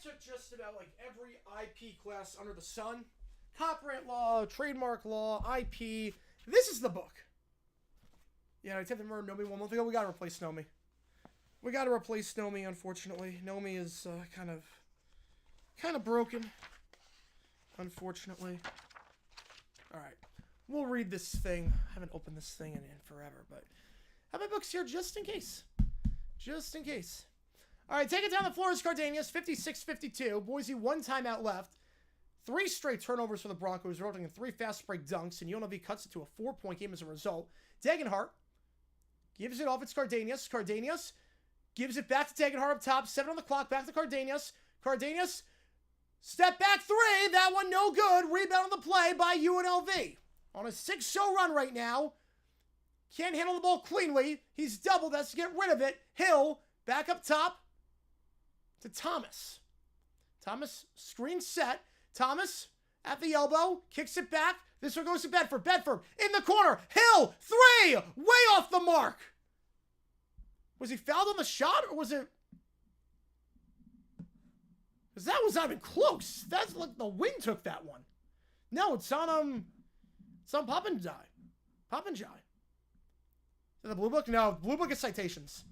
took just about like every IP class under the sun. Copyright law, trademark law, IP. This is the book. Yeah, I attempted to murder Nomi 1 month ago. We gotta replace Nomi. We gotta replace Nomi, unfortunately. Nomi is kind of broken. Unfortunately. Alright. We'll read this thing. I haven't opened this thing in forever, but I have my books here just in case. Just in case. Alright, take it down the floor is Cardanius, 56-52. Boise, 1 timeout left. 3 straight turnovers for the Broncos, resulting in 3 fast break dunks, and UNLV cuts it to a 4-point game as a result. Degenhart gives it off. It's Cardanius. Cardanius gives it back to Degenhart up top. 7 on the clock. Back to Cardanius. Cardanius, step back 3. That one no good. Rebound on the play by UNLV. On a 6-0 run right now. Can't handle the ball cleanly. He's doubled. Has to get rid of it. Hill back up top to Thomas. Thomas, screen set. Thomas at the elbow, kicks it back. This one goes to Bedford. Bedford in the corner. Hill, 3, way off the mark. Was he fouled on the shot, or was it? Because that was not even close. That's like the wind took that one. No, it's on Poppenjai. Poppenjai. Is that the blue book? No, blue book is citations.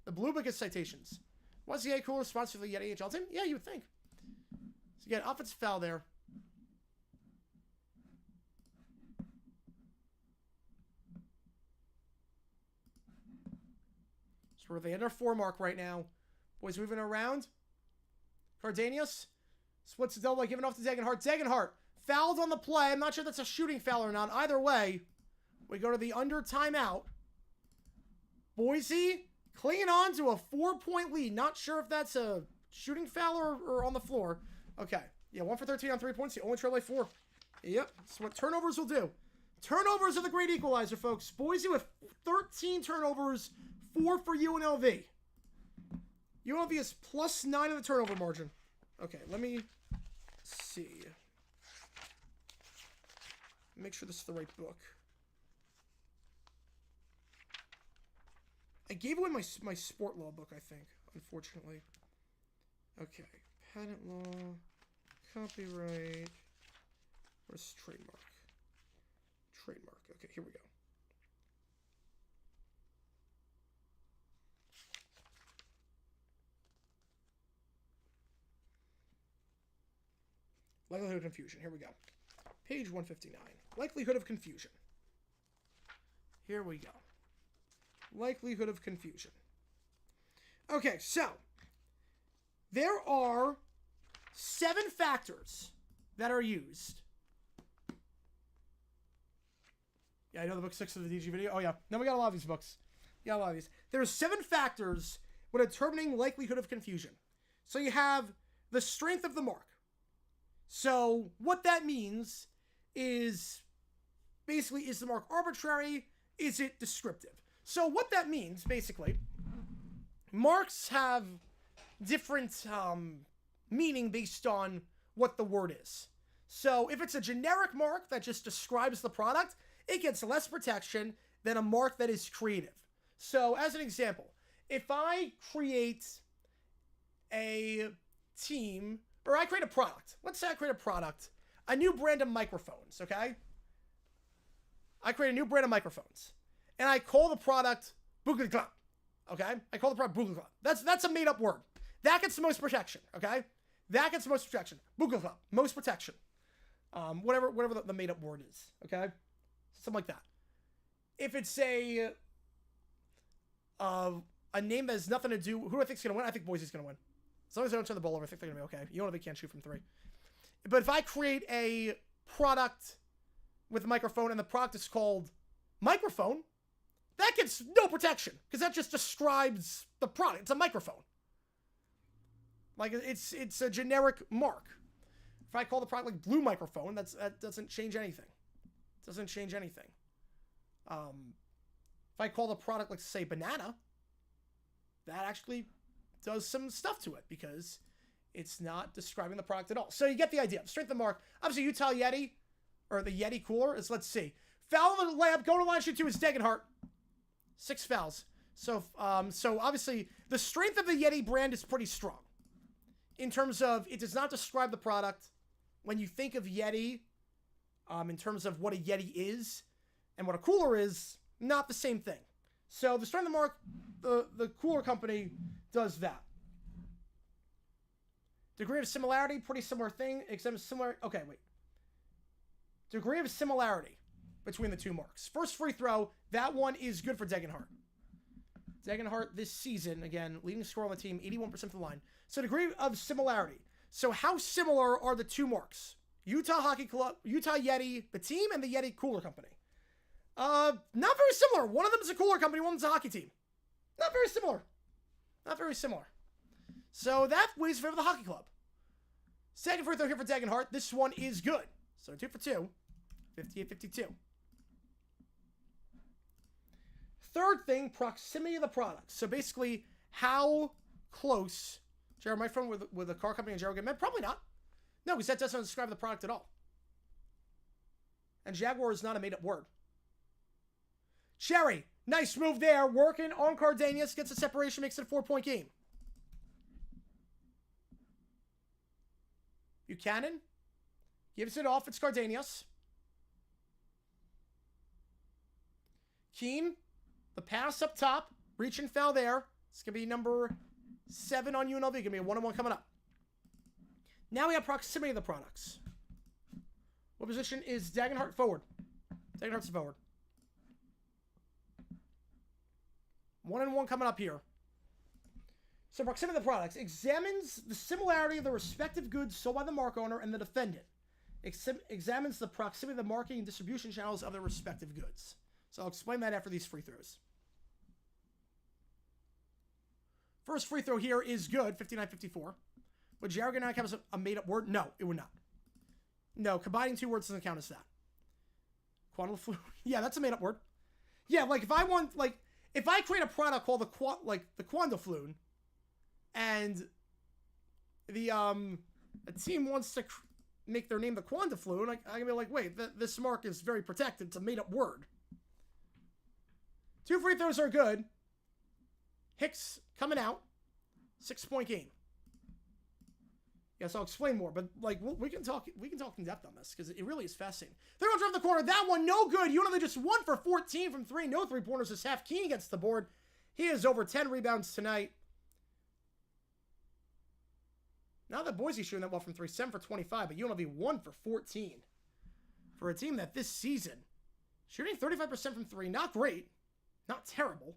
The blue book is citations. Was the A cooler sponsor for the Yeti AHL team? Yeah, you would think. So again, offensive foul there. So we're at the end of 4 mark right now. Boys moving around. Cardanius splits the double by giving off to Degenhart. Degenhart fouled on the play. I'm not sure if that's a shooting foul or not. Either way, we go to the under timeout. Boise clinging on to a 4-point lead. Not sure if that's a shooting foul or on the floor. Okay. Yeah, 1 for 13 on 3 points. The only trail by 4. Yep. That's what turnovers will do. Turnovers are the great equalizer, folks. Boise with 13 turnovers, 4 for UNLV. UNLV is +9 in the turnover margin. Okay, let me see. Make sure this is the right book. I gave away my sport law book, I think, unfortunately. Okay, patent law, copyright, where's trademark? Trademark, okay, here we go. Likelihood of confusion, here we go. Page 159, likelihood of confusion. Here we go. Likelihood of confusion. Okay, so there are 7 factors that are used. Yeah, I know the book 6 of the DG video. Oh, yeah. No, we got a lot of these books. We got a lot of these. There's 7 factors when determining likelihood of confusion. So you have the strength of the mark. So what that means is basically, is the mark arbitrary? Is it descriptive? So what that means, basically, marks have different meaning based on what the word is. So if it's a generic mark that just describes the product, it gets less protection than a mark that is creative. So as an example, if I create a team, or I create a product. Let's say I create a product, a new brand of microphones, okay? I create a new brand of microphones. And I call the product Boogly, okay? I call the product Boogly. That's a made-up word. That gets the most protection, okay? That gets the most protection. Boogly, most protection. Whatever the made-up word is, okay? Something like that. If it's a name that has nothing to do, who do I think is going to win? I think Boise's going to win. As long as they don't turn the ball over, I think they're going to be okay. You know they can't shoot from 3. But if I create a product with a microphone and the product is called microphone, that gets no protection because that just describes the product. It's a microphone. Like it's a generic mark. If I call the product like blue microphone, that doesn't change anything. It doesn't change anything. If I call the product like say banana, that actually does some stuff to it because it's not describing the product at all. So you get the idea. Strength of the mark. Obviously, Utah Yeti, or the Yeti cooler is, let's see. Foul on the layup, going to line shoot 2 is Degenhart. 6 fouls. So obviously, the strength of the Yeti brand is pretty strong. in terms of it does not describe the product. When you think of Yeti, in terms of what a Yeti is and what a cooler is, not the same thing. So the strength of the mark, the cooler company does that. Degree of similarity, pretty similar thing, except similar. Okay, wait. Degree of similarity between the two marks. First free throw, that one is good for Degenhart. Degenhart this season, again, leading scorer on the team, 81% from the line. So degree of similarity. So how similar are the two marks? Utah Hockey Club, Utah Yeti, the team, and the Yeti Cooler Company. Not very similar. One of them is a cooler company, one is a hockey team. Not very similar. Not very similar. So that weighs in favor of the hockey club. Second free throw here for Degenhart. This one is good. So 2 for 2. 58-52. Third thing, proximity of the product. So basically, how close Jared might from with a car company and Jared get met? Probably not. No, because that doesn't describe the product at all. And Jaguar is not a made-up word. Cherry, nice move there. Working on Cardenas. Gets a separation, makes it a 4-point game. Buchanan gives it off. It's Cardenas. Keene, the pass up top. Reach and foul there. It's going to be number 7 on UNLV. Going to be a 1-on-1 coming up. Now we have proximity of the products. What position is Degenhart? Forward. Degenhart's forward. 1-on-1 coming up here. So proximity of the products examines the similarity of the respective goods sold by the mark owner and the defendant. Examines the proximity of the marketing and distribution channels of the respective goods. So I'll explain that after these free throws. First free throw here is good, 59-54. Would jargon not count as a made-up word? No, it would not. No, combining two words doesn't count as that. Quandaflu? Yeah, that's a made-up word. Yeah, like if I create a product called the Quandaflu, and a team wants to make their name the Quandaflu, and I can be like, wait, this mark is very protected. It's a made-up word. 2 free throws are good. Hicks coming out. 6-point game. Yes, I'll explain more, but we can talk in depth on this because it really is fascinating. They're going to drive the corner. That one, no good. UNLV just 1 for 14 from 3. No 3-pointers this half. Keene gets the board. He has over 10 rebounds tonight. Now that Boise shooting that well from 3, 7 for 25, but UNLV 1 for 14 for a team that this season shooting 35% from 3. Not great, not terrible.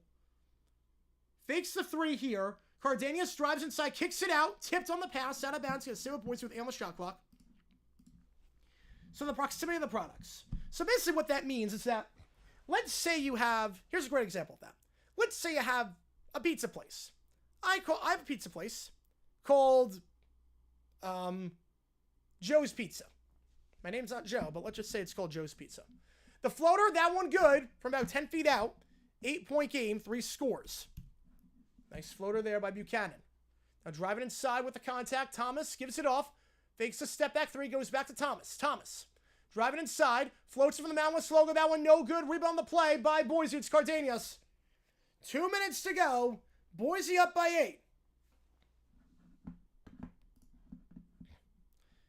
Fakes the 3 here. Cardenas drives inside, kicks it out, tipped on the pass, out of bounds, gets 7 points with on the shot clock. So the proximity of the products. So basically what that means is that, let's say you have, here's a great example of that. Let's say you have a pizza place. I have a pizza place called Joe's Pizza. My name's not Joe, but let's just say it's called Joe's Pizza. The floater, that one good, from about 10 feet out. 8-point game, 3 scores. Nice floater there by Buchanan. Now driving inside with the contact. Thomas gives it off. Fakes a step back 3. Goes back to Thomas. Thomas driving inside. Floats it from the mound with Slogo. That one no good. Rebound the play by Boise. It's Cardenas. 2 minutes to go. Boise up by 8.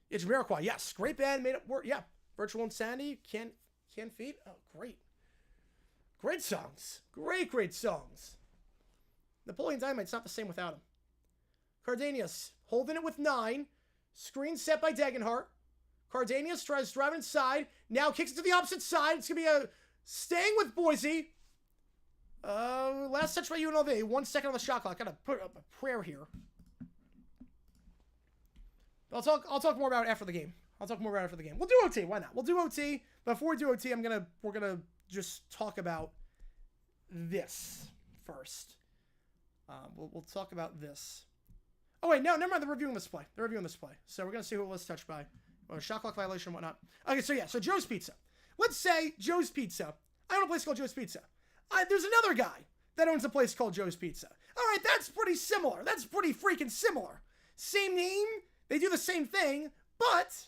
It's Jamiroquai. Yes. Great band. Made up work. Yeah. Virtual Insanity. Can't feed. Oh, great. Great songs. Great songs. Napoleon Dynamite's not the same without him. Cardenas holding it with 9. Screen set by Degenhart. Cardenas tries driving inside. Now kicks it to the opposite side. It's going to be a staying with Boise. Last touch by UNLV. 1 second on the shot clock. Got to put up a prayer here. I'll talk more about it after the game. We'll do OT. Why not? We'll do OT. Before we do OT, we're gonna just talk about this first. We'll talk about this. Oh wait, no, never mind. They're reviewing this play. So we're gonna see who was touched by shot clock violation and whatnot. Okay, so Joe's Pizza. Let's say Joe's Pizza. I own a place called Joe's Pizza. There's another guy that owns a place called Joe's Pizza. All right, that's pretty similar. That's pretty freaking similar. Same name. They do the same thing, but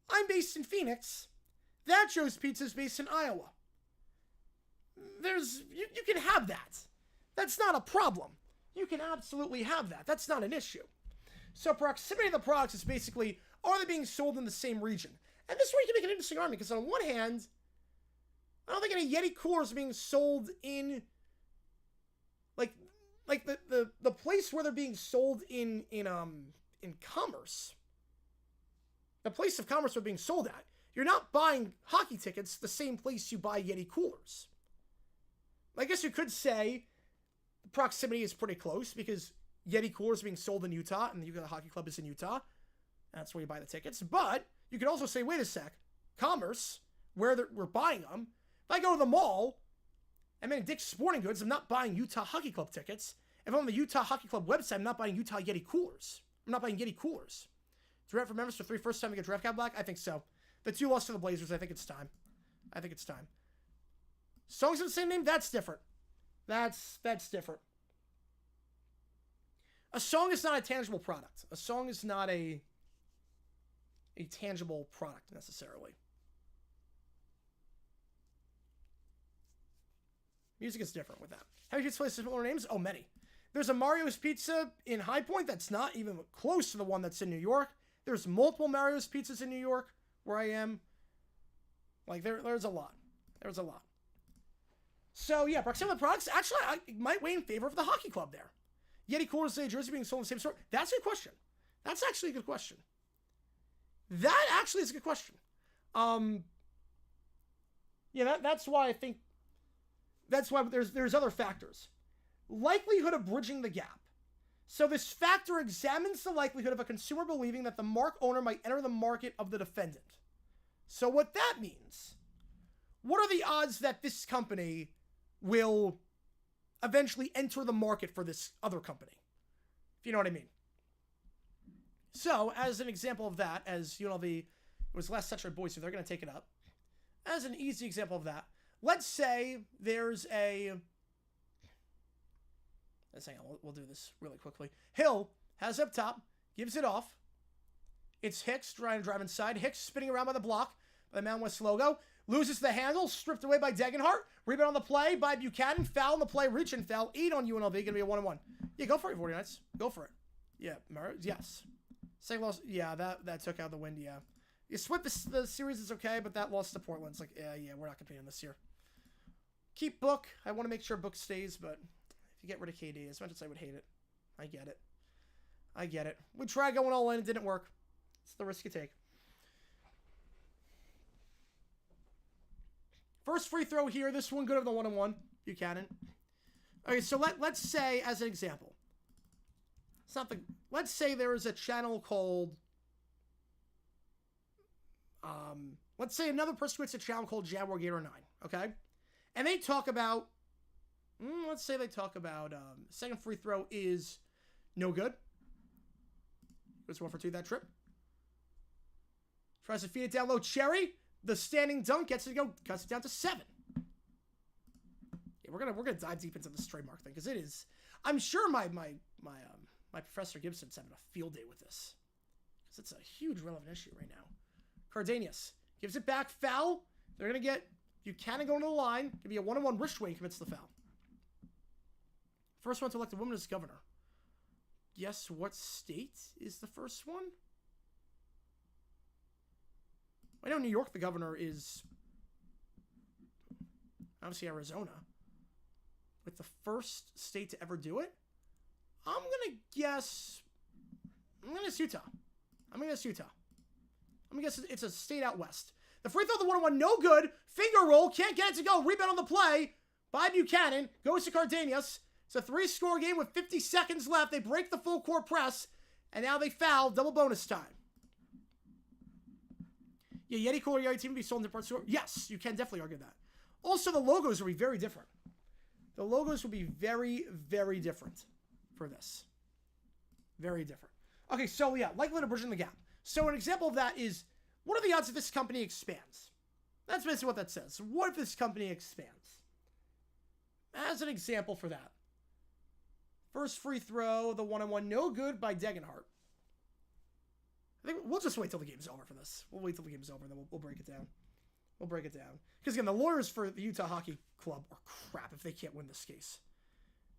I'm based in Phoenix. That Joe's Pizza is based in Iowa. You can have that. That's not a problem. You can absolutely have that. That's not an issue. So proximity of the products is basically, are they being sold in the same region? And this way you can make an interesting argument, because on one hand, I don't think any Yeti coolers are being sold in, like the place where they're being sold in commerce. The place of commerce they're being sold at. You're not buying hockey tickets the same place you buy Yeti coolers. I guess you could say the proximity is pretty close because Yeti coolers are being sold in Utah and the Utah Hockey Club is in Utah. That's where you buy the tickets. But you could also say, wait a sec, commerce, where we're buying them. If I go to the mall, I'm in Dick's Sporting Goods, I'm not buying Utah Hockey Club tickets. If I'm on the Utah Hockey Club website, I'm not buying Utah Yeti coolers. I'm not buying Yeti coolers. Draft for members for 3 first time to get draft cap black? I think so. The 2 lost to the Blazers, I think it's time. I think it's time. Songs of the same name? That's different. That's different. A song is not a tangible product. A song is not a tangible product, necessarily. Music is different with that. How many places similar names? Oh, many. There's a Mario's Pizza in High Point that's not even close to the one that's in New York. There's multiple Mario's Pizzas in New York, where I am. Like, there's a lot. There's a lot. So, yeah, proximity of the products. Actually, I might weigh in favor of the hockey club there. Yeti coolers, say, jersey being sold in the same store. That's a good question. That's actually a good question. That actually is a good question. Yeah, that's why I think... That's why there's other factors. Likelihood of bridging the gap. So this factor examines the likelihood of a consumer believing that the mark owner might enter the market of the defendant. So what that means, what are the odds that this company will eventually enter the market for this other company? If you know what I mean. So, as an example of that, as UNLV was last touched by Boise, they're going to take it up. As an easy example of that, let's say there's a... Let's hang on, we'll do this really quickly. Hill has up top, gives it off. It's Hicks trying to drive inside. Hicks spinning around by the block by the Mountain West logo. Loses the handle, stripped away by Degenhart. Rebound on the play by Buchanan. Foul on the play, reach and foul. 8 on UNLV, going to be a 1-1. Yeah, go for it, 49ers. Go for it. Yeah, yes. Second loss, yeah, that took out the wind, yeah. You split the series is okay, but that loss to Portland, it's like, yeah, we're not competing this year. Keep Book. I want to make sure Book stays, but if you get rid of KD, as much as I would hate it, I get it. I get it. We tried going all in, it didn't work. It's the risk you take. First free throw here. This one good of the 1-on-1. Buchanan. Okay, so let's say, as an example, something. Let's say there is a channel called. Let's say another person creates a channel called Jaguar Gator 9. Okay, and they talk about. Let's say they talk about second free throw is no good. Goes 1 for 2 that trip. Tries to feed it down low. Cherry. The standing dunk gets it to go, cuts it down to 7. Yeah, we're gonna dive deep into this trademark thing because it is. I'm sure my Professor Gibson's having a field day with this because it's a huge relevant issue right now. Cardanius gives it back, foul. They're gonna get Buchanan going to the line. Gonna be a 1-on-1 wrist weight, commits the foul. First one to elect a woman as governor. Guess what state is the first one? I know New York, the governor is obviously Arizona. With the first state to ever do it, I'm going to guess Utah. I'm going to guess it's a state out west. The free throw, the 1-on-1, no good. Finger roll, can't get it to go. Rebound on the play by Buchanan. Goes to Cardanius. It's a 3-score game with 50 seconds left. They break the full court press, and now they foul. Double bonus time. Yeah, Yeti cooler Yeti team would be sold in parts store. Yes, you can definitely argue that. Also, the logos will be very different. The logos will be very, very different for this. Very different. Okay, so yeah, likelihood of bridging the gap. So an example of that is, what are the odds that this company expands? That's basically what that says. What if this company expands? As an example for that. First free throw, the 1-on-1, no good by Degenhart. I think we'll just wait till the game's over for this. We'll wait till the game's over, and then we'll break it down. We'll break it down. Because, again, the lawyers for the Utah Hockey Club are crap if they can't win this case.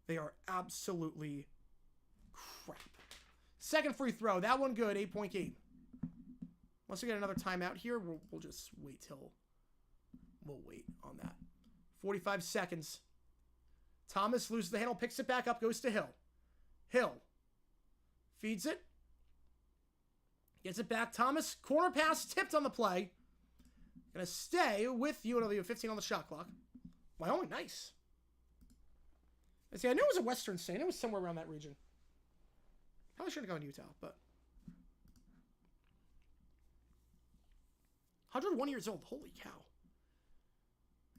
They are absolutely crap. Second free throw. That one good. 8-point game. Once we get another timeout here, we'll just wait till... We'll wait on that. 45 seconds. Thomas loses the handle, picks it back up, goes to Hill. Hill. Feeds it. Gets it back. Thomas, corner pass, tipped on the play. Gonna stay with UNLV with 15 on the shot clock. Wyoming, nice. See, I knew it was a Western state. It was somewhere around that region. Probably should have gone to Utah, but... 101 years old. Holy cow.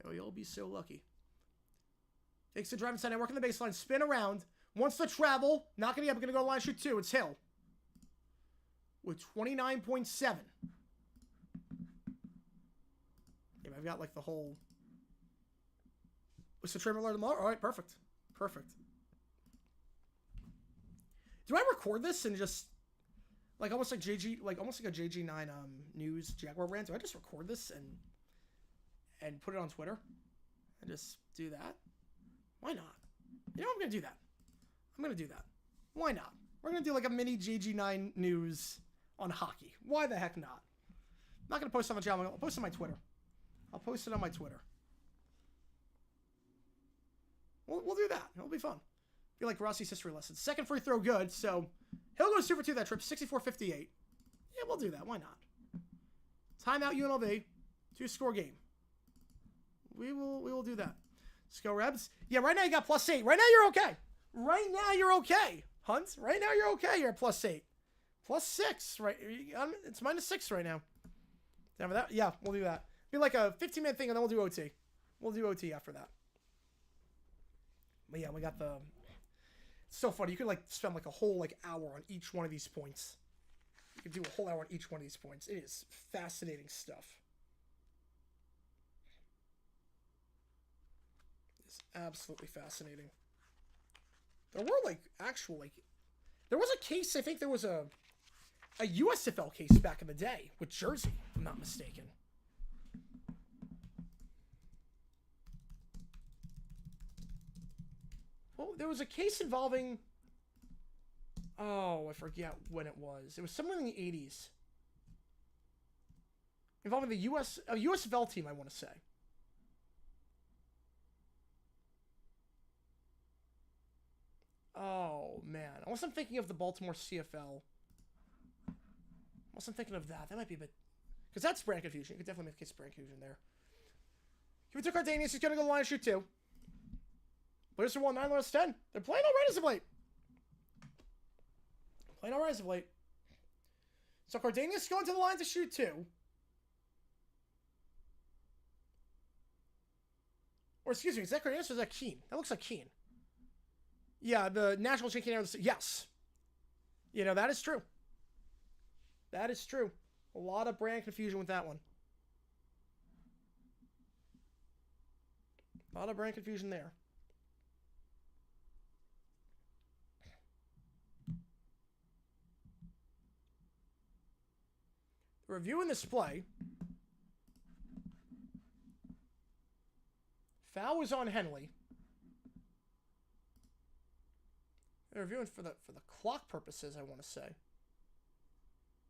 Oh, you'll be so lucky. Takes the driving side, working the baseline, spin around. Wants to travel. Not going to get up. Going to go to line shoot 2. It's Hill. With 29.7. Yeah, I've got like the whole... What's the trimmer alert tomorrow? All right, perfect. Perfect. Do I record this and just... Like almost like JG... Like almost like a JG9 news Jaguar rant. Do I just record this and put it on Twitter? And just do that? Why not? You know, I'm going to do that. I'm going to do that. Why not? We're going to do like a mini JG9 news on hockey. Why the heck not? I'm not going to post it on my channel. I'll post it on my Twitter. I'll post it on my Twitter. We'll do that. It'll be fun. Be like Rossi's history lesson. Second free throw good, so Hill goes 2 for 2 that trip. 64-58. Yeah, we'll do that. Why not? Timeout UNLV. 2-score game. We will do that. Let's go, Rebs. Yeah, right now you got +8. Right now you're okay. Right now you're okay, Hunt. Right now you're okay. You're at +8. +6. Right. It's -6 right now. Yeah, we'll do that. Be like a 15-minute thing, and then we'll do OT. We'll do OT after that. But yeah, we got the... It's so funny. You could like spend like a whole like hour on each one of these points. You could do a whole hour on each one of these points. It is fascinating stuff. It's absolutely fascinating. There were like actual like... There was a case, I think there was a USFL case back in the day with Jersey, if I'm not mistaken. Well, there was a case involving... Oh, I forget when it was. It was somewhere in the 80s. Involving the USFL team, I want to say. Oh, man. Unless I'm thinking of the Baltimore CFL. Unless I'm thinking of that. That might be a bit... Because that's brand confusion. You could definitely make a case of brand confusion there. Give it to Cardanius. He's going to go to the line and shoot 2. Players are 1, 9 last 10. They're playing all right as of late. Playing all right as of late. So Cardanius going to the line to shoot 2. Or excuse me, is that Cardanius or is that Keen? That looks like Keen. Yeah, the national champion. Yes. You know, that is true. That is true. A lot of brand confusion with that one. A lot of brand confusion there. Reviewing this play. Foul was on Henley. They're reviewing for the clock purposes, I want to say.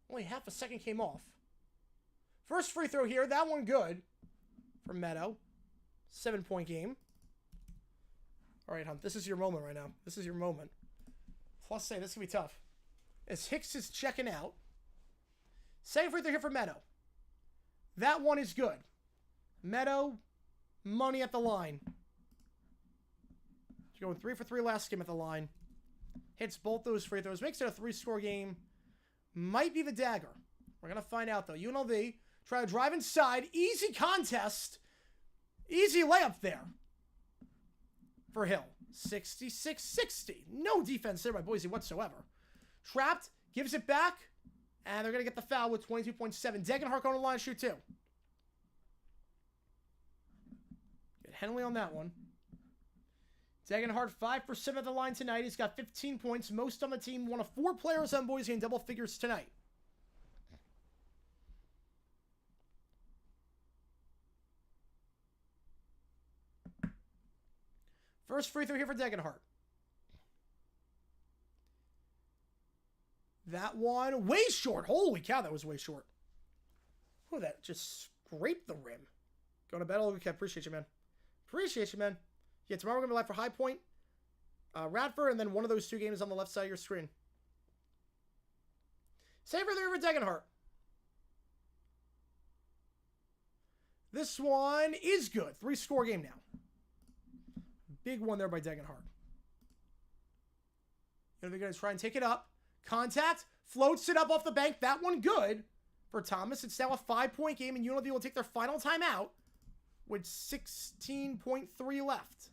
Only half a second came off. First free throw here. That one good for Meadow. 7-point game. All right, Hunt. This is your moment right now. This is your moment. Plus, say this can be tough. As Hicks is checking out. Second free throw here for Meadow. That one is good. Meadow, money at the line. He's going 3 for 3 last game at the line. Hits both those free throws. Makes it a 3-score game. Might be the dagger. We're going to find out, though. UNLV try to drive inside. Easy contest. Easy layup there for Hill. 66-60. No defense there by Boise whatsoever. Trapped. Gives it back. And they're going to get the foul with 22.7. Degenhart going to the line, shoot 2. Get Henley on that one. Degenhart 5% at the line tonight. He's got 15 points. Most on the team. One of 4 players on Boise in double figures tonight. First free throw here for Degenhart. That one, way short. Holy cow, that was way short. Oh, that just scraped the rim. Going to bed. Okay, appreciate you, man. Appreciate you, man. Yeah, tomorrow we're going to be live for High Point, Radford, and then one of those 2 games on the left side of your screen. Save for there for Degenhart. This one is good. 3-score game now. Big one there by Degenhart. You know, they're going to try and take it up. Contact. Floats it up off the bank. That one good for Thomas. It's now a 5-point game, and UNLV will take their final timeout with 16.3 left.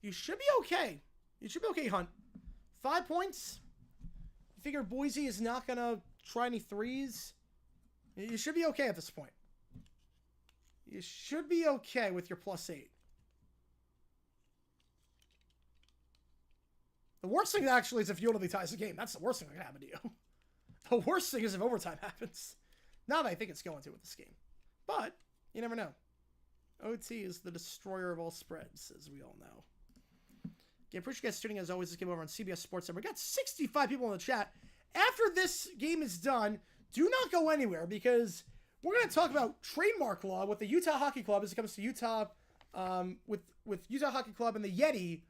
You should be okay. You should be okay, Hunt. 5 points. You figure Boise is not going to try any threes. You should be okay at this point. You should be okay with your +8. The worst thing actually is if UNLV ties the game. That's the worst thing that can happen to you. The worst thing is if overtime happens. Not that I think it's going to with this game. But you never know. OT is the destroyer of all spreads, as we all know. Okay, appreciate you guys tuning in as always. This game over on CBS Sports Center. We got 65 people in the chat. After this game is done, do not go anywhere because we're going to talk about trademark law with the Utah Hockey Club as it comes to Utah, with Utah Hockey Club and the Yeti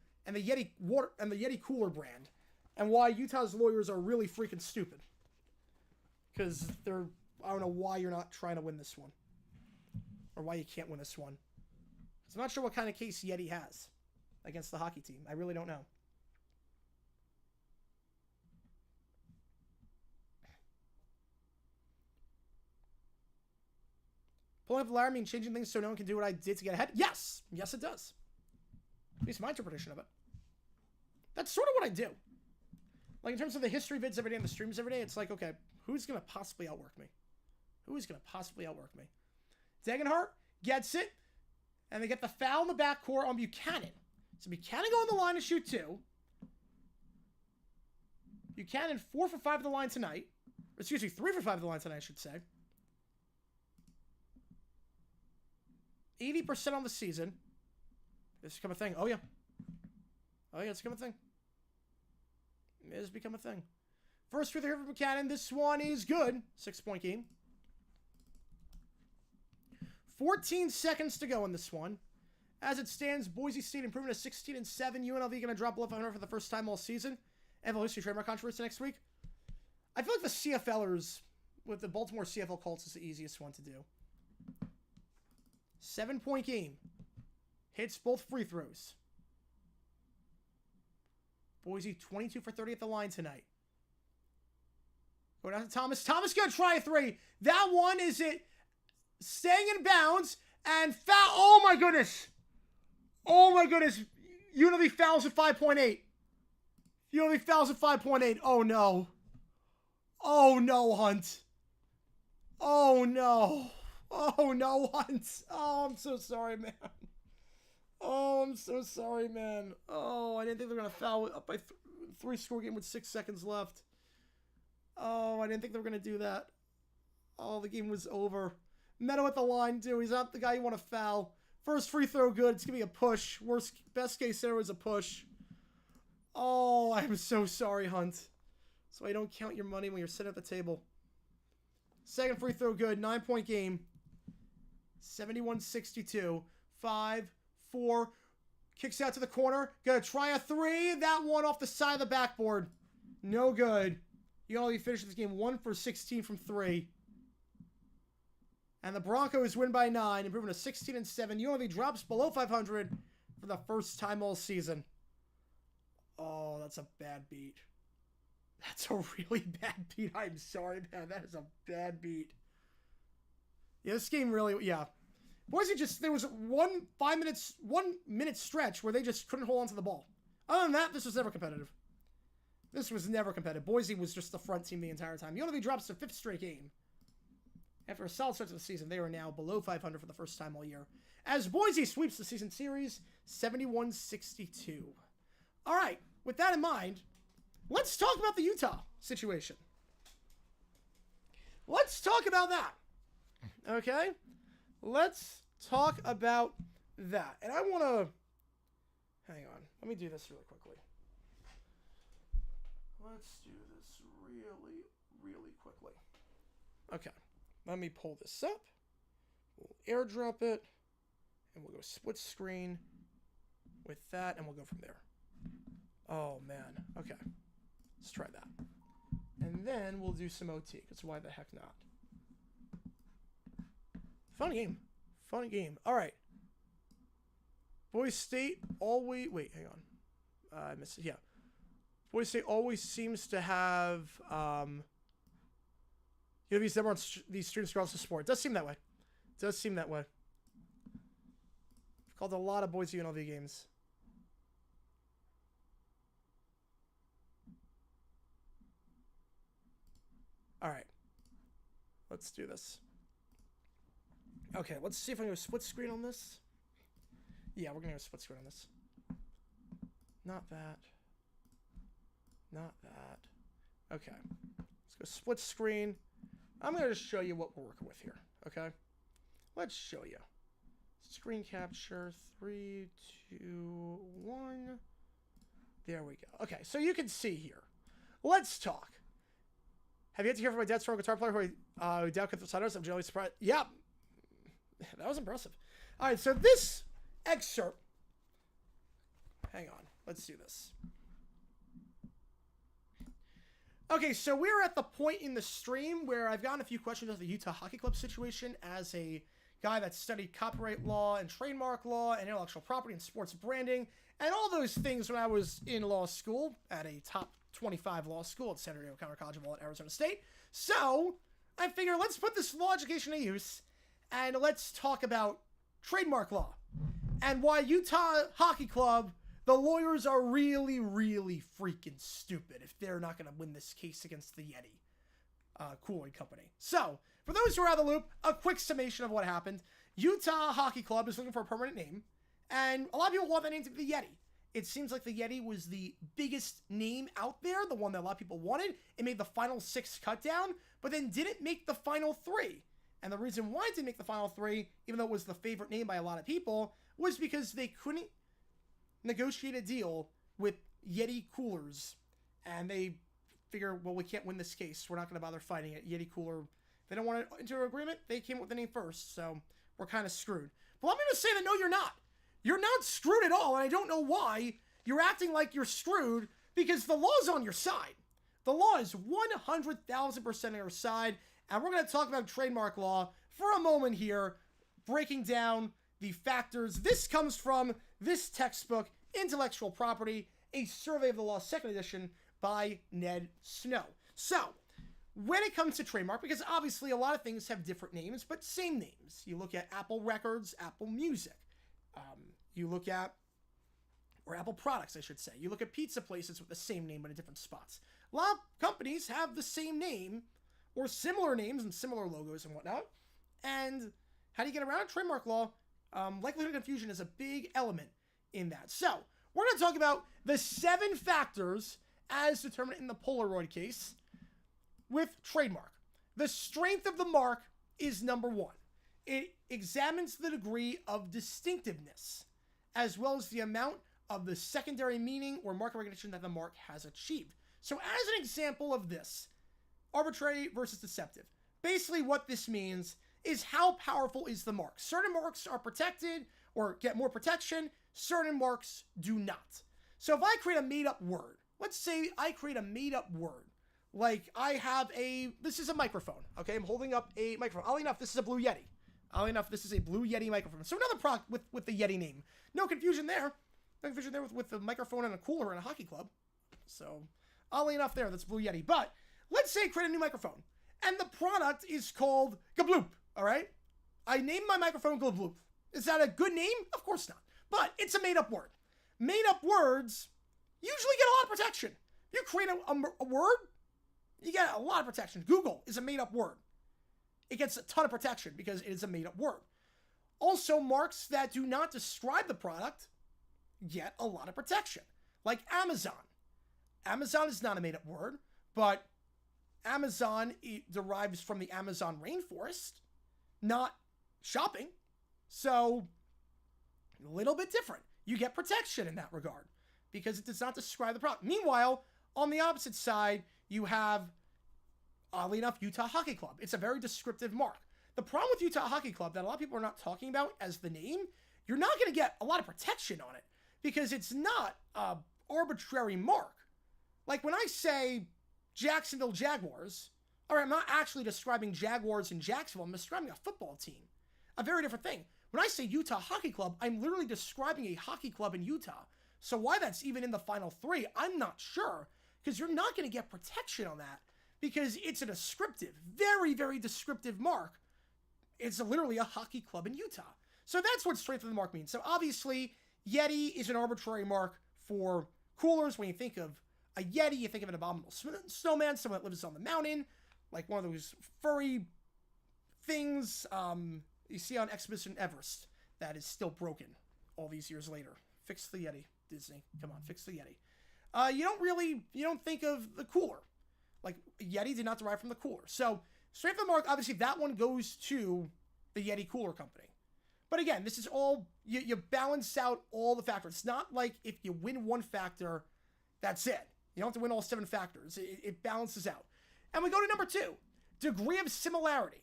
water and the Yeti cooler brand, and why Utah's lawyers are really freaking stupid. Because I don't know why you're not trying to win this one, or why you can't win this one. I'm not sure what kind of case Yeti has against the hockey team. I really don't know. Pulling up the Laramie and changing things so no one can do what I did to get ahead? Yes! Yes, it does. At least my interpretation of it. That's sort of what I do. Like, in terms of the history vids every day and the streams every day, it's like, okay, who's going to possibly outwork me? Who is going to possibly outwork me? Degenhart gets it, and they get the foul in the backcourt on Buchanan. So Buchanan go on the line to shoot 2. Buchanan 4 for 5 at the line tonight. Excuse me, 3 for 5 at the line tonight, I should say. 80% on the season. This has become a thing. Oh, yeah. Oh, yeah, it's become a thing. It has become a thing. First free throw here for Buchanan. This one is good. 6-point game. 14 seconds to go in this one. As it stands, Boise State improving to 16-7. UNLV going to drop below 500 for the first time all season. NFL history trademark controversy next week. I feel like the CFLers with the Baltimore CFL Colts is the easiest one to do. 7-point game. Hits both free throws. Boise 22 for 30 at the line tonight. Go down to Thomas. Thomas going to try a 3. That one is it. Staying in bounds. And foul. Oh my goodness. Oh my goodness. UNLV fouls at 5.8. UNLV fouls at 5.8. Oh no. Oh no, Hunt. Oh no. Oh no, Hunt. Oh, I'm so sorry, man. Oh, I'm so sorry, man. Oh, I didn't think they were going to foul up by 3-score game with 6 seconds left. Oh, I didn't think they were going to do that. Oh, the game was over. Meadow at the line, too. He's not the guy you want to foul. First free throw, good. It's going to be a push. Best case scenario is a push. Oh, I'm so sorry, Hunt. So I don't count your money when you're sitting at the table. Second free throw, good. 9-point game. 71-62. 5-4. Kicks out to the corner. Gonna try a 3. That one off the side of the backboard. No good. UNLV finishes this game 1 for 16 from 3. And the Broncos win by 9, improving to 16-7. UNLV drops below 500 for the first time all season. Oh, that's a bad beat. That's a really bad beat. I'm sorry, man. That is a bad beat. Yeah, this game really, yeah. Boise just, there was 1 minute stretch where they just couldn't hold on to the ball. Other than that, this was never competitive. This was never competitive. Boise was just the front team the entire time. UNLV drops their 5th straight game. After a solid start to the season, they are now below 500 for the first time all year. As Boise sweeps the season series, 71-62. All right, with that in mind, let's talk about the Utah situation. Let's talk about that. Okay? Let's talk about that. And I want to... Hang on. Let me do this really quickly. Let's do this really, really quickly. Okay. Let me pull this up. We'll airdrop it. And we'll go split screen with that. And we'll go from there. Oh, man. Okay. Let's try that. And then we'll do some OT. Because why the heck not? Fun game. Fun game. All right. Boise State always... Wait, hang on. I missed it. Yeah. Boise State always seems to have... these students regardless of sport. It does seem that way. It does seem that way. I've called a lot of Boise UNLV games. All right. Let's do this. Okay, let's see if I can go split screen on this. Yeah, we're going to go split screen on this. Not that. Not that. Okay. Let's go split screen. I'm going to just show you what we're working with here. Okay? Let's show you. Screen capture. 3, 2, 1. There we go. Okay, so you can see here. Let's talk. Have you yet to hear from my dad's strong guitar player who down cut the siders? I'm generally surprised. Yeah. That was impressive. All right, so this excerpt. Hang on. Let's do this. Okay, so we're at the point in the stream where I've gotten a few questions about the Utah Hockey Club situation as a guy that studied copyright law and trademark law and intellectual property and sports branding and all those things when I was in law school at a top 25 law school at San Diego County College of Law at Arizona State. So I figure let's put this law education to use and let's talk about trademark law and why Utah Hockey Club, the lawyers are really, really freaking stupid if they're not going to win this case against the Yeti Cooling Company. So, for those who are out of the loop, a quick summation of what happened. Utah Hockey Club is looking for a permanent name, and a lot of people want that name to be the Yeti. It seems like the Yeti was the biggest name out there, the one that a lot of people wanted. It made the final 6 cut down, but then didn't make the final 3. And the reason why it didn't make the final 3, even though it was the favorite name by a lot of people, was because they couldn't negotiate a deal with Yeti Coolers. And they figure, well, we can't win this case. We're not going to bother fighting it. Yeti Cooler, they don't want to enter an agreement. They came up with the name first, so we're kind of screwed. But let me just say that no, you're not. You're not screwed at all, and I don't know why you're acting like you're screwed, because the law's on your side. The law is 100,000% on your side, and we're going to talk about trademark law for a moment here, breaking down the factors. This comes from this textbook, Intellectual Property, a Survey of the Law, 2nd edition, by Ned Snow. So, when it comes to trademark, because obviously a lot of things have different names, but same names. You look at Apple Records, Apple Music. You look at, or Apple products, I should say. You look at pizza places with the same name but in different spots. A lot of companies have the same name or similar names and similar logos and whatnot. And how do you get around it? Trademark law, likelihood of confusion is a big element in that. So, we're going to talk about the 7 factors as determined in the Polaroid case with trademark. The strength of the mark is number 1. It examines the degree of distinctiveness, as well as the amount of the secondary meaning or market recognition that the mark has achieved. So as an example of this, arbitrary versus deceptive. Basically what this means is how powerful is the mark. Certain marks are protected or get more protection, certain marks do not. So if I create a made-up word, let's say I create a made-up word, like I have this is a microphone, okay? I'm holding up a microphone. Oddly enough, this is a Blue Yeti. Oddly enough, this is a Blue Yeti microphone. So another product with the Yeti name. No confusion there. No confusion there with the microphone and a cooler and a hockey club. So, oddly enough there, that's Blue Yeti. But, let's say I create a new microphone. And the product is called Gabloop, all right? I named my microphone Gabloop. Is that a good name? Of course not. But, it's a made-up word. Made-up words usually get a lot of protection. If you create a word, you get a lot of protection. Google is a made-up word. It gets a ton of protection because it is a made-up word. Also, marks that do not describe the product get a lot of protection. Like Amazon. Amazon is not a made-up word, but Amazon derives from the Amazon rainforest, not shopping. So, a little bit different. you get protection in that regard because it does not describe the product. Meanwhile, on the opposite side, you have, oddly enough, Utah Hockey Club. It's a very descriptive mark. The problem with Utah Hockey Club that a lot of people are not talking about as the name, you're not going to get a lot of protection on it because it's not an arbitrary mark. Like when I say Jacksonville Jaguars, all right, I'm not actually describing Jaguars in Jacksonville. I'm describing a football team. A very different thing. When I say Utah Hockey Club, I'm literally describing a hockey club in Utah. So why that's even in the final three, I'm not sure, because you're not going to get protection on that because it's a descriptive, very, very descriptive mark. It's literally a hockey club in Utah. So that's what strength of the mark means. So obviously, Yeti is an arbitrary mark for coolers. When you think of a Yeti, you think of an abominable snowman, someone that lives on the mountain, like one of those furry things you see on Expedition Everest that is still broken all these years later. Fix the Yeti, Disney. Come on, fix the Yeti. You don't think of the cooler. Like, Yeti did not derive from the cooler. So, strength of the mark, obviously, that one goes to the Yeti Cooler Company. But again, this is all, you balance out all the factors. It's not like if you win one factor, that's it. You don't have to win all 7 factors. It balances out. And we go to number 2. Degree of similarity.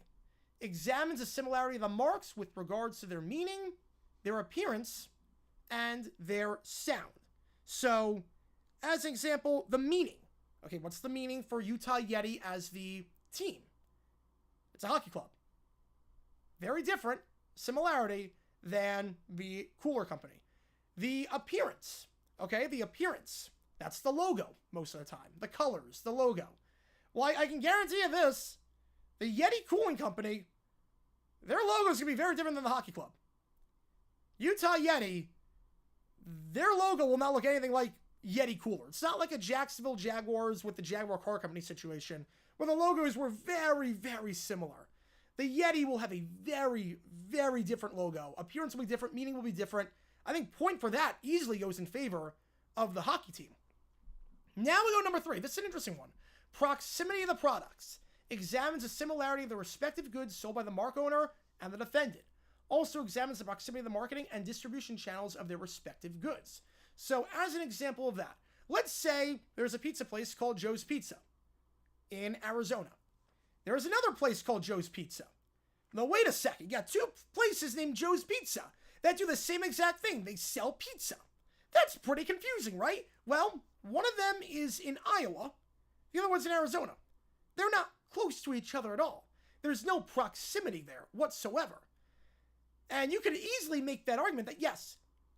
Examines the similarity of the marks with regards to their meaning, their appearance, and their sound. So, as an example, the meaning. Okay, what's the meaning for Utah Yeti as the team? It's a hockey club. Very different similarity than the Cooler Company. The appearance. Okay, the appearance. That's the logo most of the time. The colors, the logo. Well, I can guarantee you this. The Yeti Cooling Company, their logo is going to be very different than the hockey club. Utah Yeti, their logo will not look anything like Yeti Cooler. It's not like a Jacksonville Jaguars with the Jaguar Car Company situation, where the logos were very, very similar. The Yeti will have a very, very different logo. Appearance will be different. Meaning will be different. I think point for that easily goes in favor of the hockey team. Now we go to number 3. This is an interesting one. Proximity of the products. Examines the similarity of the respective goods sold by the mark owner and the defendant. Also examines the proximity of the marketing and distribution channels of their respective goods. So as an example of that, let's say there's a pizza place called Joe's Pizza in Arizona. There's another place called Joe's Pizza. Now wait a second, you got 2 places named Joe's Pizza that do the same exact thing. They sell pizza. That's pretty confusing, right? Well, one of them is in Iowa, the other one's in Arizona. They're not close to each other at all. There's no proximity there whatsoever. And you could easily make that argument that yes,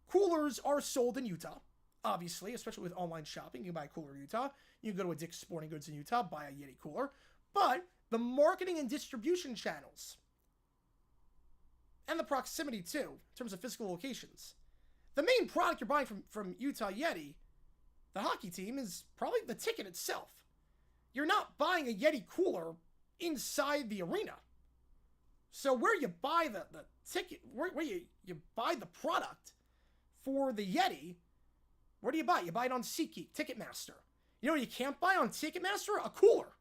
coolers are sold in Utah, obviously, especially with online shopping. You can buy a cooler in Utah. You can go to a Dick's Sporting Goods in Utah, buy a Yeti cooler. But the marketing and distribution channels and the proximity too, in terms of physical locations. The main product you're buying from Utah Yeti, the hockey team, is probably the ticket itself. You're not buying a Yeti cooler inside the arena. So where you buy the ticket, where you buy the product for the Yeti, where do you buy it? You buy it on SeatGeek, Ticketmaster. You know what you can't buy on Ticketmaster? A cooler.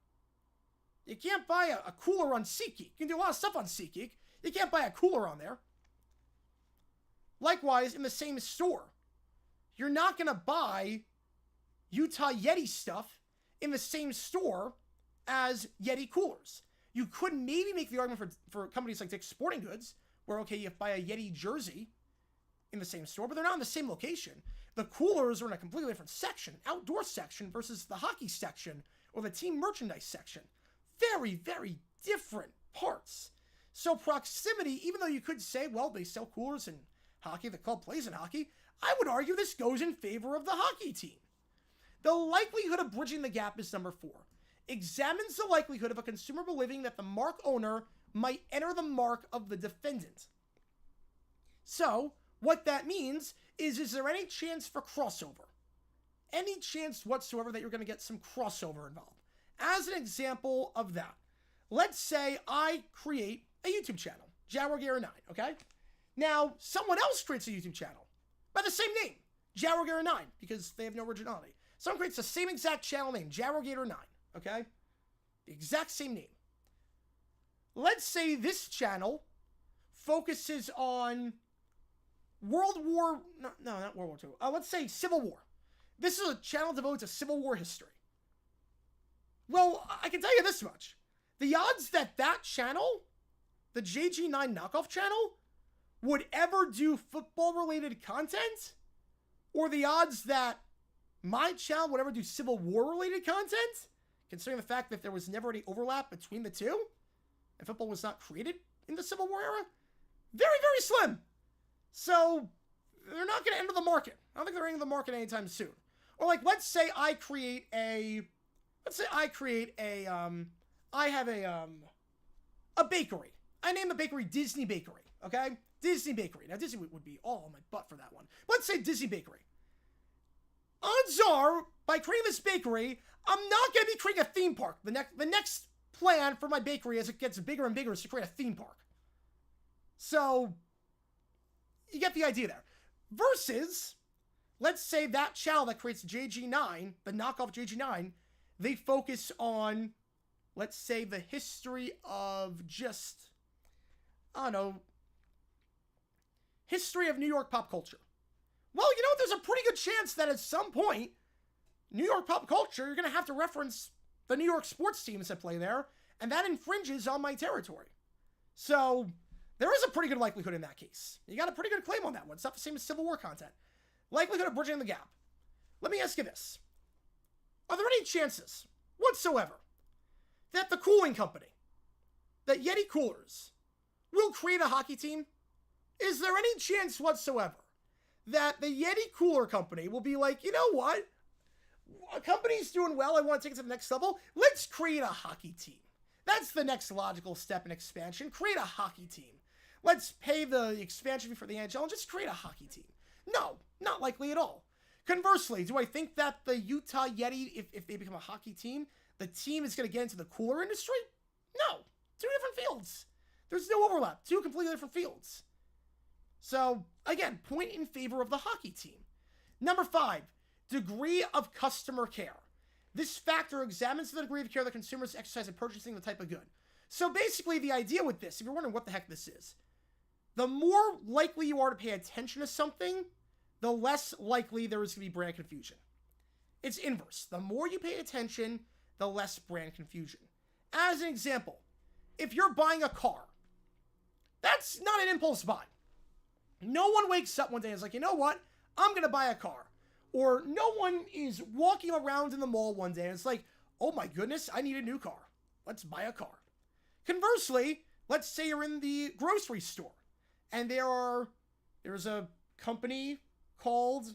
You can't buy a cooler on SeatGeek. You can do a lot of stuff on SeatGeek. You can't buy a cooler on there. Likewise, in the same store, you're not going to buy Utah Yeti stuff in the same store as Yeti coolers. You could maybe make the argument for companies like Dick's Sporting Goods, where, okay, you buy a Yeti jersey in the same store, but they're not in the same location. The coolers are in a completely different section, outdoor section versus the hockey section or the team merchandise section. Very, very different parts. So proximity, even though you could say, well, they sell coolers in hockey, the club plays in hockey, I would argue this goes in favor of the hockey team. The likelihood of bridging the gap is number 4. Examines the likelihood of a consumer believing that the mark owner might enter the mark of the defendant. So, what that means is there any chance for crossover? Any chance whatsoever that you're going to get some crossover involved? As an example of that, let's say I create a YouTube channel, Jaguar 9, okay? Now, someone else creates a YouTube channel by the same name, Jaguar 9, because they have no originality. Someone creates the same exact channel name, Jaguar 9, okay? The exact same name. Let's say this channel focuses on World War, no, not World War II. Let's say Civil War. This is a channel devoted to Civil War history. Well, I can tell you this much. The odds that that channel, the JG9 knockoff channel, would ever do football-related content, or the odds that my channel would ever do Civil War-related content, considering the fact that there was never any overlap between the two, and football was not created in the Civil War era, very, very slim. So, they're not going to enter the market. I don't think they're entering the market anytime soon. Or like, let's say I have a bakery. I name the bakery Disney Bakery, okay? Disney Bakery. Now, Disney would be all on my butt for that one. Let's say Disney Bakery. Odds are, by creating this bakery, I'm not going to be creating a theme park. The next plan for my bakery as it gets bigger and bigger is to create a theme park. So, you get the idea there. Versus, let's say that channel that creates JG9, the knockoff JG9, they focus on, let's say, the history of just, I don't know, history of New York pop culture. Well, you know, there's a pretty good chance that at some point, New York pop culture, you're going to have to reference the New York sports teams that play there, and that infringes on my territory. So, there is a pretty good likelihood in that case. You got a pretty good claim on that one. It's not the same as Civil War content. Likelihood of bridging the gap. Let me ask you this. Are there any chances whatsoever that the cooling company, that Yeti Coolers, will create a hockey team? Is there any chance whatsoever that the Yeti Cooler Company will be like, you know what? A company's doing well. I want to take it to the next level. Let's create a hockey team. That's the next logical step in expansion. Create a hockey team. Let's pay the expansion fee for the NHL and just create a hockey team. No, not likely at all. Conversely, do I think that the Utah Yeti, if they become a hockey team, the team is going to get into the cooler industry? No. Two different fields. There's no overlap. Two completely different fields. So, again, point in favor of the hockey team. Number 5, degree of customer care. This factor examines the degree of care that consumers exercise in purchasing the type of good. So basically, the idea with this, if you're wondering what the heck this is, the more likely you are to pay attention to something, the less likely there is going to be brand confusion. It's inverse. The more you pay attention, the less brand confusion. As an example, if you're buying a car, that's not an impulse buy. No one wakes up one day and is like, you know what? I'm going to buy a car. Or no one is walking around in the mall one day and it's like, oh my goodness, I need a new car. Let's buy a car. Conversely, let's say you're in the grocery store and there's a company called,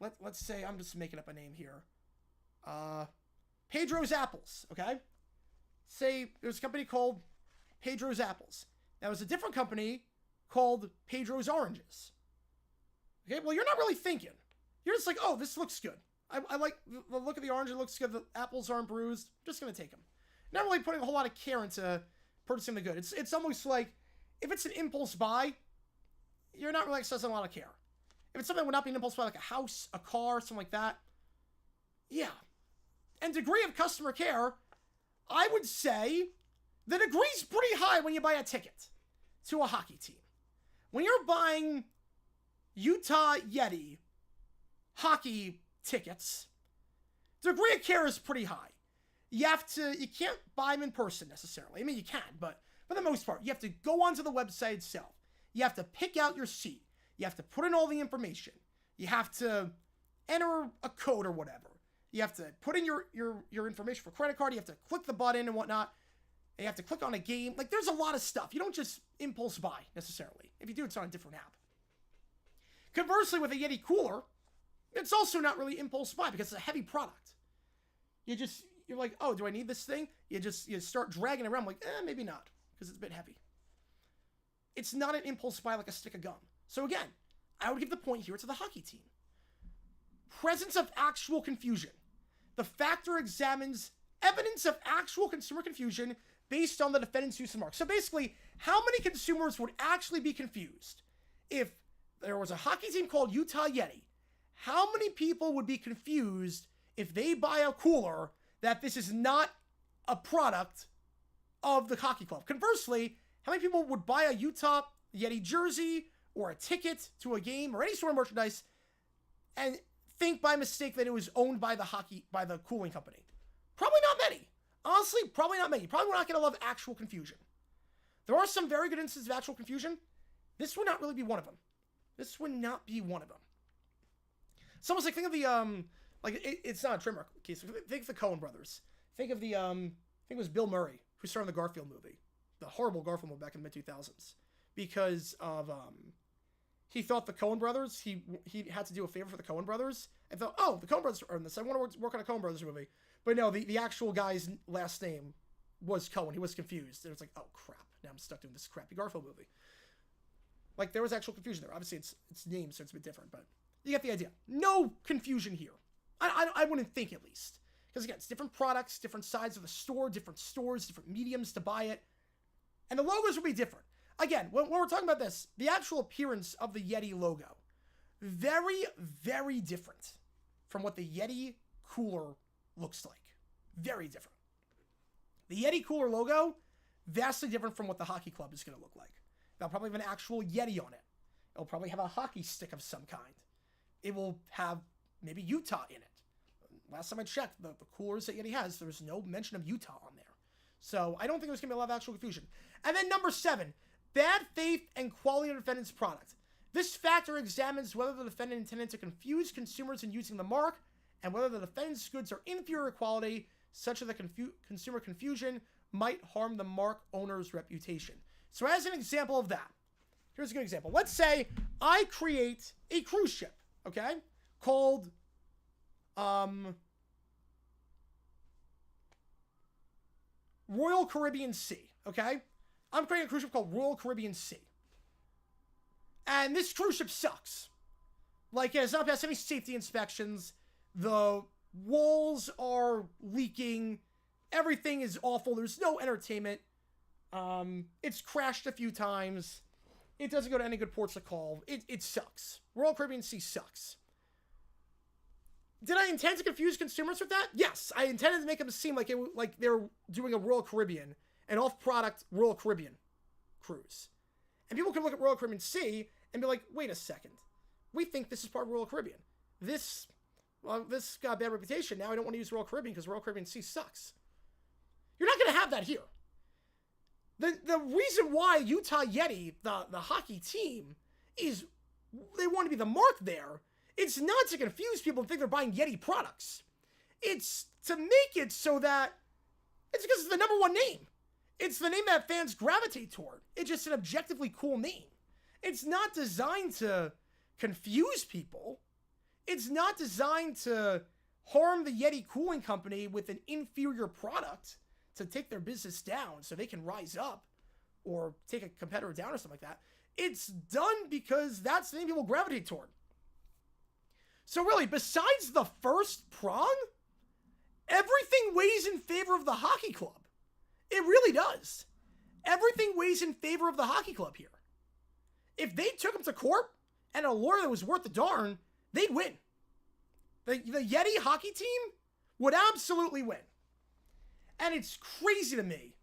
let's say, I'm just making up a name here. Pedro's Apples, okay? Say there's a company called Pedro's Apples. Now, there's a different company called Pedro's Oranges. Okay, well, you're not really thinking. You're just like, oh, this looks good. I like the look of the orange. It looks good. The apples aren't bruised. I'm just going to take them. Not really putting a whole lot of care into purchasing the good. It's almost like, if it's an impulse buy, you're not really exercising a lot of care. If it's something that would not be an impulse buy, like a house, a car, something like that, yeah. And degree of customer care, I would say the degree's pretty high when you buy a ticket to a hockey team. When you're buying Utah Yeti hockey tickets, the degree of care is pretty high. You can't buy them in person necessarily. I mean, you can, but for the most part, you have to go onto the website itself. You have to pick out your seat. You have to put in all the information. You have to enter a code or whatever. You have to put in your information for credit card. You have to click the button and whatnot. And you have to click on a game. Like, there's a lot of stuff. You don't just impulse buy necessarily. If you do, it's on a different app. Conversely, with a Yeti cooler, it's also not really impulse buy because it's a heavy product. You're like, oh, do I need this thing? You start dragging it around, like, maybe not, because it's a bit heavy. It's not an impulse buy like a stick of gum. So again, I would give the point here to the hockey team. Presence of actual confusion. The factor examines evidence of actual consumer confusion based on the defendant's use of marks. So basically, how many consumers would actually be confused if there was a hockey team called Utah Yeti? How many people would be confused if they buy a cooler that this is not a product of the hockey club? Conversely, how many people would buy a Utah Yeti jersey or a ticket to a game or any sort of merchandise and think by mistake that it was owned by the cooling company? Probably not many. Honestly, probably not many. Probably not going to love actual confusion. There are some very good instances of actual confusion. This would not really be one of them. This would not be one of them. It's almost like, think of the, it's not a trademark case. Think of the Coen brothers. Think of the, I think it was Bill Murray who starred in the Garfield movie. The horrible Garfield movie back in the mid-2000s. Because of, he thought the Coen brothers, he had to do a favor for the Coen brothers. And thought, oh, the Coen brothers are in this. I want to work on a Coen brothers movie. But no, the actual guy's last name was Coen. He was confused. And it's like, oh, crap. Now I'm stuck doing this crappy Garfield movie. Like, there was actual confusion there. Obviously, it's named, so it's a bit different. But you get the idea. No confusion here. I wouldn't think, at least. Because, again, it's different products, different sides of the store, different stores, different mediums to buy it. And the logos will be different. Again, when we're talking about this, the actual appearance of the Yeti logo, very, very different from what the Yeti cooler looks like. Very different. The Yeti cooler logo, vastly different from what the hockey club is going to look like. They'll probably have an actual Yeti on it. It'll probably have a hockey stick of some kind. It will have maybe Utah in it. Last time I checked, the coolers that Yeti has, there's no mention of Utah on there. So I don't think there's going to be a lot of actual confusion. And then number 7, bad faith and quality of the defendant's product. This factor examines whether the defendant intended to confuse consumers in using the mark and whether the defendant's goods are inferior quality, such that the consumer confusion might harm the mark owner's reputation. So as an example of that, here's a good example. Let's say I create a cruise ship, okay, called Royal Caribbean Sea, okay? I'm creating a cruise ship called Royal Caribbean Sea. And this cruise ship sucks. Like, it has not passed any safety inspections. The walls are leaking. Everything is awful. There's no entertainment. It's crashed a few times. It doesn't go to any good ports of call. It sucks. Royal Caribbean Sea sucks. Did I intend to confuse consumers with that? Yes, I intended to make them seem like they're doing a Royal Caribbean, an off-product Royal Caribbean cruise. And people can look at Royal Caribbean Sea and be like, wait a second. We think this is part of Royal Caribbean. This got a bad reputation. Now I don't want to use Royal Caribbean because Royal Caribbean Sea sucks. You're not going to have that here. The reason why Utah Yeti, the hockey team, is they want to be the mark there. It's not to confuse people and think they're buying Yeti products. It's to make it so that it's because it's the number one name. It's the name that fans gravitate toward. It's just an objectively cool name. It's not designed to confuse people. It's not designed to harm the Yeti cooling company with an inferior product to take their business down so they can rise up or take a competitor down or something like that. It's done because that's the name people gravitate toward. So really, besides the first prong, everything weighs in favor of the hockey club. It really does. Everything weighs in favor of the hockey club here. If they took him to court and a lawyer that was worth the darn, they'd win. The Yeti hockey team would absolutely win. And it's crazy to me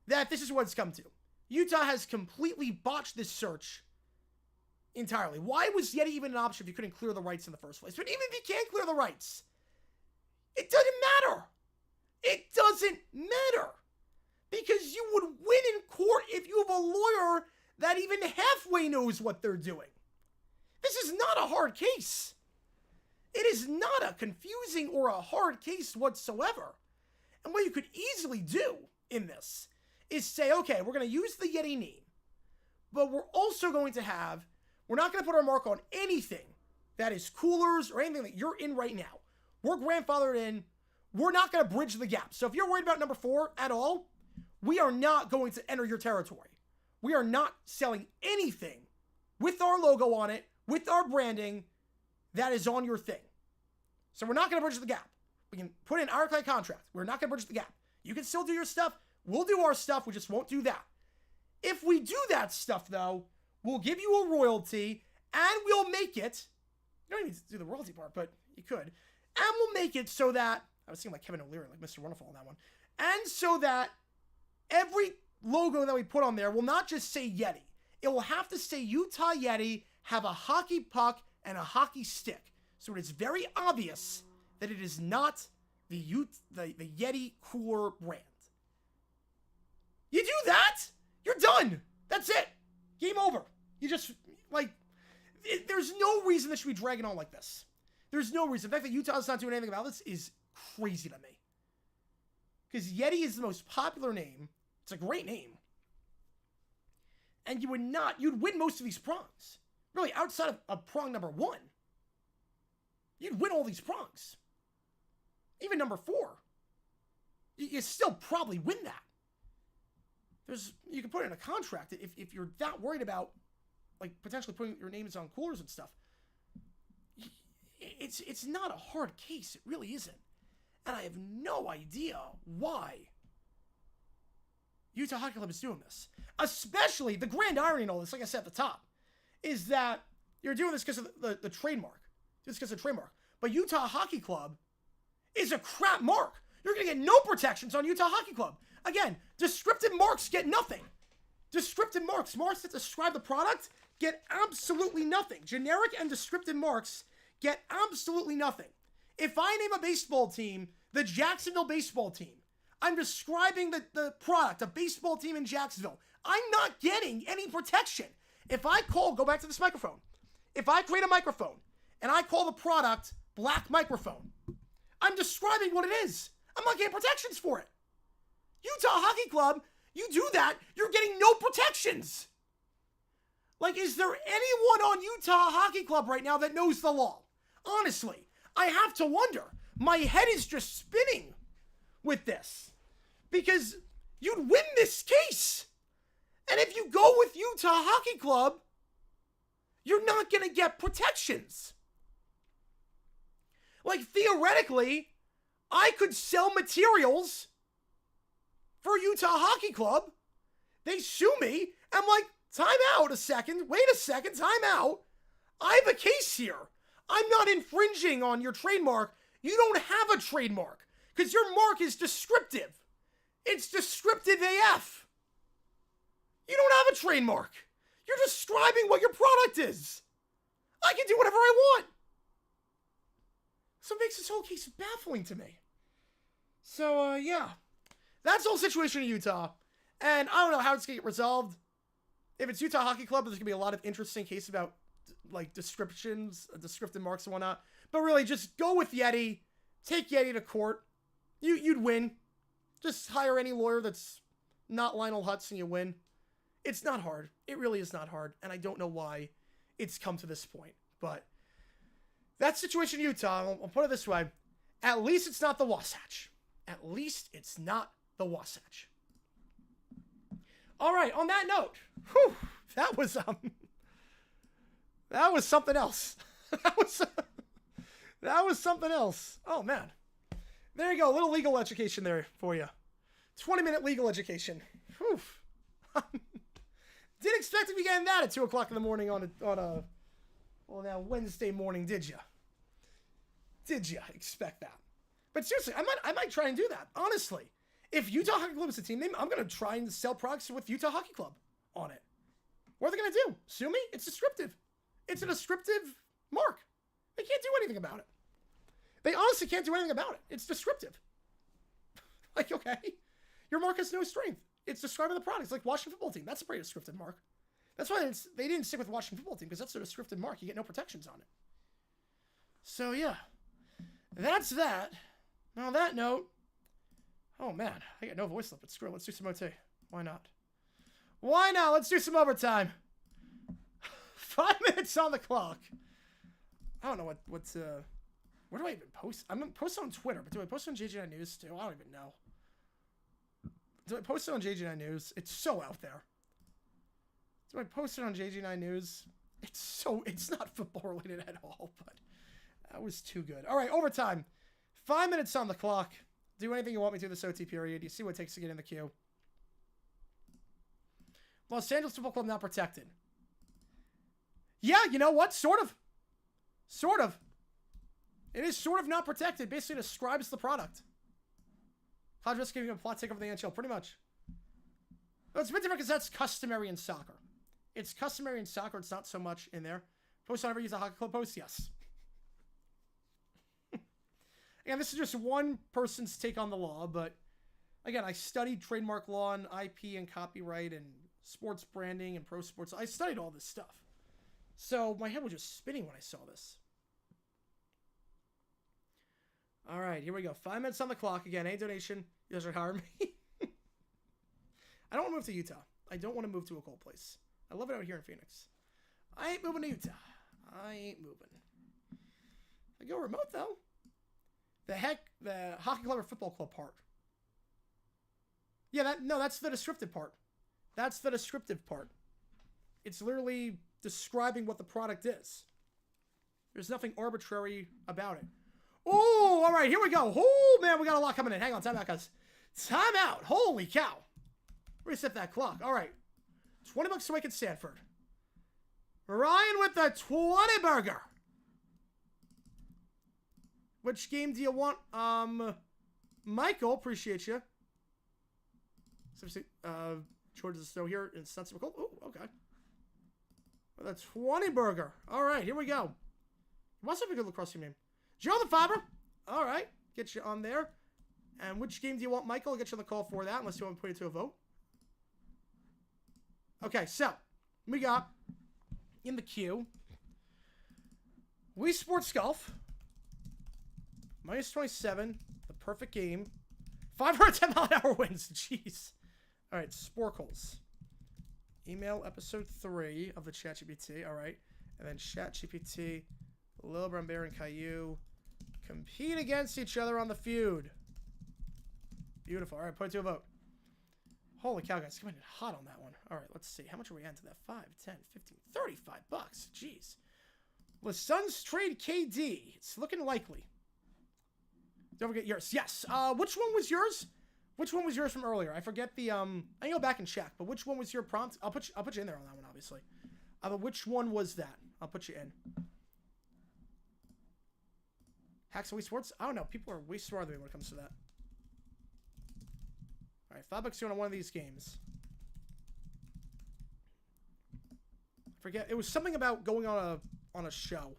that this is what it's come to. Utah has completely botched this search entirely. Why was Yeti even an option if you couldn't clear the rights in the first place? But even if you can't clear the rights, it doesn't matter. It doesn't matter. Because you would win in court if you have a lawyer that even halfway knows what they're doing. This is not a hard case. It is not a confusing or a hard case whatsoever. And what you could easily do in this is say, okay, we're going to use the Yeti name, but we're also going to have, we're not going to put our mark on anything that is coolers or anything that you're in right now. We're grandfathered in. We're not going to bridge the gap. So if you're worried about number 4 at all, we are not going to enter your territory. We are not selling anything with our logo on it, with our branding, that is on your thing. So we're not going to bridge the gap. We can put in our contract. We're not going to bridge the gap. You can still do your stuff. We'll do our stuff. We just won't do that. If we do that stuff, though, we'll give you a royalty, and we'll make it. You don't even need to do the royalty part, but you could. And we'll make it so that, I was thinking like Kevin O'Leary, like Mr. Wonderful on that one. And so that every logo that we put on there will not just say Yeti. it will have to say Utah Yeti have a hockey puck and a hockey stick. So it is very obvious that it is not the Yeti cooler brand. You do that, you're done. That's it. Game over. You just, like, there's no reason this should be dragging on like this. There's no reason. The fact that Utah's not doing anything about this is crazy to me. Because Yeti is the most popular name. It's a great name. And you'd win most of these prongs. Really, outside of prong number 1. You'd win all these prongs. Even number 4. You still probably win that. You can put it in a contract if you're that worried about, like, potentially putting your names on coolers and stuff. It's not a hard case. It really isn't. And I have no idea why Utah Hockey Club is doing this. Especially, the grand irony in all this, like I said at the top, is that you're doing this because of the trademark. Just because of the trademark. But Utah Hockey Club is a crap mark. You're going to get no protections on Utah Hockey Club. Again, descriptive marks get nothing. Descriptive marks that describe the product, get absolutely nothing. Generic and descriptive marks get absolutely nothing. If I name a baseball team, the Jacksonville baseball team, I'm describing the product, a baseball team in Jacksonville. I'm not getting any protection. If I go back to this microphone. If I create a microphone and I call the product Black Microphone, I'm describing what it is. I'm not getting protections for it. Utah Hockey Club, you do that, you're getting no protections. Like, is there anyone on Utah Hockey Club right now that knows the law? Honestly, I have to wonder. My head is just spinning with this. Because you'd win this case. And if you go with Utah Hockey Club, you're not going to get protections. Like, theoretically, I could sell materials for Utah Hockey Club. They sue me. I'm like, time out a second. Wait a second. Time out. I have a case here. I'm not infringing on your trademark. You don't have a trademark because your mark is descriptive. It's descriptive AF. You don't have a trademark. You're describing what your product is. I can do whatever I want. So it makes this whole case baffling to me. So, yeah. That's the whole situation in Utah. And I don't know how it's going to get resolved. If it's Utah Hockey Club, there's going to be a lot of interesting cases about, like, descriptions, descriptive marks and whatnot. But really, just go with Yeti. Take Yeti to court. You'd win. Just hire any lawyer that's not Lionel Hutz and you win. It's not hard. It really is not hard. And I don't know why it's come to this point. But that situation in Utah, I'll put it this way. At least it's not the Wasatch. At least it's not the Wasatch. All right, on that note, that was something else. that was something else. Oh man, there you go, a little legal education there for you. 20-minute legal education. Whew. Didn't expect to be getting that at 2 o'clock in the morning on a Wednesday morning, did you? Did you expect that? But seriously, I might try and do that. Honestly, if Utah Hockey Club is a team name, I'm going to try and sell products with Utah Hockey Club on it. What are they going to do? Sue me? It's descriptive. It's a descriptive mark. They can't do anything about it. They honestly can't do anything about it. It's descriptive. Like, okay, your mark has no strength. It's describing the product. It's like Washington football team. That's a pretty descriptive mark. That's why they didn't stick with Washington football team, because that's a descriptive mark. You get no protections on it. So, yeah. That's that. Now, on that note, oh, man. I got no voice left, but screw it. Let's do some OT. Why not? Why not? Let's do some overtime. 5 minutes on the clock. I don't know where do I even post? I'm going to post it on Twitter, but do I post it on JG9 News too? I don't even know. Do I post it on JG9 News? It's so out there. Do I post it on JG9 News? It's not football related at all, but that was too good. All right, overtime. 5 minutes on the clock. Do anything you want me to this OT period. You see what it takes to get in the queue. Los Angeles Football Club not protected. Yeah, you know what? Sort of. Sort of. It is sort of not protected. Basically describes the product. Padres giving a plot take over the NHL. Pretty much. But it's a bit different because that's customary in soccer. It's customary in soccer. It's not so much in there. Post on ever use a hockey club post? Yes. Again, this is just one person's take on the law, but again, I studied trademark law and IP and copyright and sports branding and pro sports. I studied all this stuff. So my head was just spinning when I saw this. All right, here we go. 5 minutes on the clock. Again, any donation, you guys are hiring me. I don't want to move to Utah. I don't want to move to a cold place. I love it out here in Phoenix. I ain't moving to Utah. I ain't moving. I go remote, though. The hockey club or football club part. Yeah, that's the descriptive part. That's the descriptive part. It's literally describing what the product is. There's nothing arbitrary about it. Oh, all right, here we go. Oh, man, we got a lot coming in. Hang on, time out, guys. Time out. Holy cow. Reset that clock. All right. $20 to wake at Stanford. Ryan with the 20 burger. Which game do you want? Michael, appreciate you. George is still here in Sunset. Oh, okay. With a 20 burger. All right, here we go. Must have a good lacrosse team name. Joe the Fiber. All right, get you on there. And which game do you want, Michael? I'll get you on the call for that, unless you want to put it to a vote. Okay, so we got in the queue Wii Sports Golf. Minus 27. The perfect game. 510 mile an hour wins. Jeez. All right, Sporkles. Email episode 3 of the ChatGPT. All right. And then ChatGPT, Lil Brown Bear, and Caillou compete against each other on the feud. Beautiful. All right, put it to a vote. Holy cow, guys. Coming in hot on that one. All right, let's see. How much are we into that? 5, 10, 15, $35. Jeez. The Suns trade KD. It's looking likely. Don't forget yours. Yes. Which one was yours? Which one was yours from earlier? I forget the I can go back and check, but which one was your prompt? I'll put you in there on that one, obviously. But which one was that? I'll put you in. Hacks and Wii Sports? I don't know. People are way smarter than me when it comes to that. All right, $5 on one of these games. I forget. It was something about going on a show.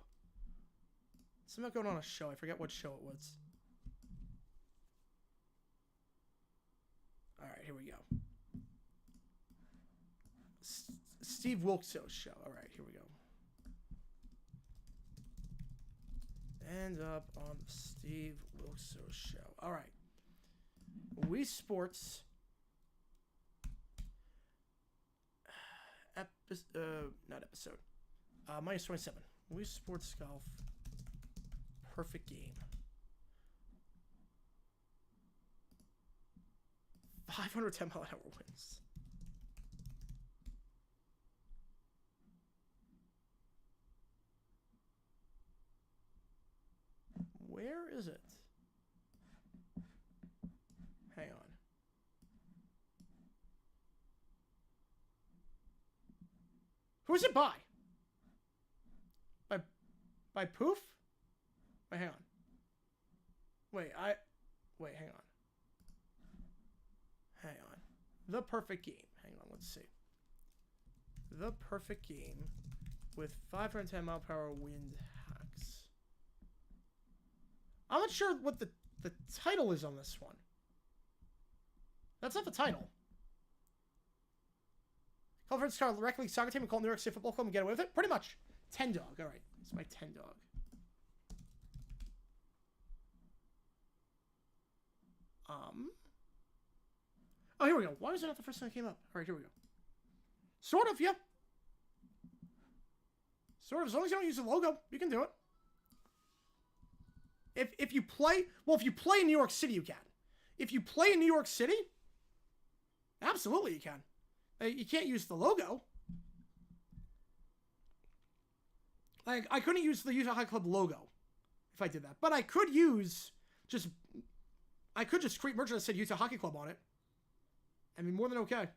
Something about going on a show. I forget what show it was. All right, here we go. Steve Wilkso's show. All right, here we go. End up on the Steve Wilkso show. All right. Wii Sports. Not episode. Minus 27. Wii Sports Golf. Perfect game. 510 mile an hour wins. Where is it? Hang on. Who is it by? By Poof? Wait, hang on. Wait, hang on. Hang on. The Perfect Game. Hang on, let's see. The Perfect Game with 510 mile per hour wind hacks. I'm not sure what the title is on this one. That's not the title. Call for car rec league soccer team and call New York State Football Club and get away with it? Pretty much. 10 dog. All right. It's my 10 dog. Oh, here we go. Why was it not the first thing that came up? All right, here we go. Sort of, yeah. Sort of. As long as you don't use the logo, you can do it. If you play... Well, if you play in New York City, you can. If you play in New York City, absolutely you can. You can't use the logo. Like, I couldn't use the Utah Hockey Club logo if I did that. But I could use just... I could just create merch that said Utah Hockey Club on it. I mean, more than okay.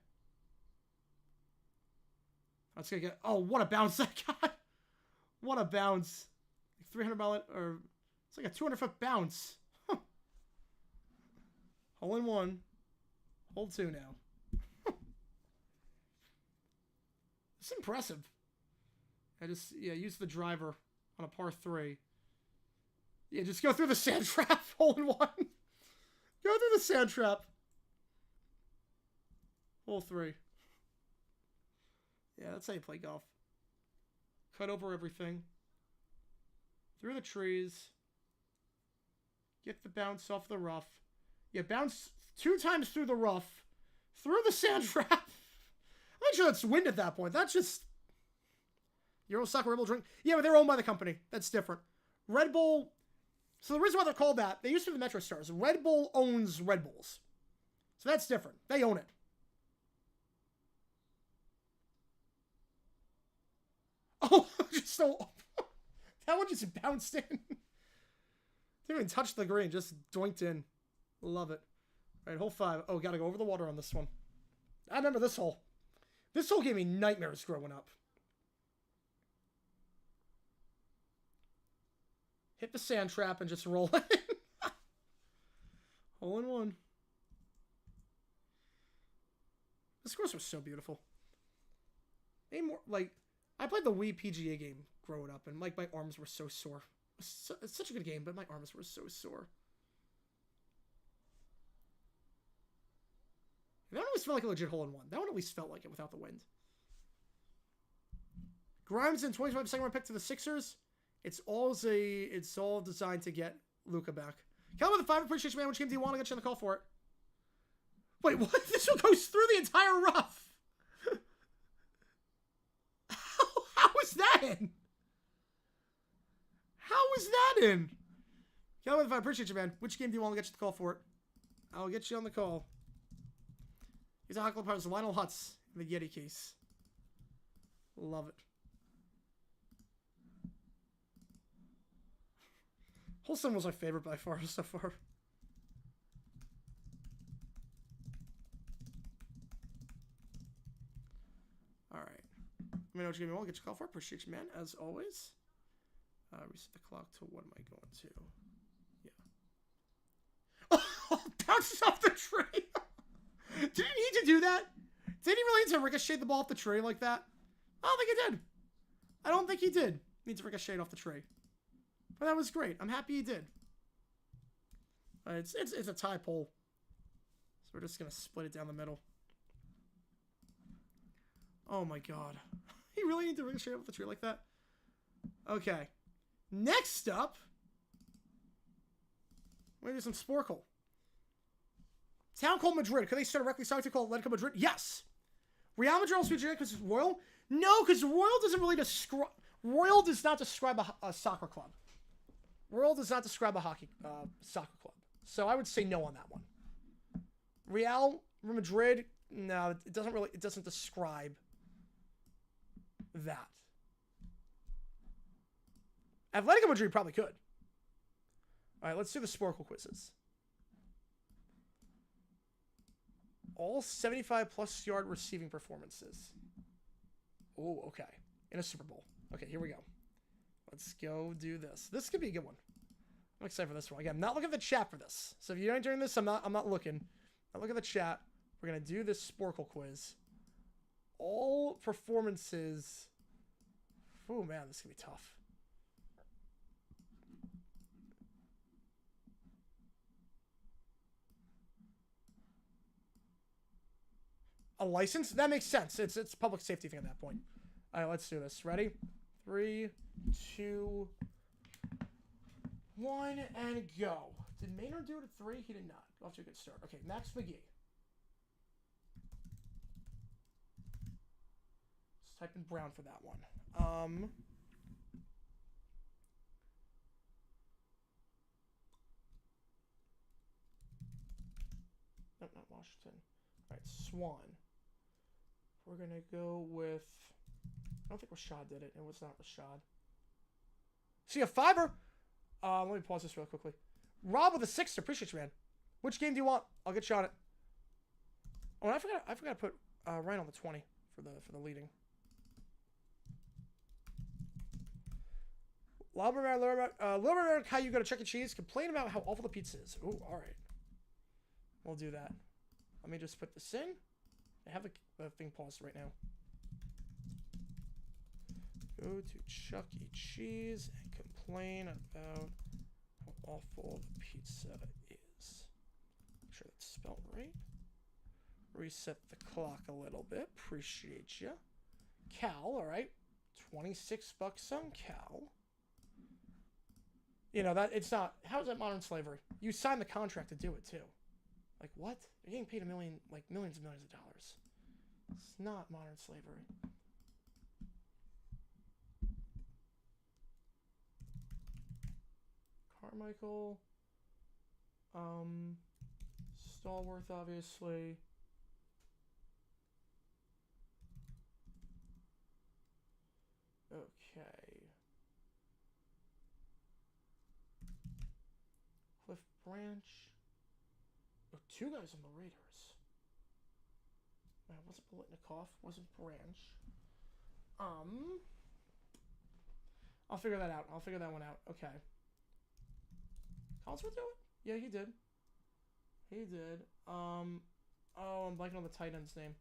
That's gonna get... Oh, what a bounce that got. What a bounce. Like 300 mile... Or... It's like a 200-foot bounce. Huh. Hole in one. Hole two now. It's impressive. I just, yeah, use the driver on a par 3. Yeah, just go through the sand trap, hole in 1. Go through the sand trap. Hole 3. Yeah, that's how you play golf. Cut over everything. Through the trees. Get the bounce off the rough. Yeah, bounce 2 times through the rough. Through the sand trap. I'm not sure that's wind at that point. That's just... Euro Soccer Red Bull drink. Yeah, but they're owned by the company. That's different. Red Bull... So the reason why they're called that, they used to be the Metro Stars. Red Bull owns Red Bulls. So that's different. They own it. Oh, just so... That one just bounced in. Didn't even touch the green. Just doinked in. Love it. All right, hole 5. Oh, gotta go over the water on this one. I remember this hole. This hole gave me nightmares growing up. Hit the sand trap and just roll it. Hole in 1. This course was so beautiful. Any more, like, I played the Wii PGA game growing up, and like my arms were so sore. It's such a good game, but my arms were so sore. That one always felt like a legit hole in 1. That one at least felt like it without the wind. Grimes in 25 second round pick to the Sixers. It's all designed to get Luka back. Calvin with the 5 appreciation, man. Which game do you want? I'll get you on the call for it. Wait, what? This one goes through the entire rough. How is that in? How is that in? Calvin with the 5 appreciation, man. Which game do you want? I'll get you the call for it. I'll get you on the call. He's a hot club partner. Lionel Hutz in the Yeti case. Love it. Holston was my favorite by far so far. Alright. Let me know what you want. Get your call for it. Appreciate you, man. As always. Reset the clock to what am I going to? Yeah. Oh, bounces off the tree. Did he need to do that? Did he really need to ricochet the ball off the tree like that? I don't think he did. I don't think he did. Need to ricochet it off the tree. But that was great. I'm happy he did. It's a tie pole. So we're just going to split it down the middle. Oh my god. He really need to ricochet it off the tree like that? Okay. Next up, we're going to do some Sporkle. Town called Madrid. Could they start directly starting to call Atletico Madrid? Yes. Real Madrid will speak because it's Royal? No, because Royal doesn't really describe... Royal does not describe a soccer club. Royal does not describe a soccer club. So I would say no on that one. Real Madrid, no, it doesn't describe that. Atletico Madrid probably could. All right, let's do the Sporkle quizzes. All 75-plus yard receiving performances. Oh, okay. In a Super Bowl. Okay, here we go. Let's go do this. This could be a good one. I'm excited for this one. Again, I'm not looking at the chat for this. So if you're not doing this, I'm not looking. I'll look at the chat. We're going to do this Sporkle quiz. All performances. Oh, man, this is going to be tough. A license? That makes sense. It's a public safety thing at that point. All right, let's do this. Ready? 3, 2, 1, and go. Did Maynard do it at 3? He did not. Off to a good start. Okay, Max McGee. Let's type in Brown for that one. Nope, not Washington. All right, Swan. We're going to go with... I don't think Rashad did it. It was not Rashad. See a 5er. Let me pause this real quickly. Rob with a 6. Appreciate you, man. Which game do you want? I'll get you on it. Oh, and I forgot to put Ryan on the 20 for the leading. Little how you go to Chuck E. Cheese. Complain about how awful the pizza is. Ooh, all right. We'll do that. Let me just put this in. I have the thing paused right now. Go to Chuck E. Cheese and complain about how awful the pizza is. Make sure that's spelled right. Reset the clock a little bit. Appreciate you. Cal, alright. $26 on Cal. You know, that it's not... How is that modern slavery? You signed the contract to do it, too. Like, what? You're getting paid millions and millions of dollars. It's not modern slavery. Carmichael. Stallworth, obviously. Okay. Cliff Branch. Oh, 2 guys on the Raiders. Man, wasn't Bolitnikoff, wasn't Branch. I'll figure that out. I'll figure that one out. Okay. Collinsworth do it? Yeah, he did. He did. Oh, I'm blanking on the tight end's name.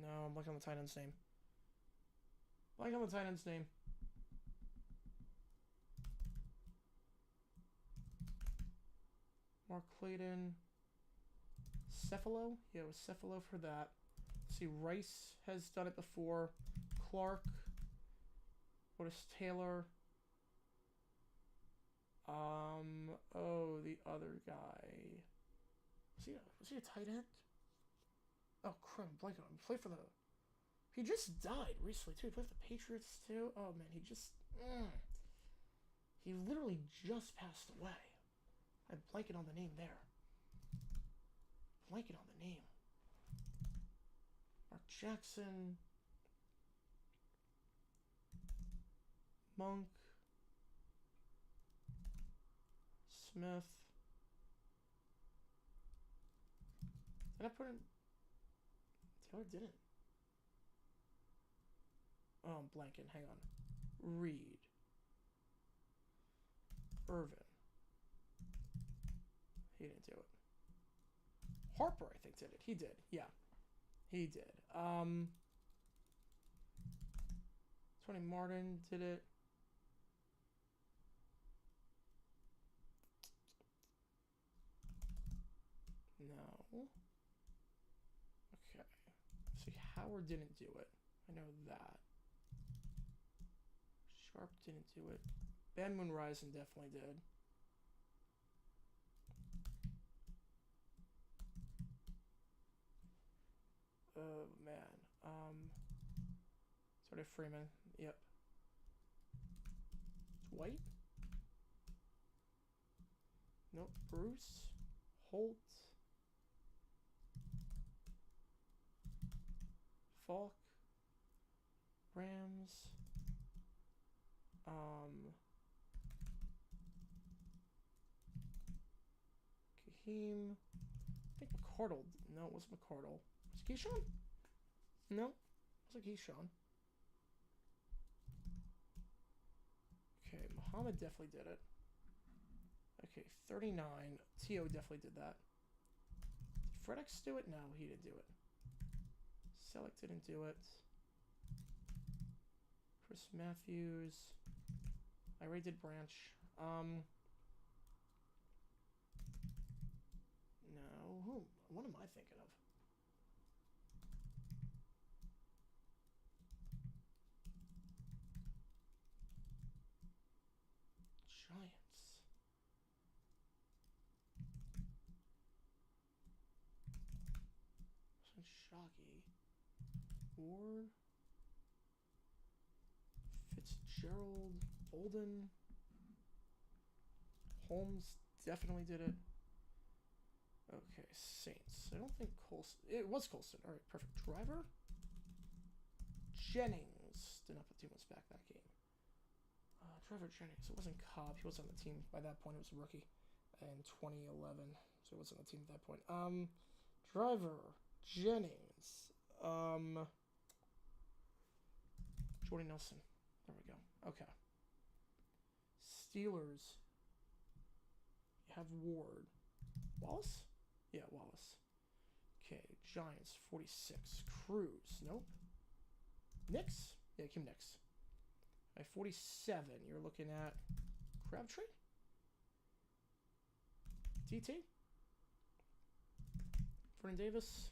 No, I'm blanking on the tight end's name. Blanking on the tight end's name. Mark Clayton. Cephalo? Yeah, it was Cephalo for that. Let's see, Rice has done it before. Clark. Otis Taylor. Oh, the other guy. Was he a tight end? Oh, crap, I'm blanking on him. He played for the... He just died recently, too. He played for the Patriots, too. Oh, man, he just... He literally just passed away. I'm blanking on the name there. Blanking on the name. Mark Jackson. Monk. Smith. Did I put in... Taylor didn't. Oh, I'm blanking. Hang on. Reed. Irvin. He didn't do it. Harper, I think, did it. He did. Yeah. He did. Tony Martin did it. No. Okay. See, Howard didn't do it. I know that. Sharp didn't do it. Ben Moonrisen definitely did. Oh, man. Sort of Freeman. Yep. White? Nope. Bruce. Holt. Falk. Rams. Kahim. I think McCardle. No, it wasn't McCardle. Was it Keyshawn? No. It was like Keyshawn. Okay, Muhammad definitely did it. Okay, 39. T.O. definitely did that. Did Fredex do it? No, he didn't do it. Selleck didn't do it. Chris Matthews. I already did Branch. No. What am I thinking of? Giants. Shockey. Ward. Fitzgerald. Bolden. Holmes definitely did it. Okay, Saints. I don't think Colston... It was Colston. All right, perfect. Driver? Jennings. Did not put 2 months back that game. Trevor Jennings. It wasn't Cobb. He was on the team. By that point, it was a rookie in 2011. So it wasn't on the team at that point. Driver. Jennings. Jordy Nelson. There we go. Okay. Steelers. You have Ward. Wallace? Yeah, Wallace. Okay, Giants 46. Cruz, nope. Knicks? Yeah, Kim Knicks. At 47, you're looking at Crabtree? TT? Vernon Davis?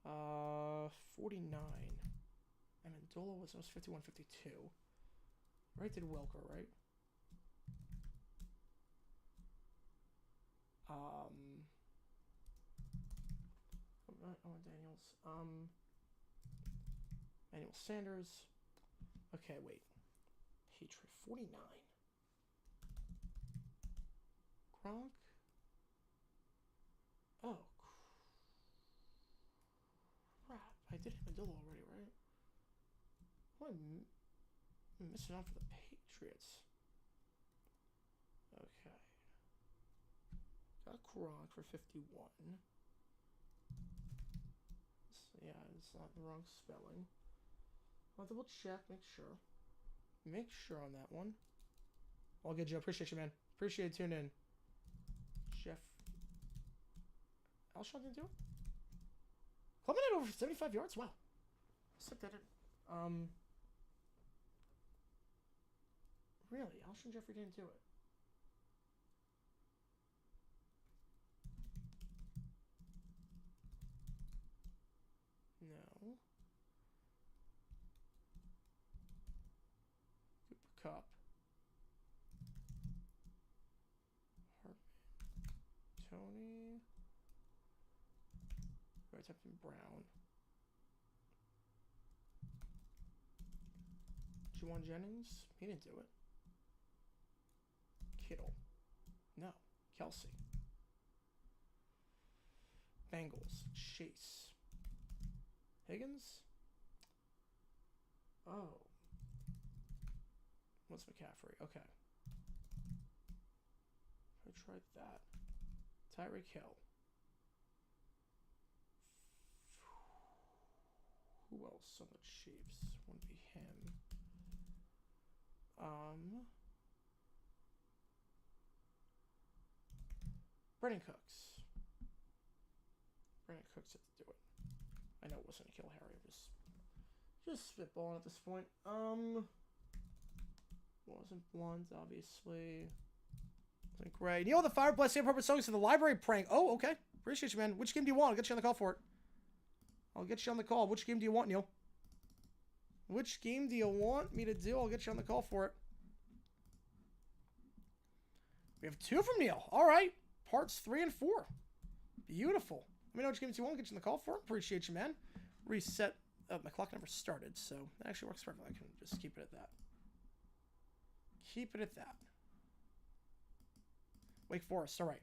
49. Amendola was 51, 52. Right, did Welker, right? Daniels. Manuel Sanders. Okay, wait. Patriot 49. Gronk. Oh, crap. I did Amendola already, right? What am I missing out for the Patriots? Okay. Got Gronk for 51. Yeah, it's not the wrong spelling. I'll double check, make sure. Make sure on that one. All good, Joe. Appreciate you, man. Appreciate you tuning in. Jeff. Alshon didn't do it? Clement had over 75 yards? Wow. Set that in. Really? Alshon Jeffrey didn't do it. No. Cooper Kupp. Hartman. Tony. Right, Captain Brown. Juwan Jennings. He didn't do it. Kittle. No. Kelsey. Bengals. Chase. Higgins? Oh. What's McCaffrey? Okay. I tried that. Tyreek Hill. Who else on the Chiefs? Wouldn't be him. Brandon Cooks. Brandon Cooks had to do it. I know it wasn't a kill Harry. I'm just spitballing at this point. Wasn't Blunt, obviously. Wasn't great. Neil, the Fireplace appropriate songs to the library prank. Oh, okay. Appreciate you, man. Which game do you want? I'll get you on the call for it. I'll get you on the call. Which game do you want, Neil? Which game do you want me to do? I'll get you on the call for it. We have 2 from Neil. All right. Parts 3 and 4. Beautiful. Let me know which games you want. I'll get you on the call for it. Appreciate you, man. Reset. My clock never started, so that actually works perfectly. I can just keep it at that. Keep it at that. Wake Forest. All right.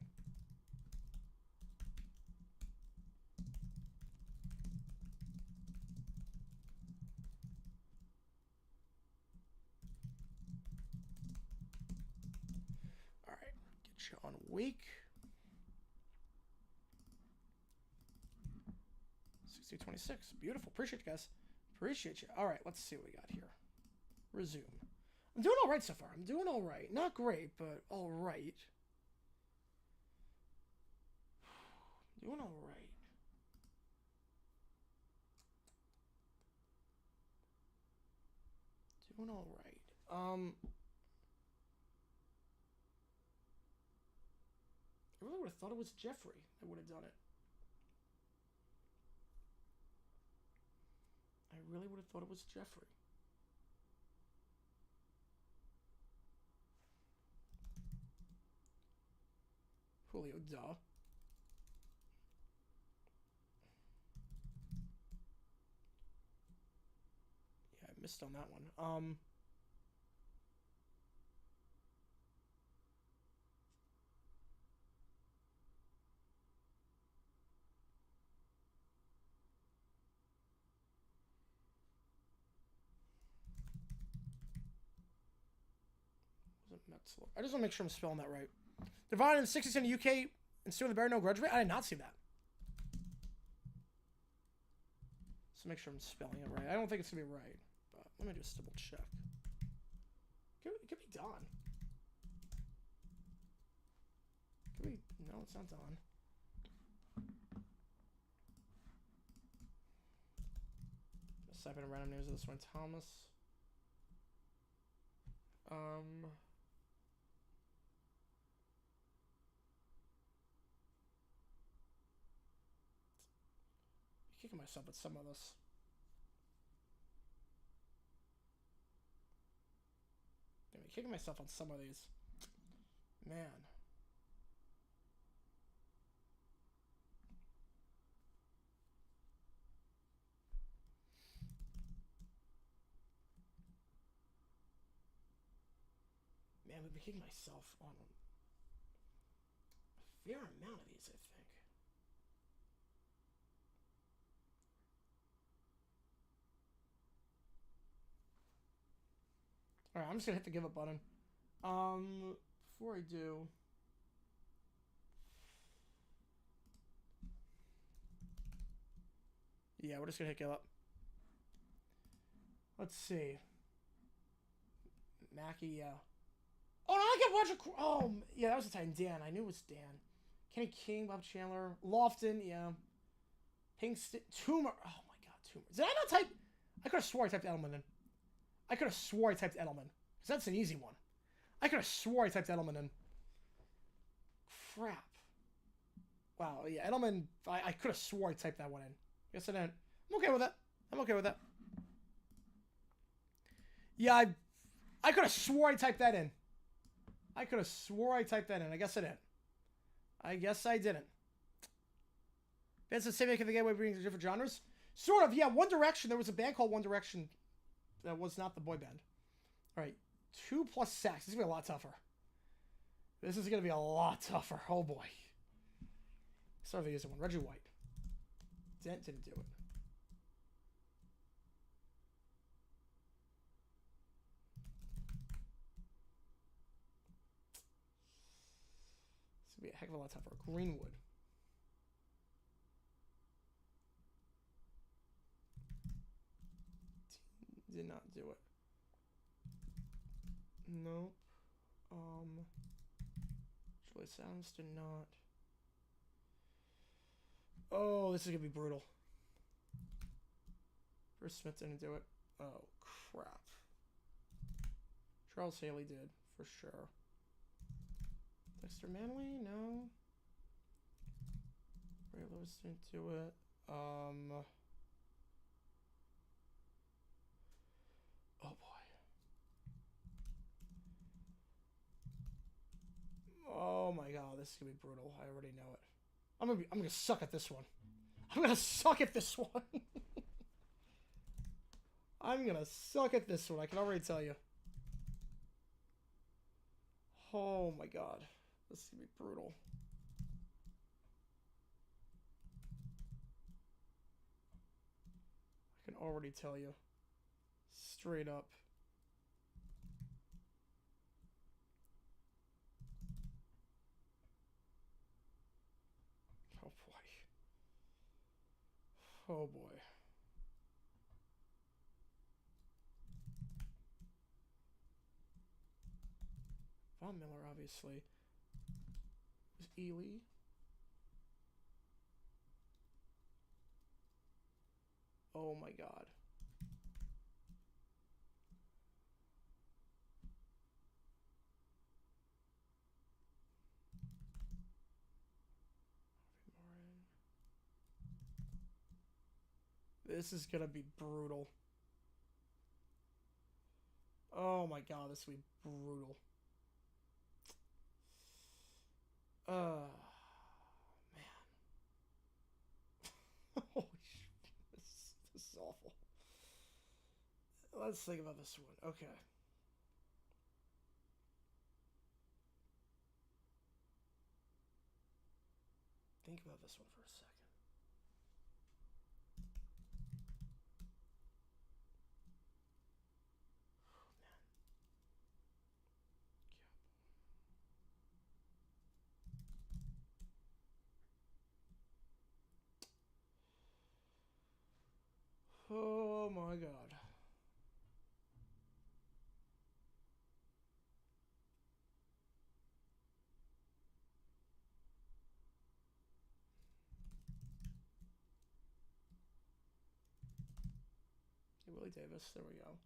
All right. Get you on Wake. 60-26. Beautiful. Appreciate you guys. Appreciate you. All right. Let's see what we got here. Resume. I'm doing all right so far. I'm doing all right. Not great, but all right. Doing all right. Doing all right. I really would have thought it was Jeffrey that would have done it. I really would have thought it was Jeffrey. Julio, duh. Yeah, I missed on that one. I just want to make sure I'm spelling that right. Divine in the 60s in the UK and still the Bear no grudge rate? I did not see that. So make sure I'm spelling it right. I don't think it's going to be right, but let me just double check. It could be Don. Could be, no, it's not Don. Just type in random names of this one. Thomas. Kicking myself at some of this. I'm kicking myself on some of these. Man. Man, I've been kicking myself on a fair amount of these, I think. Alright, I'm just gonna hit the give up button. Before I do, yeah, we're just gonna hit give up. Let's see. Mackie, yeah. Oh, no, I get watch a. Oh, yeah, that was the time. Dan, I knew it was Dan. Kenny King, Bob Chandler, Lofton, yeah. Pinkston, Toomer. Oh my God, Toomer. Did I not type? I could have swore I typed Edelman in. I could have swore I typed Edelman. Because that's an easy one. I could have swore I typed Edelman in. Crap. Wow, yeah, Edelman. I could have swore I typed that one in. Guess I didn't. I'm okay with that. I'm okay with that. Yeah, I could have swore I typed that in. I could have swore I typed that in. I guess I didn't. I guess I didn't. That's the same thing the gateway brings different genres. Sort of, yeah. One Direction. There was a band called One Direction that was not the boy band. All right, 2 plus sax. This is gonna be a lot tougher. This is gonna be a lot tougher. Oh boy. Start with the easy one. Reggie White. Dent didn't do it. This would be a heck of a lot tougher. Greenwood. Did not do it. Nope. Julie Sounds did not. Oh, this is gonna be brutal. Bruce Smith didn't do it. Oh crap. Charles Haley did for sure. Dexter Manley, no. Ray Lewis didn't do it. Oh boy. Oh my God, this is gonna be brutal. I already know it. I'm gonna suck at this one. I'm gonna suck at this one. I'm gonna suck at this one. I can already tell you. Oh my God, this is gonna be brutal. I can already tell you. Straight up. Oh boy. Oh boy. Von Miller, obviously. Was Ely. Oh my God. This is gonna be brutal. Oh my God, this will be brutal. Man. Holy shit. This is awful. Let's think about this one. Okay. Think about this one for a second. Oh my God. Billy Davis. There we go.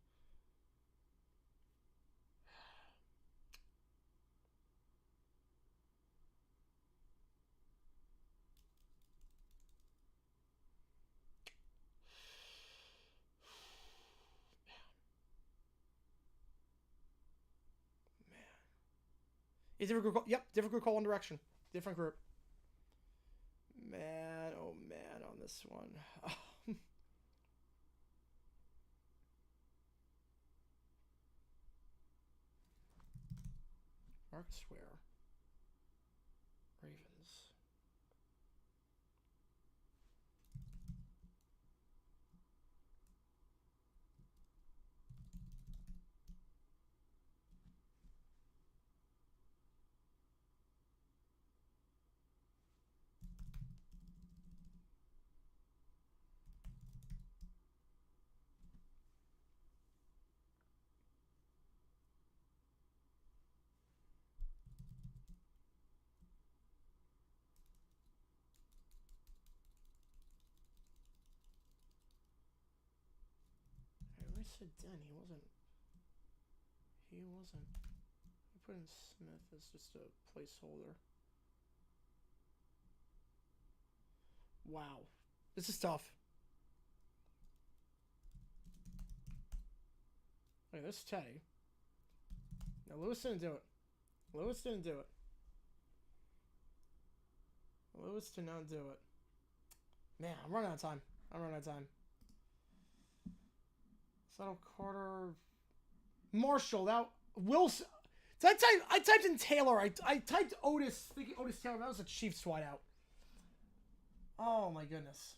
Different group call. Yep, different group call, One Direction. Different group. Man, oh man, on this one. Marcus Ware. Ravens. I said Den. He wasn't. He put in Smith as just a placeholder. Wow. This is tough. Okay, this is Teddy. Now, Lewis didn't do it. Lewis didn't do it. Lewis did not do it. Man, I'm running out of time. Settle Carter. Marshall. That Wilson. So I typed in Taylor. I typed Otis, thinking Otis Taylor. That was a Chiefs wideout. Oh my goodness.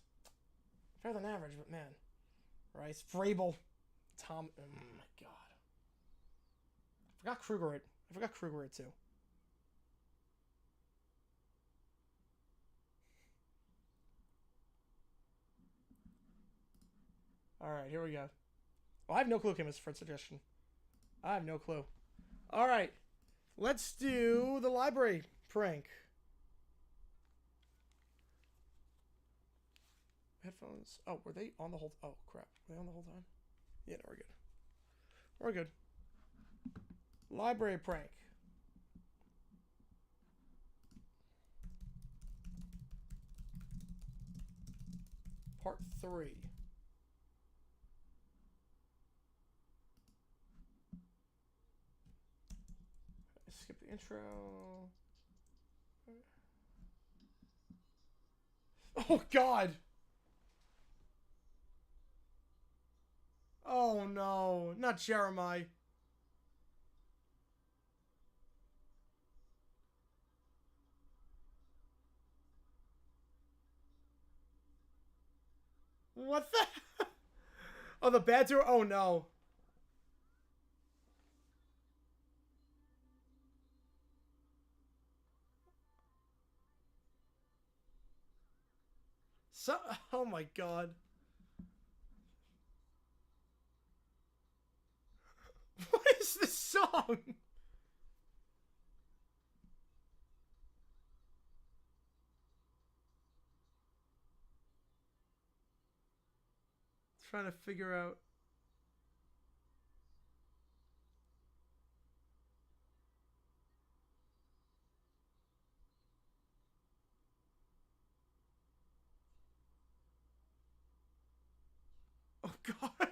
Better than average, but man. Rice. Vrabel. Tom. Oh my god. I forgot Kruger it too. Alright, here we go. Oh, I have no clue, Chemist, for a suggestion. I have no clue. Alright. Let's do the library prank. Headphones. Oh, were they on the whole... Oh, crap. Were they on the whole time? Yeah, no, we're good. We're good. Library prank. Part 3. Skip the intro. Oh, God. Oh, no. Not Jeremiah. What the? Oh, the bad tour? Oh, no. So, oh my god. What is this song? Trying to figure out. Oh god.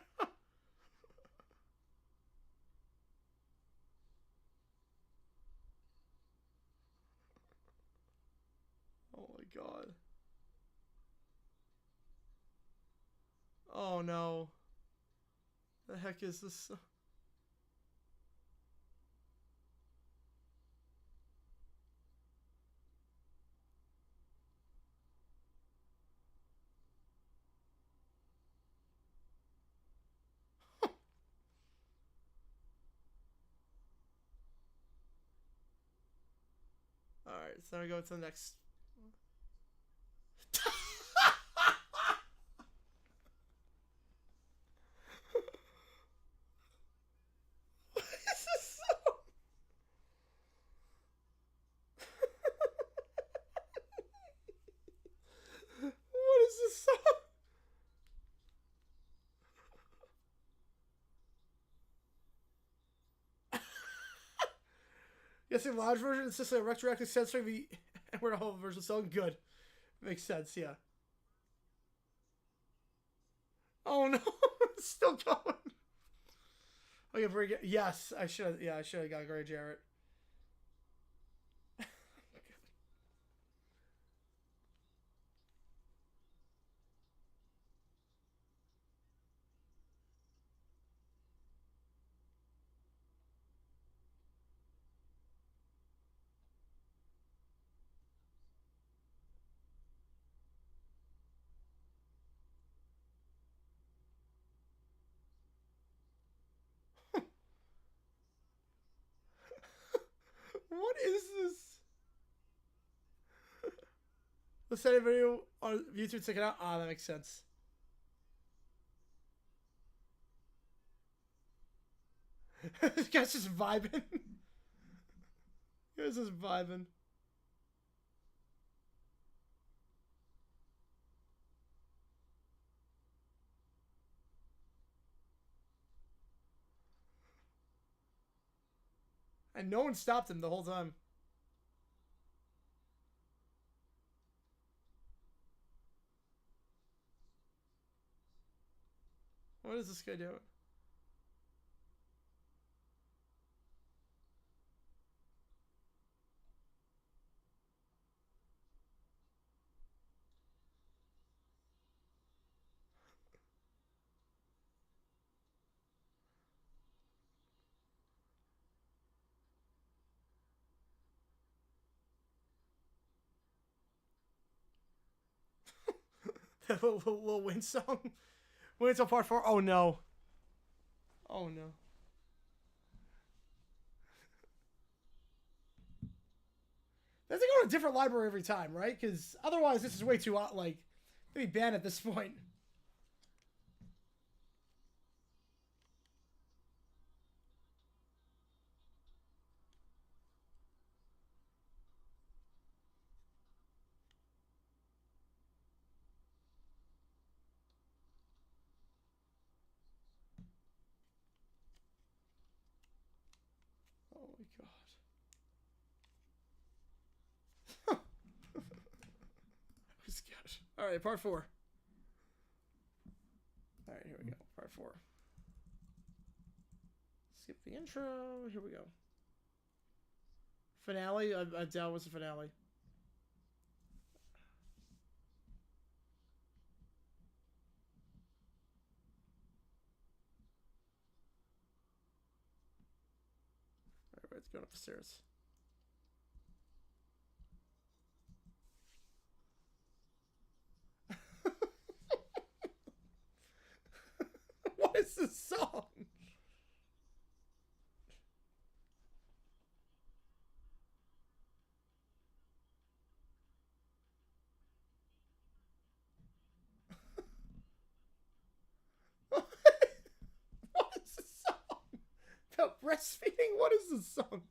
Oh my god. Oh no. The heck is this? Alright, so we go to the next. What is this song? What is this song? say large version is just like retroactive censoring the N-word whole version song. Good. Makes sense, yeah. Oh no, it's still going. Okay, bring it. Yes, I should. Yeah, I should have got Gray Jarrett. What is this? Let's send a video on YouTube. Check it out. Ah, that makes sense. This guy's just vibing. This is vibing. And no one stopped him the whole time. What is this guy doing? That little Win song. Win until part 4. Oh no. Oh no. They have to go to a different library every time, right? Because otherwise, this is way too like maybe banned at this point. Oh my god. All right, part 4. All right, here we go. Part 4. Skip the intro. Here we go. Finale. I doubt it was the finale. All right, it's going up the stairs. What is this song? What is this song? About breastfeeding? What is this song?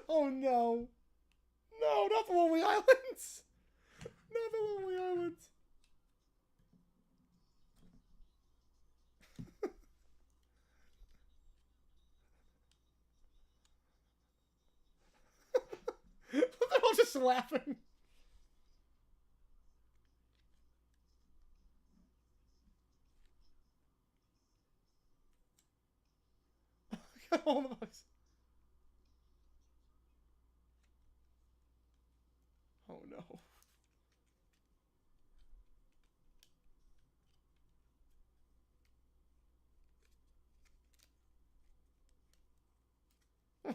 Oh no. No, not the Lonely Islands. Not the Lonely Islands. They're all just laughing. Got all the bugs. Oh no. What?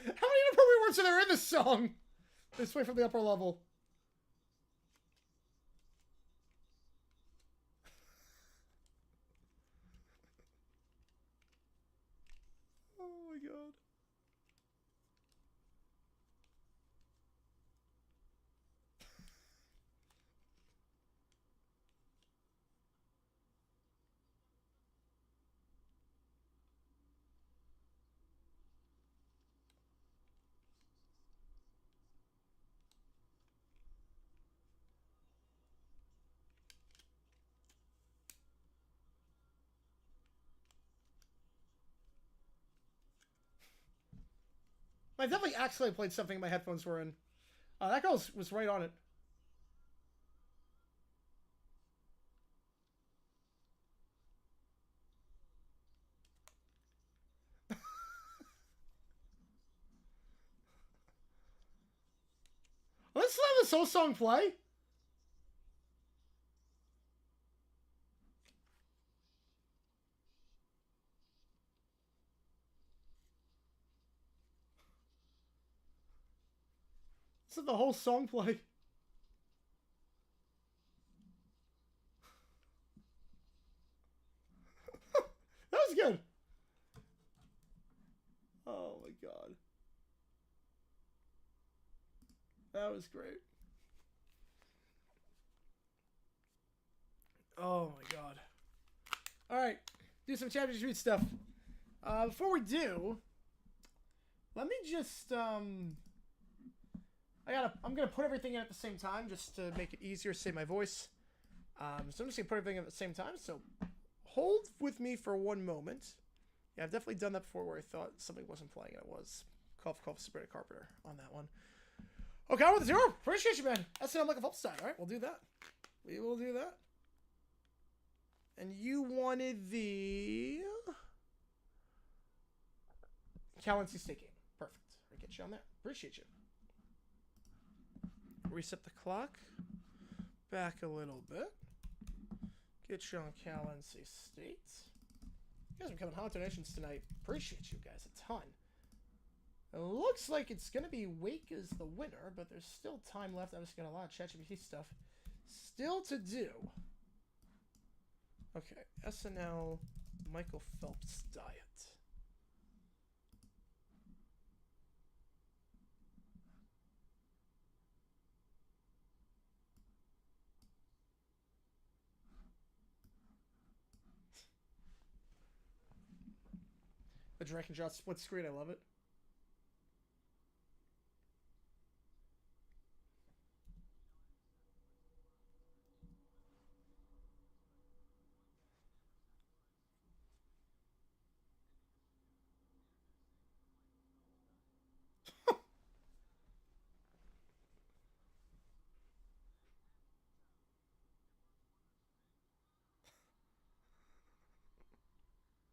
How many inappropriate words are there in this song? This way from the upper level. I definitely accidentally played something my headphones were in. That girl was right on it. Let's let this whole song play. Let's let the whole song play. That was good. Oh my god. That was great. Oh my god. Alright. Do some championship stuff. Before we do, let me just I'm gonna put everything in at the same time just to make it easier to say my voice. So I'm just gonna put everything in at the same time. So hold with me for one moment. Yeah, I've definitely done that before where I thought something wasn't playing and it was. Cough, cough, spread a carpenter on that one. Okay, I with the 0. Appreciate you, man. That's it. I'm like a Phelps side. All right, we'll do that. We will do that. And you wanted the Callancy State game. Perfect. I'll get you on that. Appreciate you. Reset the clock. Back a little bit. Get you on Callancy State. You guys are becoming hot donations tonight. Appreciate you guys a ton. It looks like it's going to be Wake as the winner, but there's still time left. I've just got a lot of ChatGPT stuff still to do. Okay, SNL, Michael Phelps diet. The drag and drop split screen, I love it.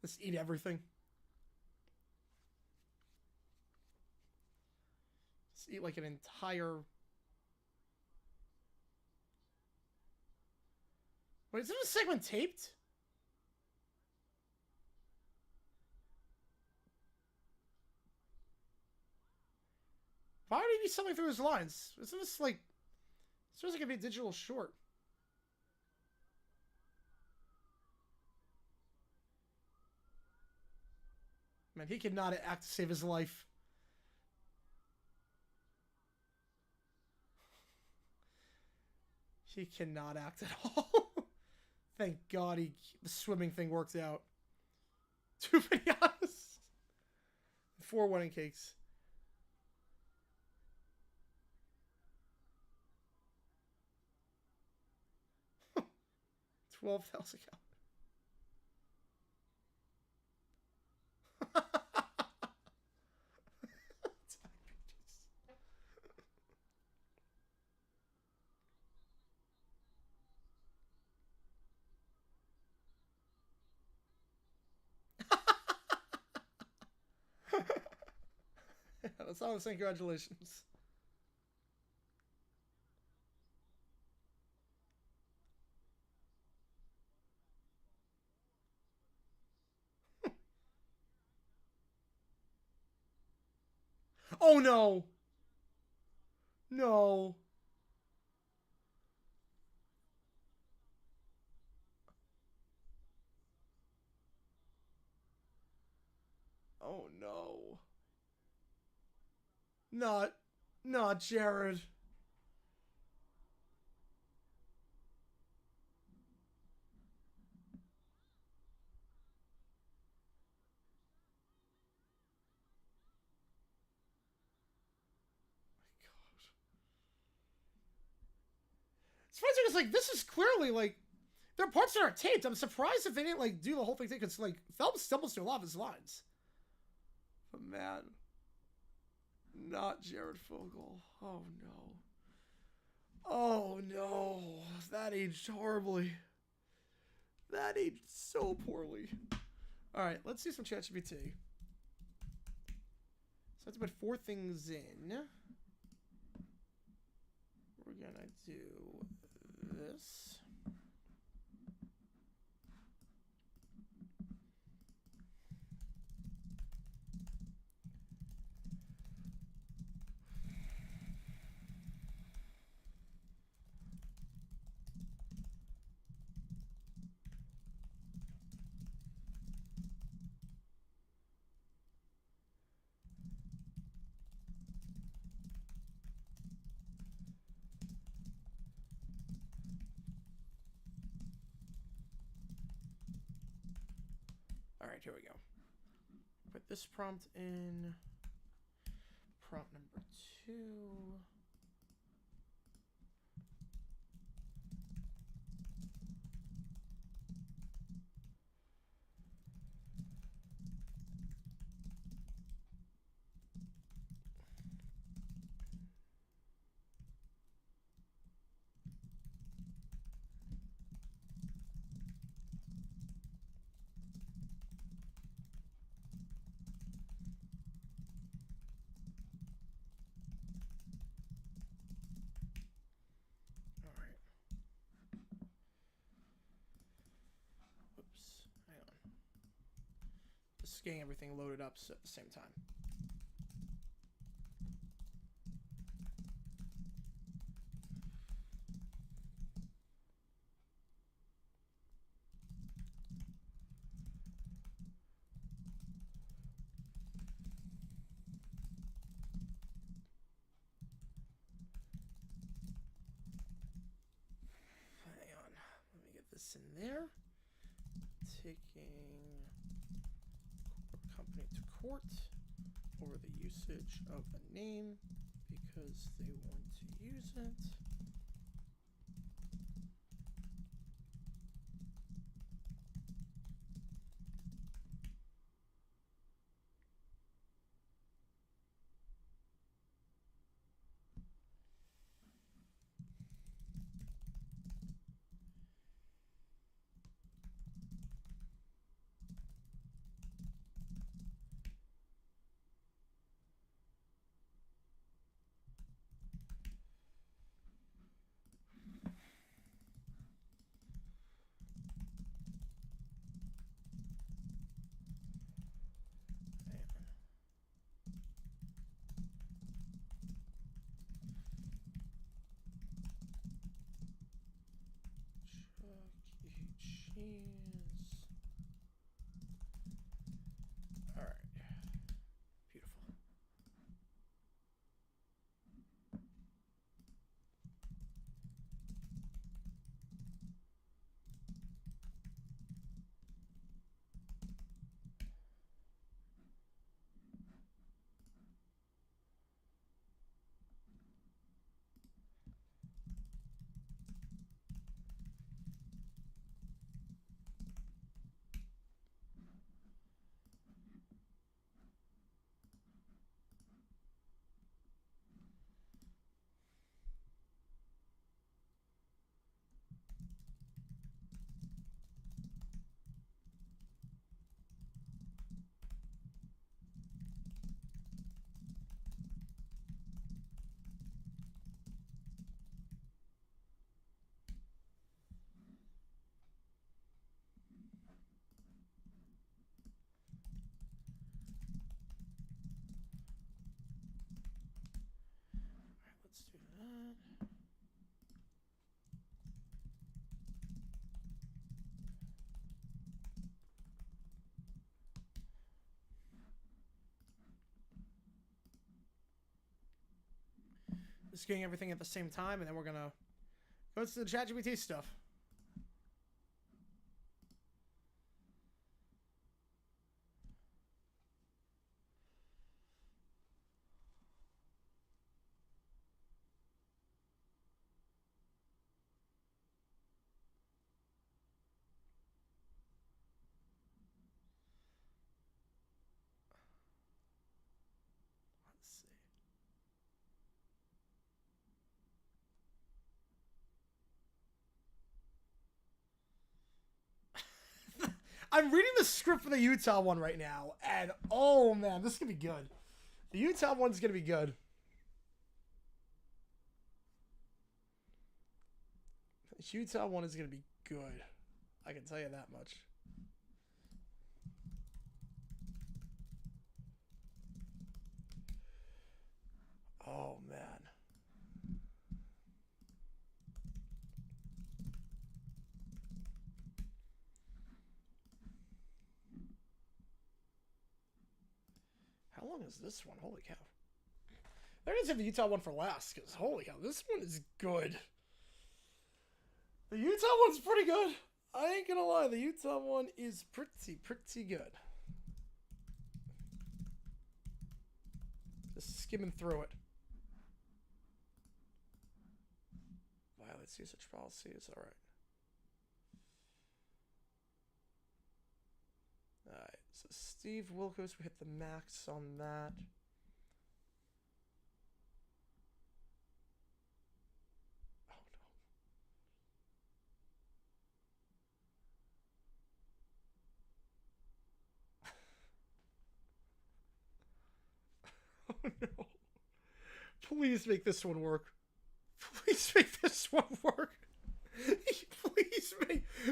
Let's eat everything. Let's eat like an entire... Wait, is this segment taped? Why would he be something through his lines? Isn't this like... This feels like it'd be a digital short. Man, he could not act to save his life. He cannot act at all. Thank God the swimming thing worked out. 2 pinatas. 4 wedding cakes. 12,000 calories. That's all I'm saying. Congratulations. Oh no. No. Oh no. Not Jared. It's funny because like this is clearly like there are parts that are taped. I'm surprised if they didn't like do the whole thing because like Phelps stumbles through a lot of his lines. But man. Not Jared Fogle. Oh no. Oh no. That aged horribly. That aged so poorly. Alright, let's do some ChatGPT. So let's put 4 things in. We're gonna do this. Alright, here we go. Put this prompt in. Prompt number 2. Just getting everything loaded up at the same time. Hang on, let me get this in there. Taking company to court over the usage of a name because they want to use it. All right, beautiful. Let's do that. Just getting everything at the same time, and then we're gonna go to the ChatGPT stuff. Let's see. I'm reading the script for the Utah one right now, and oh man, this is gonna be good. The Utah one's gonna be good. The Utah one is gonna be good. I can tell you that much. Oh man. How long is this one? Holy cow. They're going to save the Utah one for last, because holy cow, this one is good. The Utah one's pretty good. I ain't going to lie, the Utah one is pretty good. Just skimming through it. Violates usage policies, alright. Alright, so Steve Wilkos, we hit the max on that. Oh no. Oh no. Please make this one work. Please make this one work.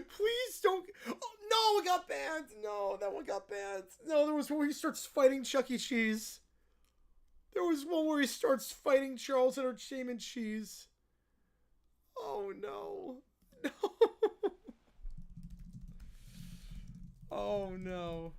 Please don't. Oh, no, it got banned. No, that one got banned. No, there was one where he starts fighting Chuck E. Cheese. There was one where he starts fighting Charles Entertainment Cheese. Oh no. No. Oh no.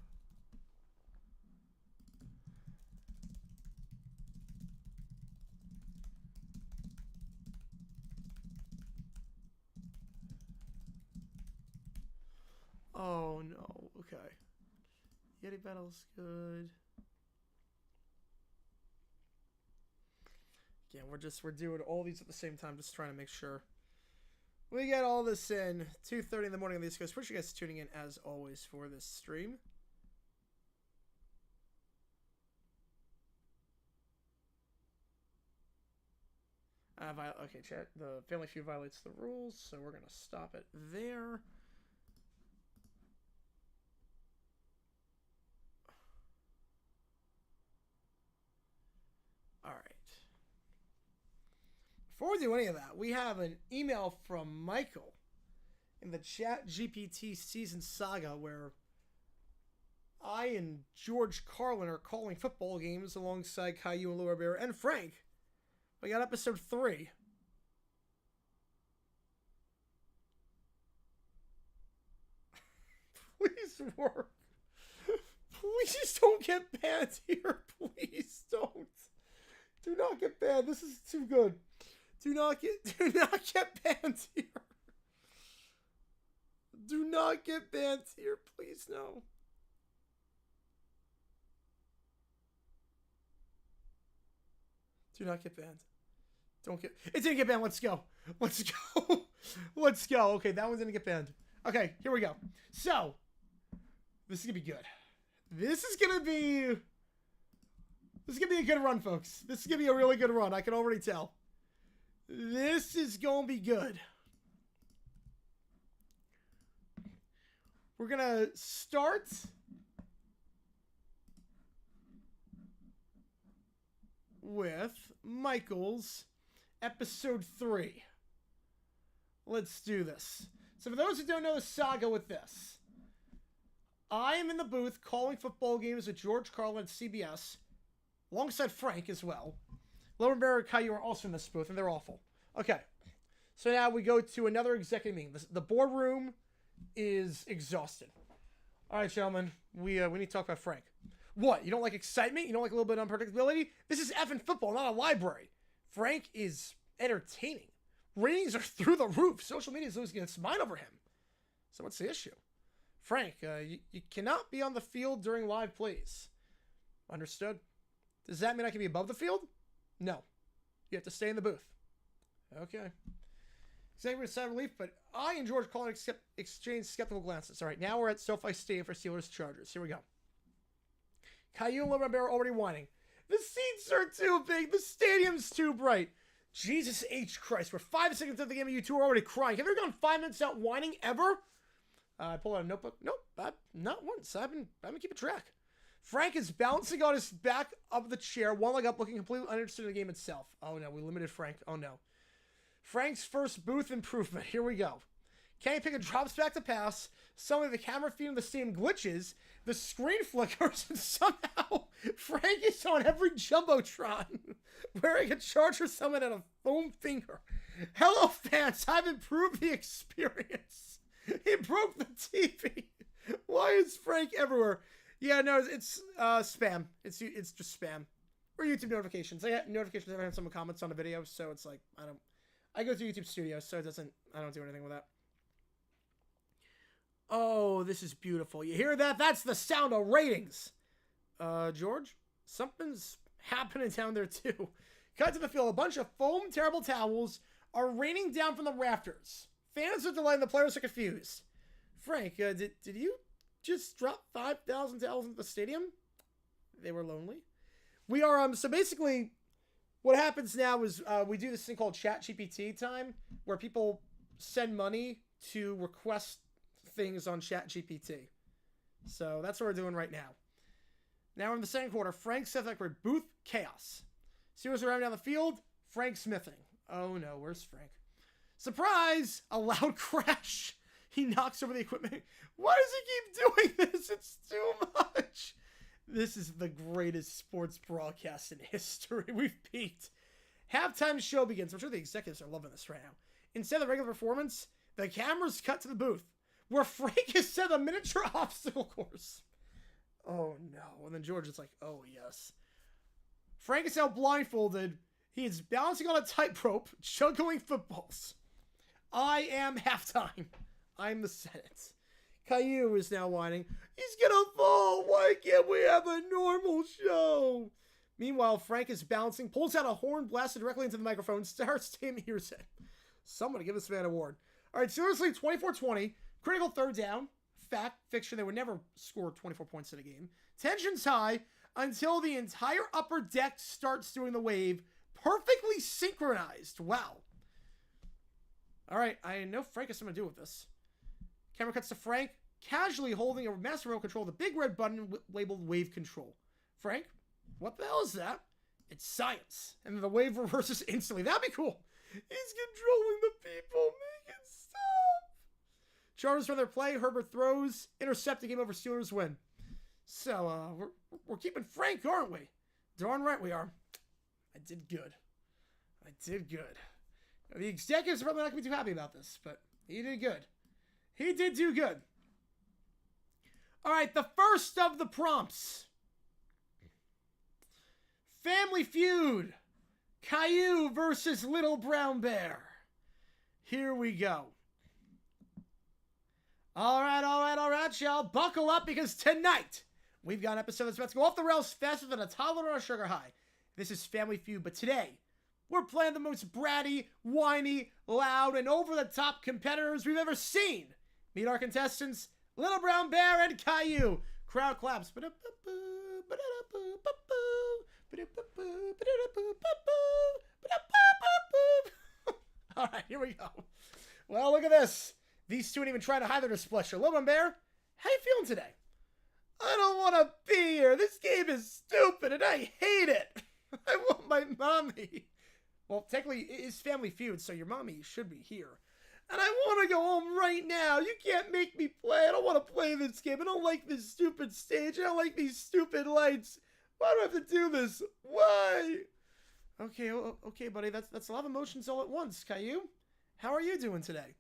Oh no, okay. Yeti Battle's good. Again, we're doing all these at the same time, just trying to make sure we get all this in. 2:30 in the morning on the East Coast. Appreciate you guys tuning in as always for this stream. Okay, chat. The Family Feud violates the rules, so we're gonna stop it there. All right. Before we do any of that, we have an email from Michael in the Chat GPT season saga where I and George Carlin are calling football games alongside Caillou and Laura Bear and Frank. We got episode 3. Please work. Please don't get banned here. Please don't. Do not get banned. This is too good. Do not get banned here. Do not get banned here. Please, no. Do not get banned. Don't get... It didn't get banned. Let's go. Let's go. Let's go. Okay, that one didn't get banned. Okay, here we go. So, this is going to be good. This is going to be a good run, folks. This is going to be a really good run. I can already tell. This is going to be good. We're going to start with Michael's episode 3. Let's do this. So for those who don't know the saga with this, I am in the booth calling football games with George Carlin at CBS, alongside Frank as well. Lauren Bear and Caillou are also in this booth, and they're awful. Okay, so now we go to another executive meeting. The boardroom is exhausted. All right, gentlemen, we need to talk about Frank. What? You don't like excitement? You don't like a little bit of unpredictability? This is effing football, not a library. Frank is entertaining. Ratings are through the roof. Social media is losing its mind over him. So what's the issue? Frank, you cannot be on the field during live plays. Understood? Does that mean I can be above the field? No. You have to stay in the booth. Okay. Executive sigh of relief, but I and George Carlin exchange skeptical glances. All right, now we're at SoFi Stadium for Steelers Chargers. Here we go. Caillou and LeBron are already whining. The seats are too big. The stadium's too bright. Jesus H. Christ. We're 5 seconds into the game and you two are already crying. Have you ever gone 5 minutes out whining ever? I pull out a notebook. Nope, not once. I've been keeping track. Frank is bouncing on his back of the chair, one leg up, looking completely uninterested in the game itself. Oh no, we limited Frank. Oh no. Frank's first booth improvement. Here we go. Kenny Pickett drops back to pass. Suddenly the camera feed in the stadium glitches. The screen flickers, and somehow Frank is on every jumbotron, wearing a Charger summit and a foam finger. Hello, fans. I've improved the experience. He broke the TV. Why is Frank everywhere? Yeah, no, it's spam. It's just spam. Or YouTube notifications. I get notifications every time someone comments on a video, so it's like, I go through YouTube Studio, so I don't do anything with that. Oh, this is beautiful. You hear that? That's the sound of ratings. George, something's happening down there too. Cut to the field. A bunch of foam terrible towels are raining down from the rafters. Fans are delighted. The players are confused. Frank, did you just drop 5,000 towels into the stadium? They were lonely. We are, so basically, what happens now is we do this thing called ChatGPT time, where people send money to request things on ChatGPT. So that's what we're doing right now. Now in the second quarter, Frank says like we're booth chaos. See what's around down the field? Frank smithing. Oh no, where's Frank? Surprise! A loud crash. He knocks over the equipment. Why does he keep doing this? It's too much. This is the greatest sports broadcast in history. We've peaked. Halftime show begins. I'm sure the executives are loving this right now. Instead of the regular performance, the cameras cut to the booth, where Frank has set a miniature obstacle course. Oh no. And then George is like, oh yes. Frank is now blindfolded. He is bouncing on a tightrope, juggling footballs. I am halftime. I'm the Senate. Caillou is now whining. He's gonna fall. Why can't we have a normal show? Meanwhile, Frank is bouncing, pulls out a horn blasted directly into the microphone, starts Tim Hearsay. Someone give this man an award. All right, seriously, 24-20. Critical third down. Fact, fiction, they would never score 24 points in a game. Tension's high until the entire upper deck starts doing the wave. Perfectly synchronized. Wow. All right, I know Frank has something to do with this. Camera cuts to Frank, casually holding a master remote control, the big red button labeled wave control. Frank, what the hell is that? It's science. And then the wave reverses instantly. That'd be cool. He's controlling the people. Make it stop. Chargers run their play. Herbert throws. Intercepting game over. Steelers win. So, we're keeping Frank, aren't we? Darn right we are. I did good. I did good. The executives are probably not going to be too happy about this, but he did good. He did do good. All right, the first of the prompts. Family Feud. Caillou versus Little Brown Bear. Here we go. All right, y'all. Buckle up because tonight we've got an episode that's about to go off the rails faster than a toddler on a sugar high. This is Family Feud, but today we're playing the most bratty, whiny, loud, and over-the-top competitors we've ever seen. Meet our contestants, Little Brown Bear and Caillou. Crowd claps. All right, here we go. Well, look at this. These two ain't even trying to hide their displeasure. Little Brown Bear, how you feeling today? I don't want to be here. This game is stupid, and I hate it. I want my mommy. Well, technically, it's Family Feud, so your mommy should be here. And I want to go home right now. You can't make me play. I don't want to play this game. I don't like this stupid stage. I don't like these stupid lights. Why do I have to do this? Why? Okay, buddy. That's a lot of emotions all at once. Caillou, how are you doing today?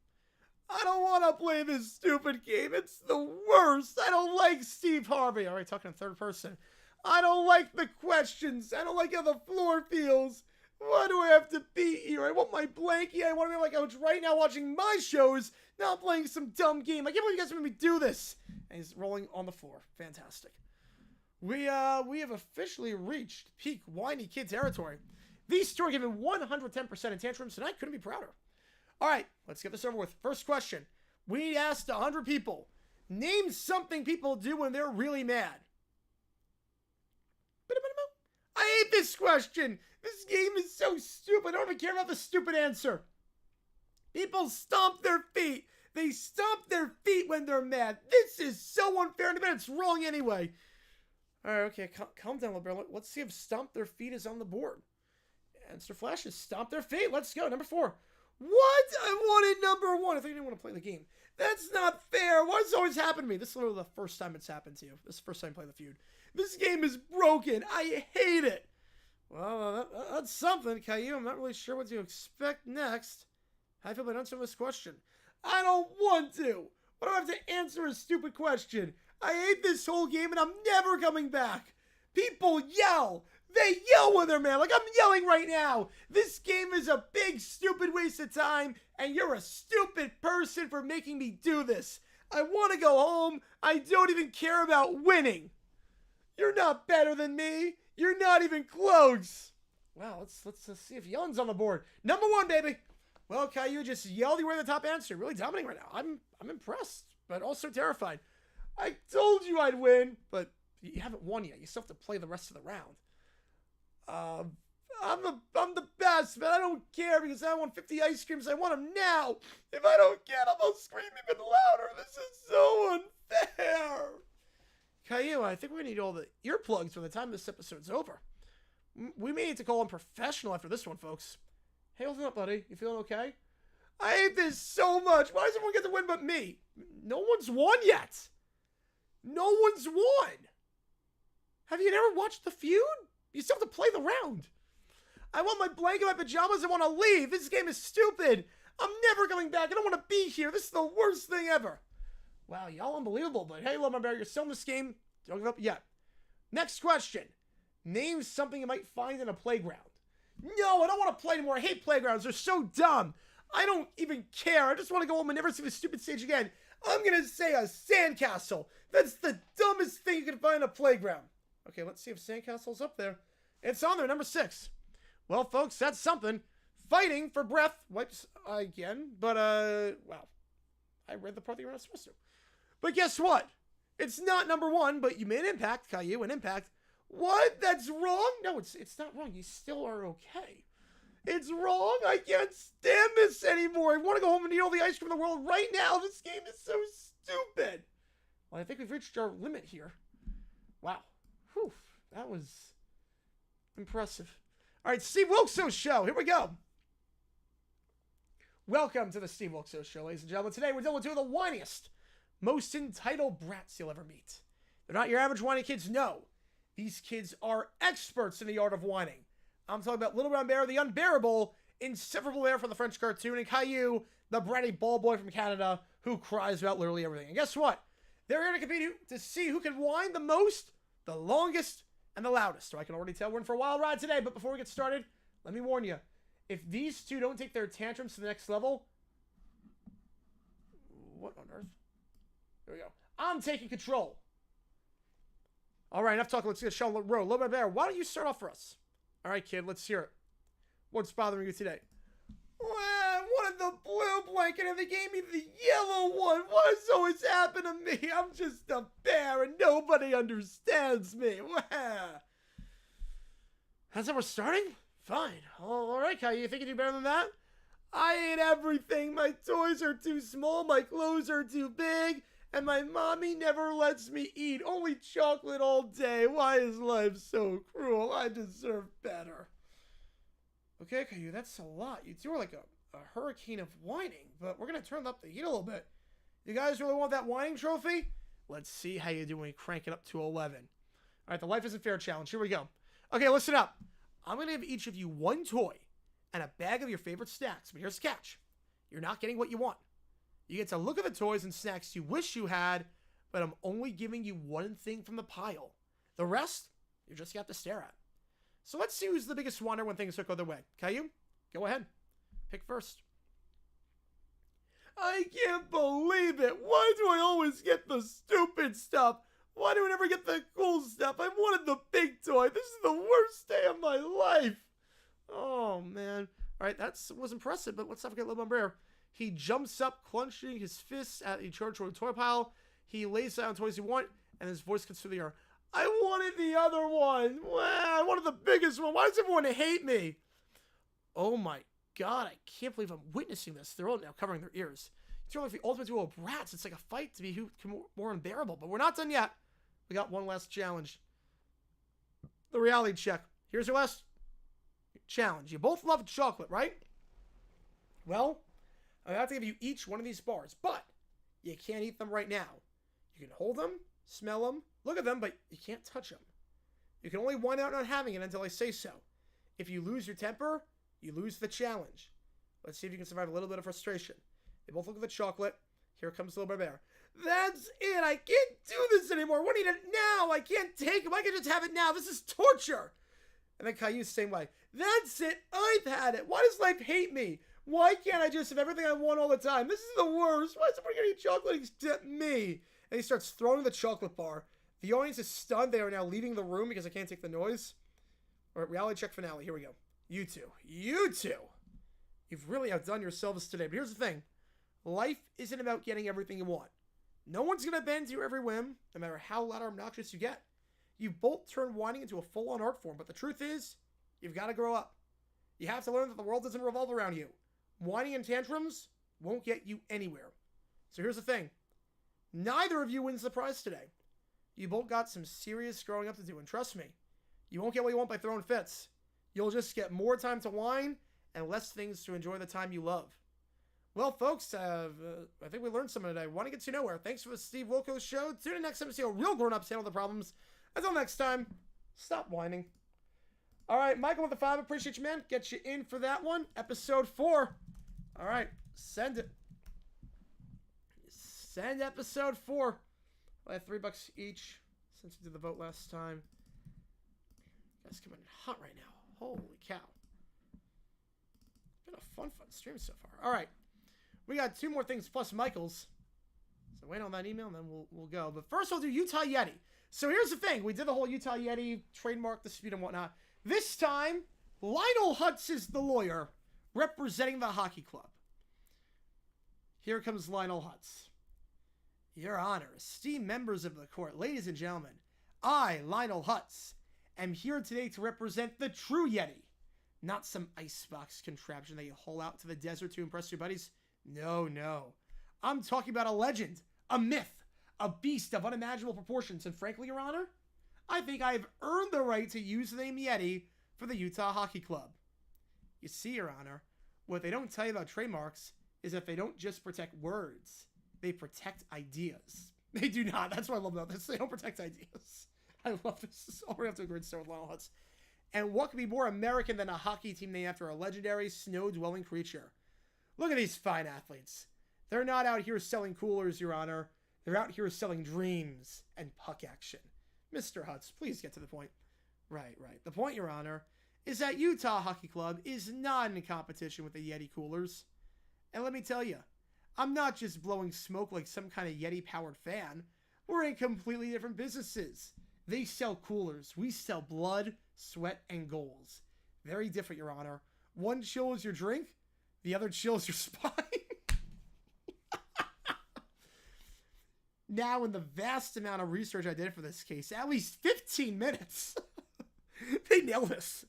I don't want to play this stupid game. It's the worst. I don't like Steve Harvey. All right, talking in third person. I don't like the questions. I don't like how the floor feels. Why do I have to be here? I want my blankie. I want to be on my couch right now watching my shows, not playing some dumb game. I can't believe you guys made me do this. And he's rolling on the floor. Fantastic. We have officially reached peak whiny kid territory. These two are giving 110% in tantrums, and I couldn't be prouder. All right, let's get this over with. First question. We asked 100 people. Name something people do when they're really mad. I hate this question. This game is so stupid. I don't even care about the stupid answer. People stomp their feet. They stomp their feet when they're mad. This is so unfair, but it's wrong anyway. All right, okay, calm down, LeBron. Let's see if stomp their feet is on the board. Answer flashes. Stomp their feet. Let's go. Number 4. What? I wanted number 1. I think I didn't want to play the game. That's not fair. Why does this always happen to me? This is literally the first time it's happened to you. This is the first time playing the feud. This game is broken. I hate it. Well, that's something, Caillou. I'm not really sure what to expect next. How do I feel about answering this question? I don't want to. Why do I have to answer a stupid question? I hate this whole game and I'm never coming back. People yell. They yell when they're mad, like I'm yelling right now. This game is a big, stupid waste of time, and you're a stupid person for making me do this. I want to go home. I don't even care about winning. You're not better than me. You're not even close. Wow, let's see if yelling's on the board. Number 1, baby. Well, Caillou just yelled. You were the top answer. Really dominating right now. I'm impressed, but also terrified. I told you I'd win, but you haven't won yet. You still have to play the rest of the round. I'm the best, but I don't care because I want 50 ice creams. I want them now. If I don't get them, I'll scream even louder. This is so unfair. Caillou, I think we're going to need all the earplugs by the time this episode's over. We may need to call him professional after this one, folks. Hey, what's up, buddy? You feeling okay? I hate this so much. Why does everyone get to win but me? No one's won yet. No one's won. Have you never watched the feud? You still have to play the round. I want my blanket, my pajamas. I want to leave. This game is stupid. I'm never coming back. I don't want to be here. This is the worst thing ever. Wow, y'all unbelievable. But hey, Love My Bear, you're still in this game. Don't give up yet. Next question. Name something you might find in a playground. No, I don't want to play anymore. I hate playgrounds. They're so dumb. I don't even care. I just want to go home and never see this stupid stage again. I'm going to say a sandcastle. That's the dumbest thing you can find in a playground. Okay, let's see if sandcastle's up there. It's on there, number 6. Well, folks, that's something. Fighting for breath. Wipes again. But, wow. I read the part that you're not supposed to. But guess what? It's not number 1, but you made an impact, Caillou, an impact. What? That's wrong? No, it's not wrong. You still are okay. It's wrong. I can't stand this anymore. I want to go home and eat all the ice cream in the world right now. This game is so stupid. Well, I think we've reached our limit here. Wow. Whew. That was impressive. All right, Steve Wilkes Show. Here we go. Welcome to the Steve Wilkes Show, ladies and gentlemen. Today we're dealing with 2 of the whiniest, most entitled brats you'll ever meet. They're not your average whiny kids, no. These kids are experts in the art of whining. I'm talking about Little Brown Bear, the unbearable, insufferable bear from the French cartoon, and Caillou, the bratty ball boy from Canada, who cries about literally everything. And guess what? They're here to compete to see who can whine the most, the longest, and the loudest. So I can already tell we're in for a wild ride today. But before we get started, let me warn you. If these 2 don't take their tantrums to the next level... What on earth? There we go. I'm taking control. All right, enough talking. Let's get a show on the road. Little Bear, why don't you start off for us? All right, kid, let's hear it. What's bothering you today? Well, I wanted the blue blanket and they gave me the yellow one. Why does this always happen to me? I'm just a bear and nobody understands me. That's how we're starting? Fine. All right, Caillou, you think you do better than that? I hate everything. My toys are too small, my clothes are too big, and my mommy never lets me eat. Only chocolate all day. Why is life so cruel? I deserve better. Okay, Caillou, that's a lot. You 2 are like a hurricane of whining, but we're going to turn up the heat a little bit. You guys really want that whining trophy? Let's see how you do when you crank it up to 11. All right, the Life Isn't Fair challenge. Here we go. Okay, listen up. I'm going to give each of you 1 toy and a bag of your favorite snacks. But here's the catch. You're not getting what you want. You get to look at the toys and snacks you wish you had, but I'm only giving you 1 thing from the pile. The rest, you just got to stare at. So let's see who's the biggest whiner when things don't go their way. Caillou, go ahead. Pick first. I can't believe it. Why do I always get the stupid stuff? Why do I never get the cool stuff? I wanted the big toy. This is the worst day of my life. Oh, man. All right, that was impressive, but let's not forget Little Bear. He jumps up, clenching his fists at a charge toward the toy pile. He lays down toys he wants, and his voice comes through the air. I wanted the other one. I wanted the biggest one. Why does everyone hate me? Oh, my God. I can't believe I'm witnessing this. They're all now covering their ears. It's like the ultimate duo of brats. It's like a fight to be more unbearable. But we're not done yet. We got one last challenge. The reality check. Here's your last challenge. You both love chocolate, right? Well, I have to give you each one of these bars, but you can't eat them right now. You can hold them, smell them, look at them, but you can't touch them. You can only whine out not having it until I say so. If you lose your temper, you lose the challenge. Let's see if you can survive a little bit of frustration. They both look at the chocolate. Here comes the little bear. That's it. I can't do this anymore. I need it now. I can't take it. I can just have it now. This is torture. And then Caillou, same way. That's it. I've had it. Why does life hate me? Why can't I just have everything I want all the time? This is the worst. Why is somebody going to eat chocolate except me? And he starts throwing the chocolate bar. The audience is stunned. They are now leaving the room because I can't take the noise. All right, reality check finale. Here we go. You two. You've really outdone yourselves today. But here's the thing. Life isn't about getting everything you want. No one's going to bend to your every whim, no matter how loud or obnoxious you get. You both turn whining into a full-on art form, but the truth is, you've got to grow up. You have to learn that the world doesn't revolve around you. Whining and tantrums won't get you anywhere. So here's the thing. Neither of you wins the prize today. You both got some serious growing up to do, and trust me, you won't get what you want by throwing fits. You'll just get more time to whine and less things to enjoy the time you love. Well, folks, I think we learned something today. Want to get you nowhere. Thanks for the Steve Wilkos Show. Tune in next time to see how real grown-ups handle the problems. Until next time, stop whining. All right, Michael with the 5. Appreciate you, man. Get you in for that one. Episode 4. All right, send it. Send episode 4. I have $3 each since we did the vote last time. You guys coming in hot right now. Holy cow. Been a fun stream so far. All right. We got 2 more things plus Michael's. So wait on that email and then we'll go. But first we'll do Utah Yeti. So here's the thing. We did the whole Utah Yeti trademark dispute and whatnot. This time, Lionel Hutz is the lawyer representing the hockey club. Here comes Lionel Hutz. Your Honor, esteemed members of the court, ladies and gentlemen, I, Lionel Hutz, am here today to represent the true Yeti. Not some icebox contraption that you haul out to the desert to impress your buddies. No. I'm talking about a legend, a myth, a beast of unimaginable proportions. And frankly, Your Honor, I think I have earned the right to use the name Yeti for the Utah Hockey Club. You see, Your Honor, what they don't tell you about trademarks is that they don't just protect words. They protect ideas. They do not. That's what I love about this. They don't protect ideas. I love this. This is all we have to agree to start with Lionel Hutz. And what could be more American than a hockey team named after a legendary snow-dwelling creature? Look at these fine athletes. They're not out here selling coolers, Your Honor. They're out here selling dreams and puck action. Mr. Hutz, please get to the point. Right. The point, Your Honor, is that Utah Hockey Club is not in competition with the Yeti coolers. And let me tell you, I'm not just blowing smoke like some kind of Yeti-powered fan. We're in completely different businesses. They sell coolers. We sell blood, sweat, and goals. Very different, Your Honor. One chills your drink, the other chills your spine. Now, in the vast amount of research I did for this case, at least 15 minutes, they nailed this.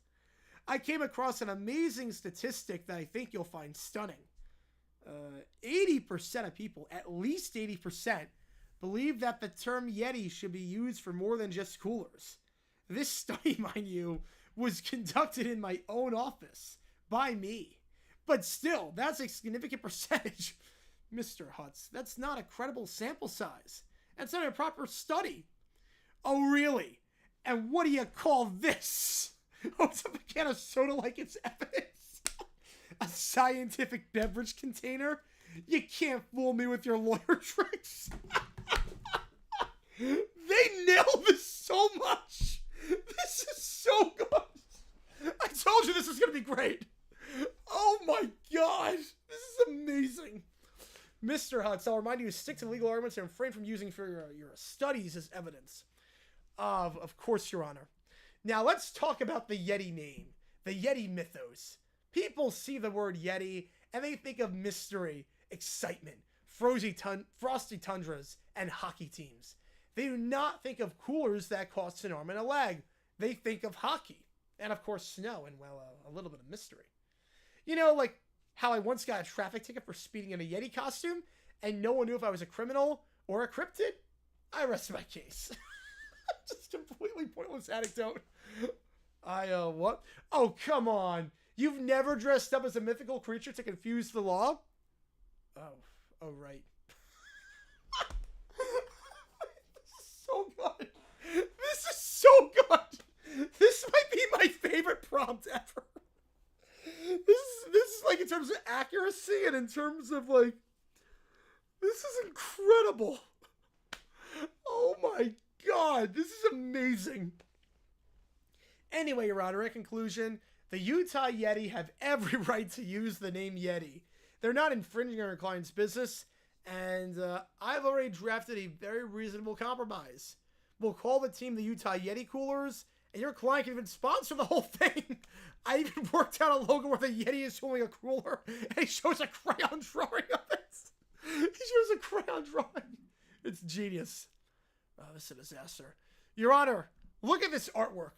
I came across an amazing statistic that I think you'll find stunning. 80% of people, at least 80%, believe that the term Yeti should be used for more than just coolers. This study, mind you, was conducted in my own office by me. But still, that's a significant percentage. Mr. Hutz, that's not a credible sample size. That's not a proper study. Oh, really? And what do you call this? Oh, it's a can of soda like it's evidence. A scientific beverage container? You can't fool me with your lawyer tricks. They nailed this so much. This is so good. I told you this was going to be great. Oh my God. This is amazing. Mr. Hutz, I'll remind you to stick to the legal arguments and refrain from using for your studies as evidence. Of course, Your Honor. Now let's talk about the Yeti name, the Yeti mythos. People see the word Yeti and they think of mystery, excitement, frosty tundras, and hockey teams. They do not think of coolers that cost an arm and a leg. They think of hockey. And of course, snow and, well, a little bit of mystery. You know, like how I once got a traffic ticket for speeding in a Yeti costume, and no one knew if I was a criminal or a cryptid, I rest my case. Just completely pointless anecdote. What? Oh, come on. You've never dressed up as a mythical creature to confuse the law? Oh, right. This is so good. This is so good. This might be my favorite prompt ever. This is like in terms of accuracy and in terms of like, this is incredible. Oh my God, this is amazing. Anyway, Your Honor, in conclusion, the Utah Yeti have every right to use the name Yeti. They're not infringing on our client's business, and I've already drafted a very reasonable compromise. We'll call the team the Utah Yeti Coolers, and your client can even sponsor the whole thing. I even worked out a logo where the Yeti is holding a cooler, and he shows a crayon drawing of it. He shows a crayon drawing. It's genius. Oh, this is a disaster. Your Honor, look at this artwork.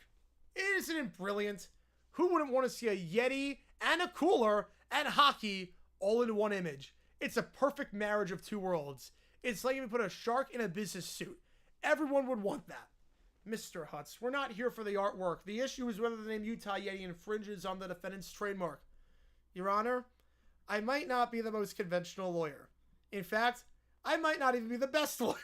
Isn't it brilliant? Who wouldn't want to see a Yeti and a cooler and hockey all in one image? It's a perfect marriage of two worlds. It's like if you put a shark in a business suit. Everyone would want that. Mr. Hutz, we're not here for the artwork. The issue is whether the name Utah Yeti infringes on the defendant's trademark. Your Honor, I might not be the most conventional lawyer. In fact, I might not even be the best lawyer.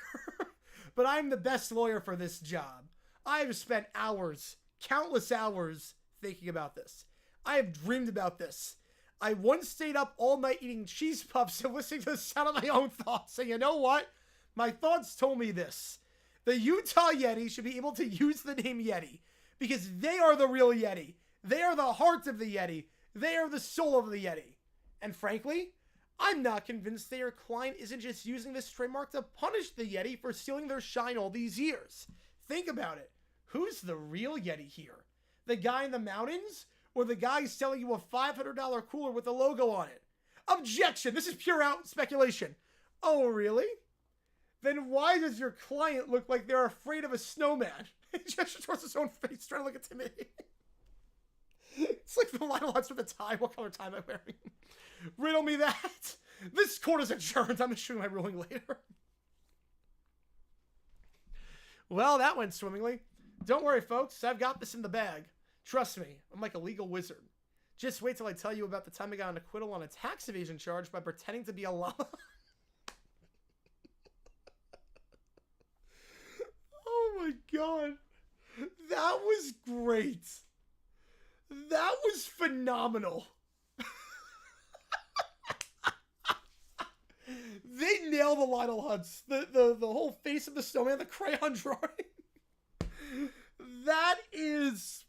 But I'm the best lawyer for this job. I have spent hours, countless hours, thinking about this. I have dreamed about this. I once stayed up all night eating cheese puffs and listening to the sound of my own thoughts. And you know what? My thoughts told me this. The Utah Yeti should be able to use the name Yeti because they are the real Yeti. They are the heart of the Yeti. They are the soul of the Yeti. And frankly, I'm not convinced their client isn't just using this trademark to punish the Yeti for stealing their shine all these years. Think about it. Who's the real Yeti here? The guy in the mountains? Or the guy selling you a $500 cooler with a logo on it? Objection! This is pure out speculation. Oh, really? Then why does your client look like they're afraid of a snowman? He gestures towards his own face, trying to look intimidating. It's like the Lionel Hutz with a tie. What color tie am I wearing? Riddle me that. This court is adjourned. I'm issuing my ruling later. Well, that went swimmingly. Don't worry, folks. I've got this in the bag. Trust me, I'm like a legal wizard. Just wait till I tell you about the time I got an acquittal on a tax evasion charge by pretending to be a llama. Oh my God. That was great. That was phenomenal. They nailed the Lionel Hutz. The whole face of the snowman, the crayon drawing. That is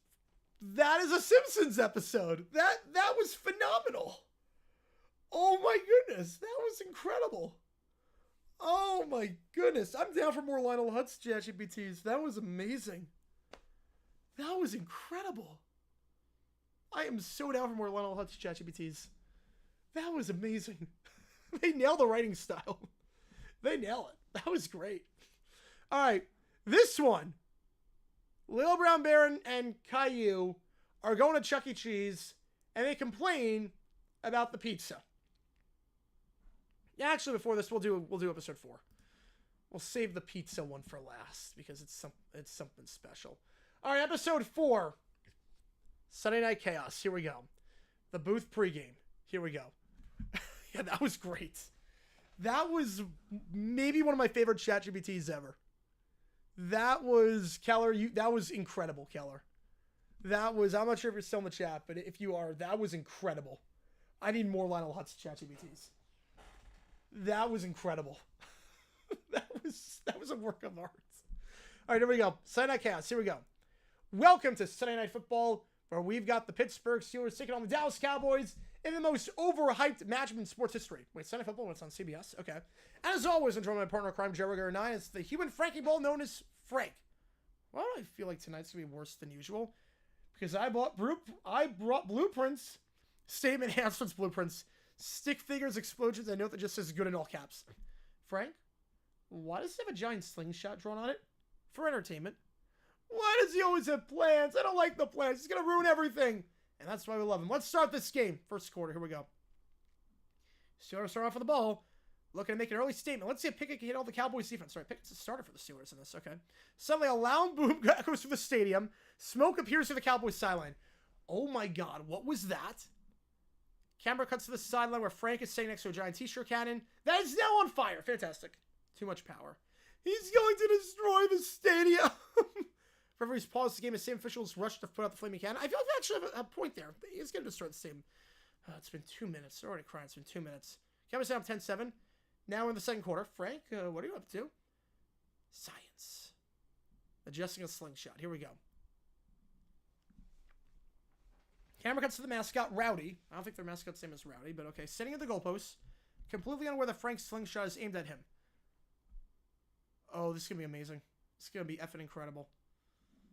a Simpsons episode. That was phenomenal. Oh my goodness. That was incredible. Oh my goodness. I'm down for more Lionel Hutz ChatGPTs. That was amazing. That was incredible. I am so down for more Lionel Hutz ChatGPTs. That was amazing. They nailed the writing style. They nail it. That was great. All right. This one. Little Brown Bear and Caillou are going to Chuck E. Cheese, and they complain about the pizza. Yeah, actually, before this, we'll do episode 4. We'll save the pizza one for last because it's something special. All right, episode 4. Sunday Night Chaos. Here we go. The booth pregame. Here we go. Yeah, that was great. That was maybe one of my favorite ChatGPTs ever. That was, Keller, that was incredible, Keller. That was, I'm not sure if you're still in the chat, but if you are, that was incredible. I need more Lionel Hutz ChatGPTs. That was incredible. that was a work of art. All right, here we go. Sunday Night Chaos. Here we go. Welcome to Sunday Night Football, where we've got the Pittsburgh Steelers taking on the Dallas Cowboys in the most overhyped matchup in sports history. Wait, Sunday Night Football when it's on CBS? Okay. And as always, I'm joined by my partner in crime, Jerry Rugger, and it's the human Frankie Ball known as Frank. Why do I feel like tonight's going to be worse than usual? Because I brought blueprints, statement enhancements, blueprints, stick figures, explosions, and a note that just says good in all caps. Frank, why does he have a giant slingshot drawn on it? For entertainment. Why does he always have plans? I don't like the plans. He's going to ruin everything. And that's why we love him. Let's start this game. First quarter. Here we go. Steelers start off with the ball. looking to make an early statement. Let's see if Pickett can hit all the Cowboys defense. Sorry, Pickett's a starter for the Steelers in this. Okay. Suddenly, a loud boom echoes through the stadium. Smoke appears through the Cowboys sideline. Oh my God, what was that? Camera cuts to the sideline where Frank is sitting next to a giant t-shirt cannon. That is now on fire. Fantastic. Too much power. He's going to destroy the stadium. Referees pause the game as same officials rush to put out the flaming cannon. I feel like I actually have a point there. He's going to destroy the stadium. It's been 2 minutes. They're already crying. It's been 2 minutes. Camera's down 10-7. Now we're in the second quarter. Frank, what are you up to? Science. Adjusting a slingshot. Here we go. Camera cuts to the mascot, Rowdy. I don't think their mascot's name is Rowdy, but okay. Sitting at the goalpost, completely unaware that Frank's slingshot is aimed at him. Oh, this is going to be amazing. This is going to be effing incredible.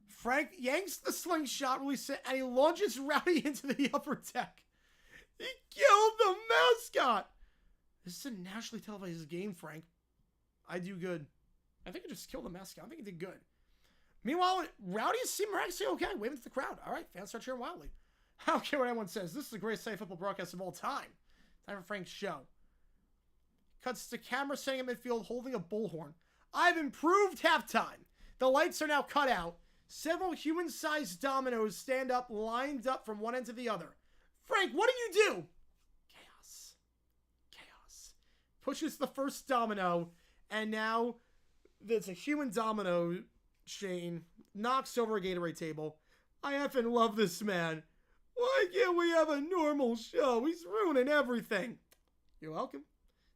Frank yanks the slingshot, releases it, and he launches Rowdy into the upper deck. He killed the mascot. This is a nationally televised game, Frank. I do good. I think I just killed the mascot. I think he did good. Meanwhile, Rowdy seemed miraculously okay, waving to the crowd. All right, fans start cheering wildly. I don't care what anyone says. This is the greatest Sunday football broadcast of all time. Time for Frank's show. Cuts to camera sitting in midfield holding a bullhorn. I've improved halftime. The lights are now cut out. Several human-sized dominoes stand up, lined up from one end to the other. Frank, what do you do? Chaos. Chaos. Pushes the first domino, and now there's a human domino chain. Knocks over a Gatorade table. I effing love this man. Why can't we have a normal show? He's ruining everything. You're welcome.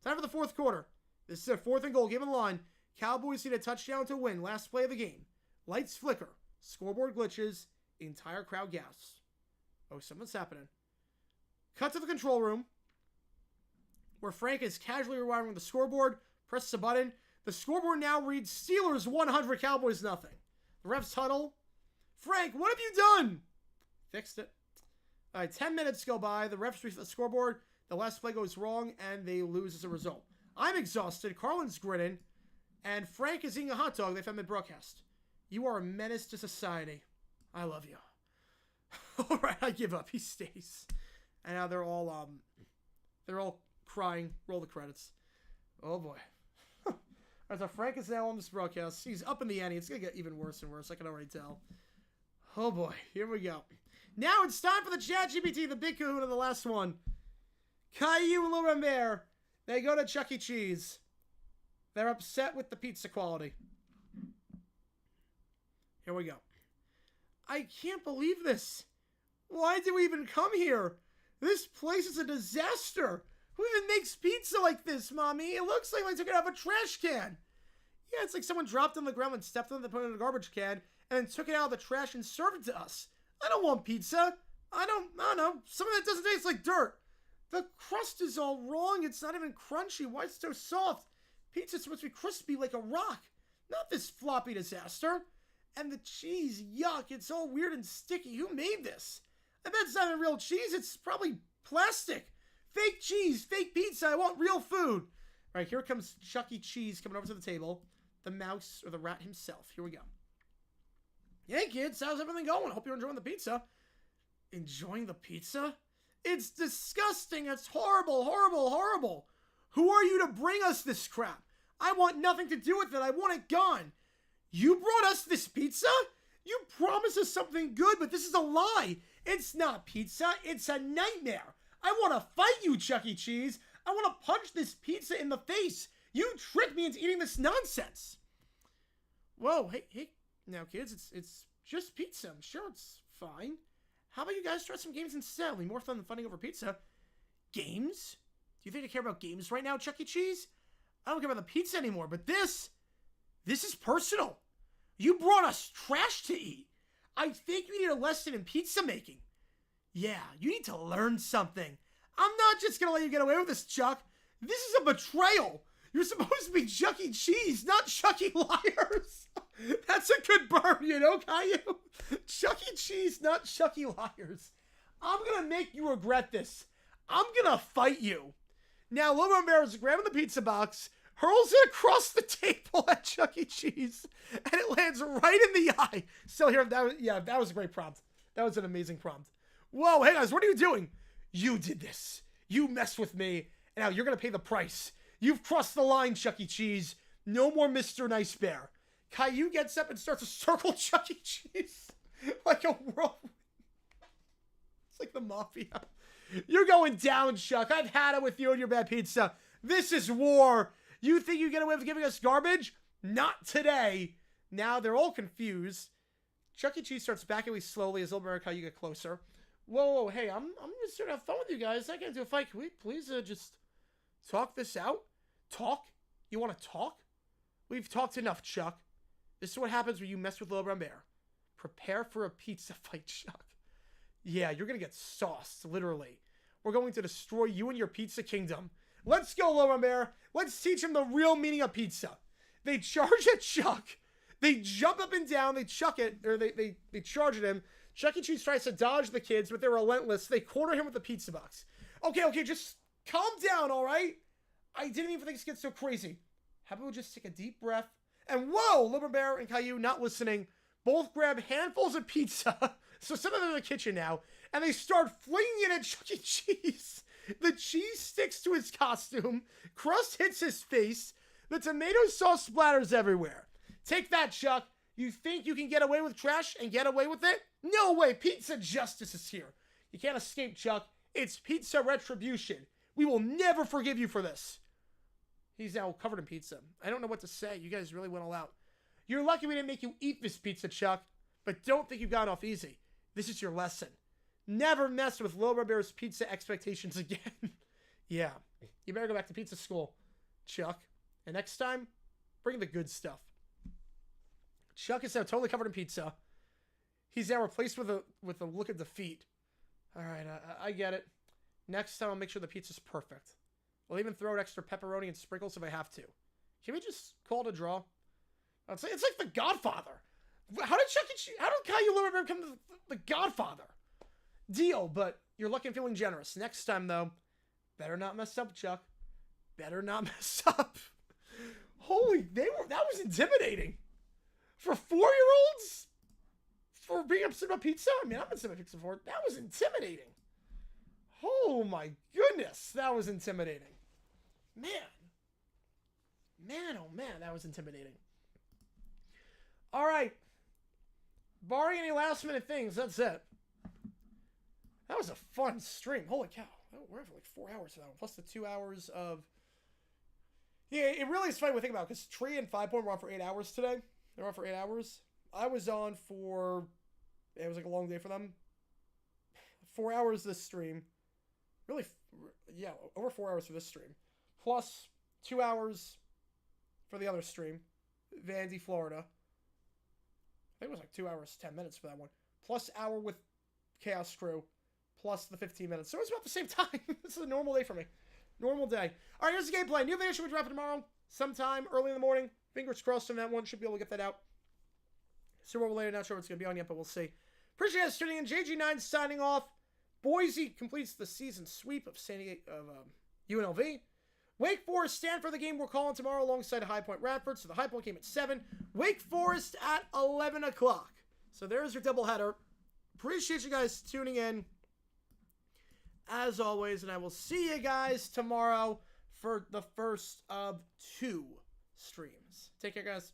Time for the fourth quarter. This is their 4th and goal. Game on the line. Cowboys need a touchdown to win. Last play of the game. Lights flicker. Scoreboard glitches. Entire crowd gasps. Oh, something's happening. Cut to the control room, where Frank is casually rewiring the scoreboard. Presses a button. The scoreboard now reads Steelers 100, Cowboys nothing. The refs huddle. Frank, what have you done? Fixed it. All right, 10 minutes go by. The refs read the scoreboard. The last play goes wrong, and they lose as a result. I'm exhausted. Carlin's grinning, and Frank is eating a hot dog they found mid-broadcast. You are a menace to society. I love you. All right, I give up. He stays. And now they're all crying. Roll the credits. Oh boy. Alright, so Frank is now on this broadcast. He's up in the ante. It's gonna get even worse and worse. I can already tell. Oh boy. Here we go. Now it's time for the ChatGPT, the big kahuna, the last one. Caillou and Little Bear. They go to Chuck E. Cheese. They're upset with the pizza quality. Here we go. I can't believe this. Why did we even come here? This place is a disaster. Who even makes pizza like this, Mommy? It looks like they took it out of a trash can. Yeah, it's like someone dropped it on the ground and stepped on it and put it in a garbage can and then took it out of the trash and served it to us. I don't want pizza. I don't know. Some of it doesn't taste like dirt. The crust is all wrong. It's not even crunchy. Why is it so soft? Pizza's supposed to be crispy like a rock. Not this floppy disaster. And the cheese, yuck. It's all weird and sticky. Who made this? I bet it's not even real cheese. It's probably plastic. Fake cheese, fake pizza. I want real food. All right, here comes Chuck E. Cheese coming over to the table. The mouse or the rat himself. Here we go. Hey, kids. How's everything going? Hope you're enjoying the pizza. Enjoying the pizza? It's disgusting. It's horrible, horrible, horrible. Who are you to bring us this crap? I want nothing to do with it. I want it gone. You brought us this pizza? You promised us something good, but this is a lie. It's not pizza. It's a nightmare. I want to fight you, Chuck E. Cheese. I want to punch this pizza in the face. You tricked me into eating this nonsense. Whoa, hey, now kids, it's just pizza. I'm sure it's fine. How about you guys try some games instead? It'll be more fun than fighting over pizza. Games? Do you think I care about games right now, Chuck E. Cheese? I don't care about the pizza anymore, but this is personal. You brought us trash to eat. I think you need a lesson in pizza making. Yeah, you need to learn something. I'm not just going to let you get away with this, Chuck. This is a betrayal. You're supposed to be Chuck E. Cheese, not Chuck E. Liars. That's a good burn, you know, Caillou? Chuck E. Cheese, not Chuck E. Liars. I'm going to make you regret this. I'm going to fight you. Now, Little Bear is grabbing the pizza box, hurls it across the table at Chuck E. Cheese, and it lands right in the eye. Still here, that was a great prompt. That was an amazing prompt. Whoa, hey guys, what are you doing? You did this. You messed with me, and now you're going to pay the price. You've crossed the line, Chuck E. Cheese. No more Mr. Nice Bear. Caillou gets up and starts to circle Chuck E. Cheese like a whirlwind. It's like the mafia. You're going down, Chuck. I've had it with you and your bad pizza. This is war. You think you get away with giving us garbage? Not today. Now they're all confused. Chuck E. Cheese starts backing away slowly as Little Bear and Caillou get closer. Whoa, hey, I'm just here to have fun with you guys. I can't do a fight. Can we please just talk this out? Talk? You want to talk? We've talked enough, Chuck. This is what happens when you mess with Little Brown Bear. Prepare for a pizza fight, Chuck. Yeah, you're going to get sauced, literally. We're going to destroy you and your pizza kingdom. Let's go, Little Brown Bear. Let's teach him the real meaning of pizza. They charge at Chuck. They jump up and down. They chuck it, or they charge at him. Chuck E. Cheese tries to dodge the kids, but they're relentless. They corner him with the pizza box. Okay, just calm down, all right? I didn't even think this gets so crazy. How about we just take a deep breath? And whoa, Little Bear and Caillou, not listening, both grab handfuls of pizza. So some of them in the kitchen now, and they start flinging it at Chuck E. Cheese. The cheese sticks to his costume. Crust hits his face. The tomato sauce splatters everywhere. Take that, Chuck. You think you can get away with trash and get away with it? No way. Pizza justice is here. You can't escape, Chuck. It's pizza retribution. We will never forgive you for this. He's now covered in pizza. I don't know what to say. You guys really went all out. You're lucky we didn't make you eat this pizza, Chuck. But don't think you got off easy. This is your lesson. Never mess with Little Bear's pizza expectations again. Yeah. You better go back to pizza school, Chuck. And next time, bring the good stuff. Chuck is now totally covered in pizza. He's now replaced with a look of defeat. All right, I get it. Next time, I'll make sure the pizza's perfect. I'll even throw an extra pepperoni and sprinkles if I have to. Can we just call it a draw? It's like The Godfather. How did Caillou Little Bear become the Godfather? Deal, but you're lucky and feeling generous. Next time, though, better not mess up, Chuck. Better not mess up. Holy, that was intimidating. For 4-year-olds? For being upset about pizza? I mean, I've been upset about pizza before. That was intimidating. Oh my goodness, that was intimidating. Man, oh man, that was intimidating. All right. Barring any last minute things, that's it. That was a fun stream. Holy cow. We're for like 4 hours for that one. Plus the 2 hours of... Yeah, it really is funny to think about, because Tree and 5 Point were on for 8 hours today. They were on for 8 hours. I was on for... It was like a long day for them. 4 hours this stream. Really, yeah, over 4 hours for this stream. Plus 2 hours for the other stream. Vandy, Florida. I think it was like 2 hours, 10 minutes for that one. Plus hour with Chaos Crew. Plus the 15 minutes. So it's about the same time. This is a normal day for me. Normal day. All right, here's the gameplay. New video should be dropping tomorrow. Sometime early in the morning. Fingers crossed on that one. Should be able to get that out. So we're later. Not sure what's going to be on yet, but we'll see. Appreciate you guys tuning in. JG9 signing off. Boise completes the season sweep of UNLV. Wake Forest stand for the game we're calling tomorrow alongside High Point Radford. So the High Point game at 7. Wake Forest at 11 o'clock. So there's your doubleheader. Appreciate you guys tuning in. As always, and I will see you guys tomorrow for the first of 2 streams. Take care, guys.